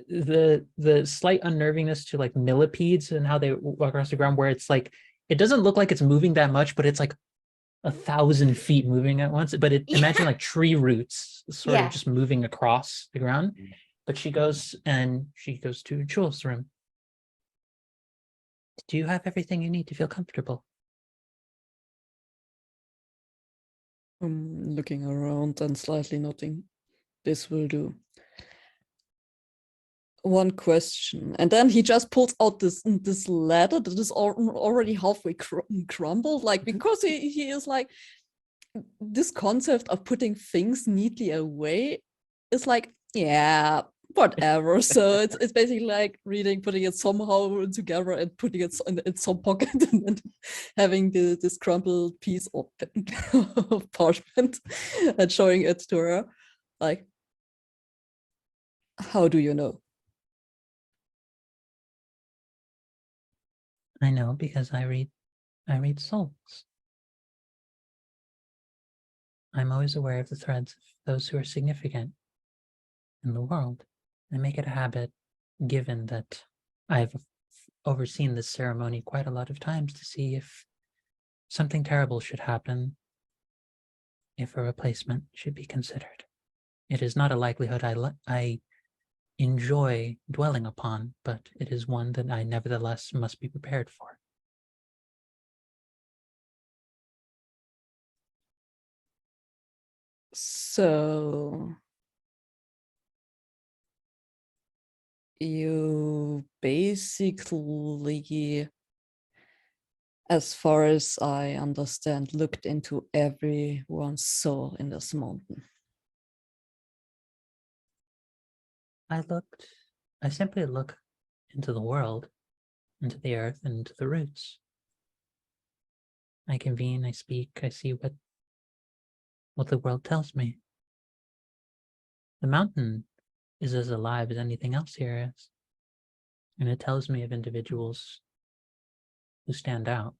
the slight unnervingness to like millipedes and how they walk across the ground, where it's like it doesn't look like it's moving that much, but it's like 1,000 feet moving at once. But imagine like tree roots sort Yeah. of just moving across the ground. But she goes to Jules' room. Do you have everything you need to feel comfortable? Looking around and slightly nodding. This will do. One question, and then he just pulls out this ladder that is already halfway crumbled, like, because he is like, this concept of putting things neatly away is like, yeah, whatever. So it's basically like putting it somehow together and putting it in some pocket and then having this crumpled piece of parchment and showing it to her. Like, how do you know? I know because I read souls. I'm always aware of the threads of those who are significant in the world. I make it a habit, given that I've overseen this ceremony quite a lot of times, to see if something terrible should happen, if a replacement should be considered. It is not a likelihood I enjoy dwelling upon, but it is one that I nevertheless must be prepared for. So You basically, as far as I understand, looked into everyone's soul in this mountain. I simply look into the world, into the earth, and into the roots. I convene, I speak, I see what the world tells me. The mountain is as alive as anything else here is. And it tells me of individuals who stand out.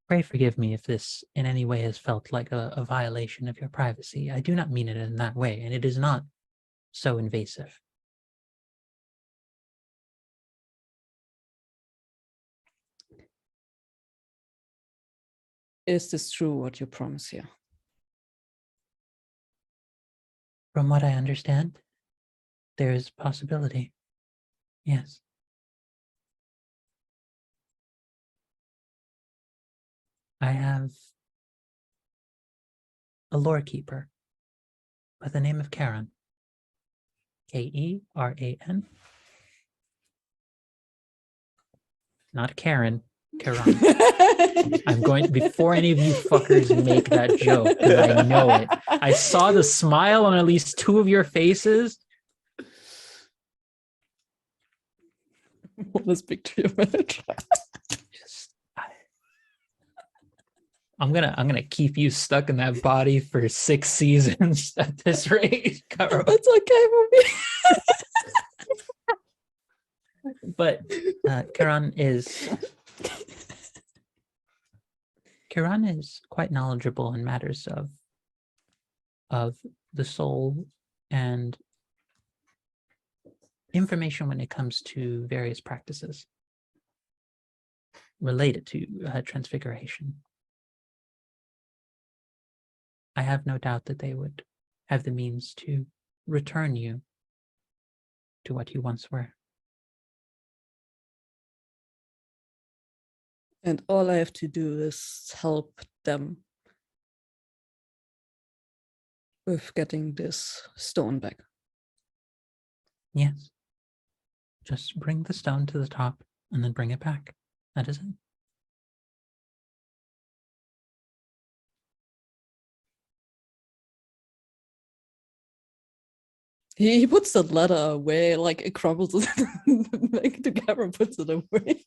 Pray forgive me if this in any way has felt like a violation of your privacy. I do not mean it in that way, and it is not so invasive. Is this true what you promise here? From what I understand, there is possibility. Yes. I have a lore keeper by the name of Karen. Keran. Not Karen. Karen. I'm going, before any of you fuckers make that joke, because I know it. I saw the smile on at least two of your faces. What is picture image? Just, I'm gonna keep you stuck in that body for 6 seasons at this rate, Kara. It's okay for me. But Kiran is quite knowledgeable in matters of the soul and information when it comes to various practices related to transfiguration. I have no doubt that they would have the means to return you to what you once were. And all I have to do is help them with getting this stone back. Yes. Just bring the stone to the top and then bring it back. That is it. He puts the letter away, like it crumbles it back together and puts it away.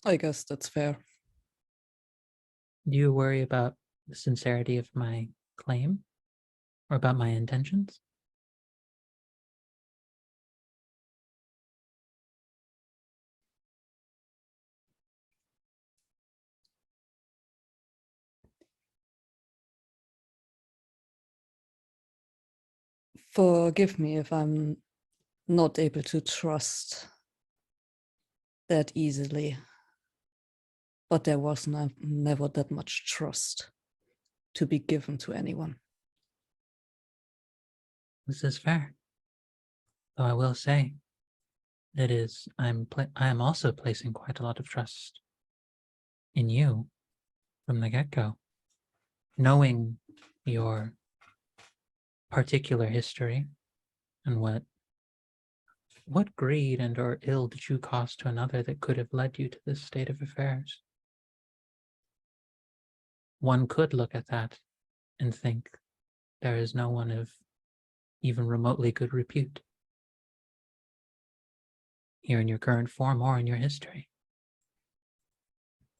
I guess that's fair. Do you worry about the sincerity of my claim or about my intentions? Forgive me if I'm not able to trust that easily, but there was never that much trust to be given to anyone. This is fair. Though I will say, I am also placing quite a lot of trust in you from the get-go, knowing your particular history and what greed and or ill did you cause to another that could have led you to this state of affairs. One could look at that and think there is no one of even remotely good repute here in your current form or in your history.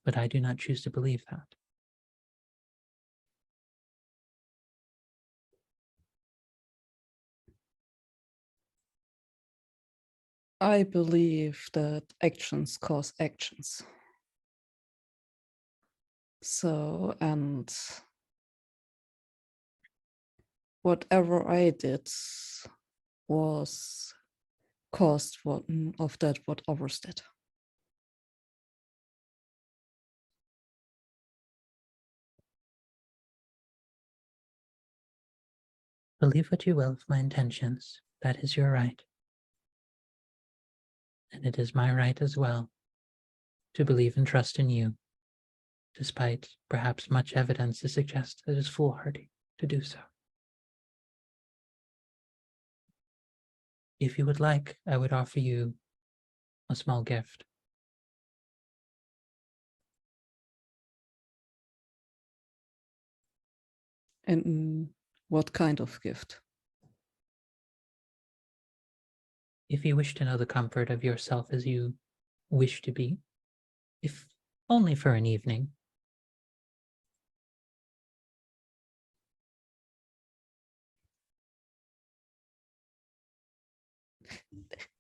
But I do not choose to believe that. I believe that actions cause actions. So, and whatever I did was caused what others did. Believe what you will of my intentions. That is your right. And it is my right as well to believe and trust in you despite perhaps much evidence to suggest that it is foolhardy to do so. If you would like, I would offer you a small gift. And what kind of gift? If you wish to know the comfort of yourself as you wish to be, if only for an evening,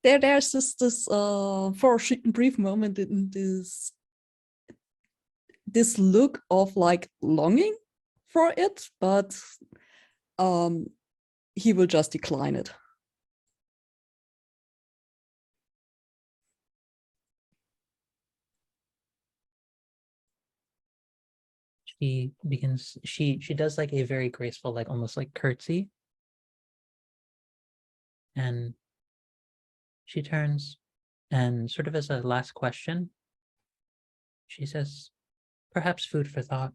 There's this for a brief moment in this look of like longing for it, but he will just decline it. she does like a very graceful, like almost like curtsy, and she turns and sort of as a last question, she says, perhaps food for thought.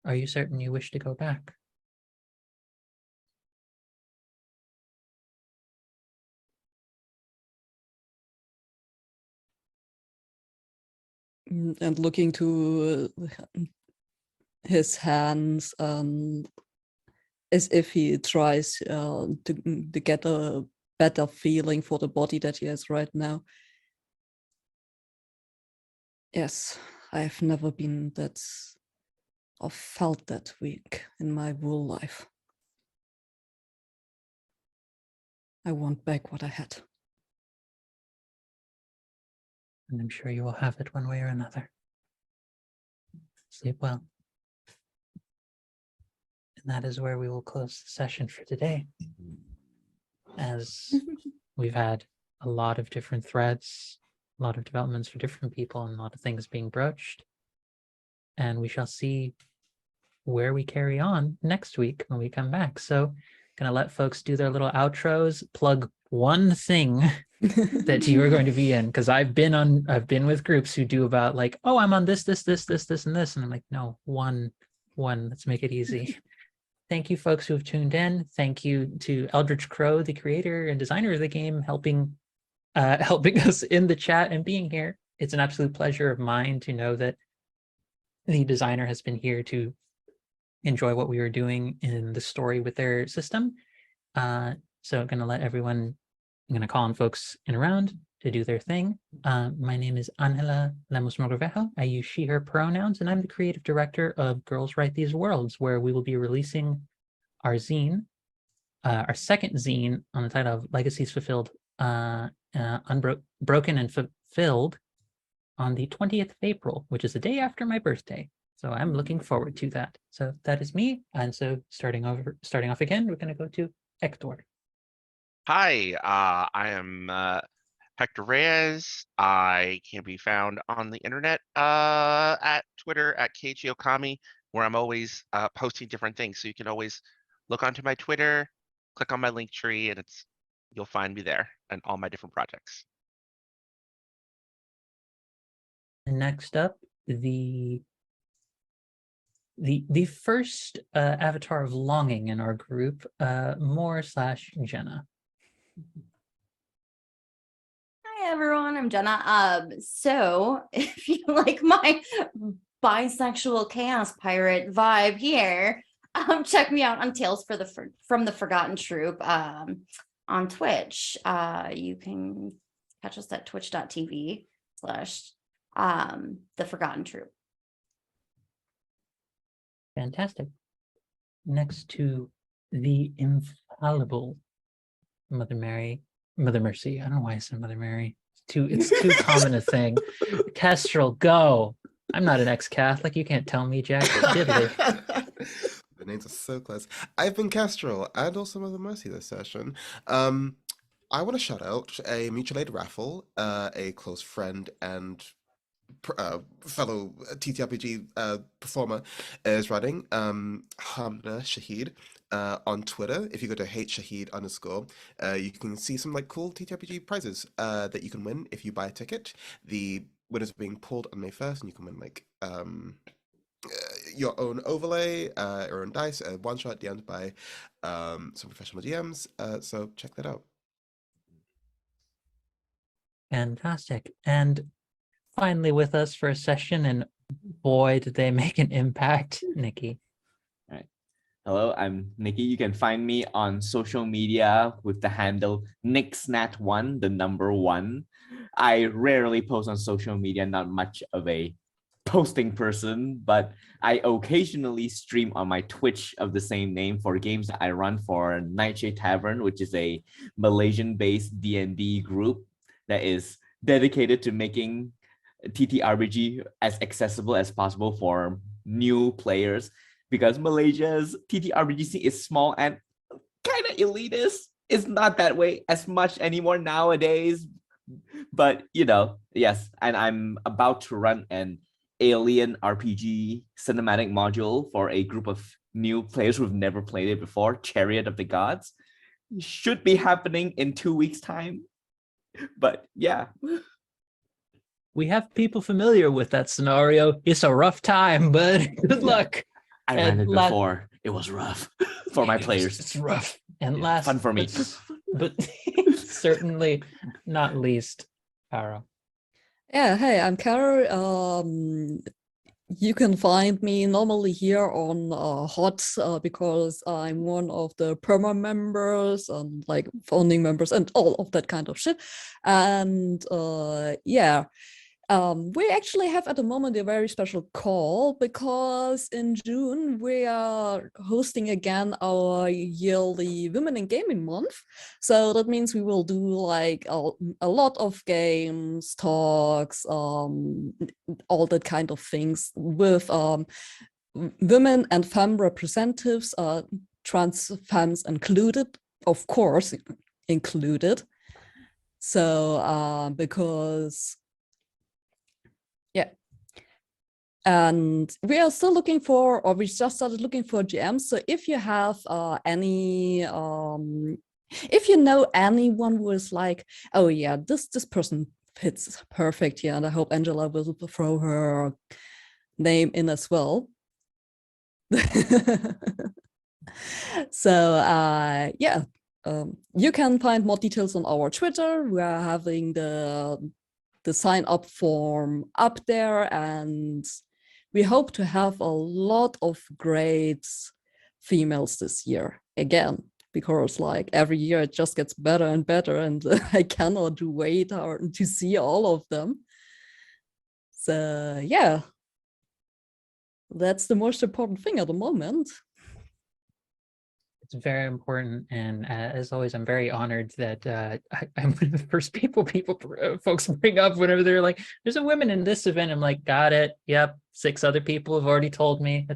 Are you certain you wish to go back? And looking to his hands, as if he tries to get a better feeling for the body that he has right now. Yes, I've never been that or felt that weak in my whole life. I want back what I had. And I'm sure you will have it one way or another. Sleep well. And that is where we will close the session for today. As we've had a lot of different threads, a lot of developments for different people, and a lot of things being broached. And we shall see where we carry on next week when we come back. So gonna let folks do their little outros, plug one thing that you are going to be in, because I've been with groups who do about like, oh, I'm on this, and this, and I'm like, no, one, let's make it easy. Thank you, folks who have tuned in. Thank you to Eldritch Crow, the creator and designer of the game, helping us in the chat and being here. It's an absolute pleasure of mine to know that the designer has been here to enjoy what we were doing in the story with their system. So I'm going to let everyone, I'm going to call on folks in a round to do their thing. My name is Angela Lemos Mogrovejo. I use she, her pronouns, and I'm the creative director of Girls Write These Worlds, where we will be releasing our zine, our second zine on the title of Legacies Fulfilled, Broken and Fulfilled on the 20th of April, which is the day after my birthday. So I'm looking forward to that. So that is me. And so starting off again, we're going to go to Hector. Hi, I am Hector Reyes. I can be found on the internet at Twitter at KGOkami, where I'm always posting different things. So you can always look onto my Twitter, click on my link tree, and you'll find me there and all my different projects. And next up, the first avatar of longing in our group, Moore/Jenna. Hi everyone, I'm Jenna. So if you like my bisexual chaos pirate vibe here, check me out on Tales from the Forgotten Troop on Twitch. You can catch us at twitch.tv/the Forgotten Troop. Fantastic. Next to the infallible Mother Mercy. I don't know why I said Mother Mary. It's too common a thing. Kestrel, go. I'm not an ex-Catholic. You can't tell me, Jack. Diddly. The names are so close. I've been Kestrel and also Mother Mercy this session. I want to shout out a mutual aid raffle, a close friend and fellow TTRPG performer is running, Hamna Shahid, on Twitter. If you go to @shahid_, you can see some like cool TTRPG prizes that you can win if you buy a ticket. The winners being pulled on May 1st, and you can win like your own overlay, your own dice, a one shot DM'd by some professional DMs. So check that out. Fantastic. And finally with us for a session, and boy, did they make an impact, Nikki. Hello, I'm Nikki. You can find me on social media with the handle NixNat1, the number 1. I rarely post on social media, not much of a posting person, but I occasionally stream on my Twitch of the same name for games that I run for Nightshade Tavern, which is a Malaysian-based D&D group that is dedicated to making TTRPG as accessible as possible for new players, because Malaysia's TTRPG scene is small and kind of elitist. It's not that way as much anymore nowadays. But, you know, yes, and I'm about to run an Alien RPG cinematic module for a group of new players who've never played it before, Chariot of the Gods. Should be happening in 2 weeks' time. But yeah. We have people familiar with that scenario. It's a rough time, but good luck. I And ran it la- before. It was rough for my players. It's rough. And Yeah, last, fun for me. but certainly not least, Ara. Yeah, hey, I'm Carol. You can find me normally here on HOT because I'm one of the perma members and like founding members and all of that kind of shit. And yeah. We actually have at the moment a very special call because in June we are hosting again our yearly Women in Gaming Month. So that means we will do like a lot of games, talks, all that kind of things with women and femme representatives, trans femmes included, of course, included. So because and we are still looking for, or we just started looking for GMs. So if you have any, if you know anyone who is like, oh yeah, this person fits perfect here, and I hope Angela will throw her name in as well. So yeah, you can find more details on our Twitter. We are having the sign up form up there, and we hope to have a lot of great females this year again, because like every year it just gets better and better, and I cannot wait to see all of them. So yeah, that's the most important thing at the moment. It's very important, and as always, I'm very honored that I'm one of the first folks bring up whenever they're like, "There's a women in this event." I'm like, "Got it. Yep." 6 other people have already told me.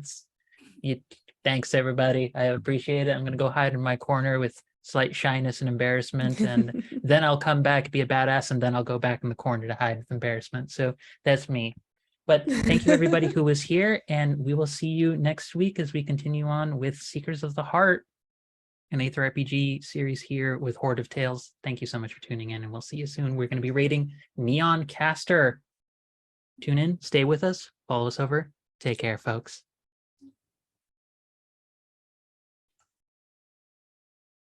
Thanks everybody. I appreciate it. I'm gonna go hide in my corner with slight shyness and embarrassment, and then I'll come back, be a badass, and then I'll go back in the corner to hide with embarrassment. So that's me. But thank you everybody who was here, and we will see you next week as we continue on with Seekers of the Heart, an Aether RPG series here with Horde of Tales. Thank you so much for tuning in, and we'll see you soon. We're going to be rating Neon Caster. Tune in, stay with us, follow us over. Take care, folks.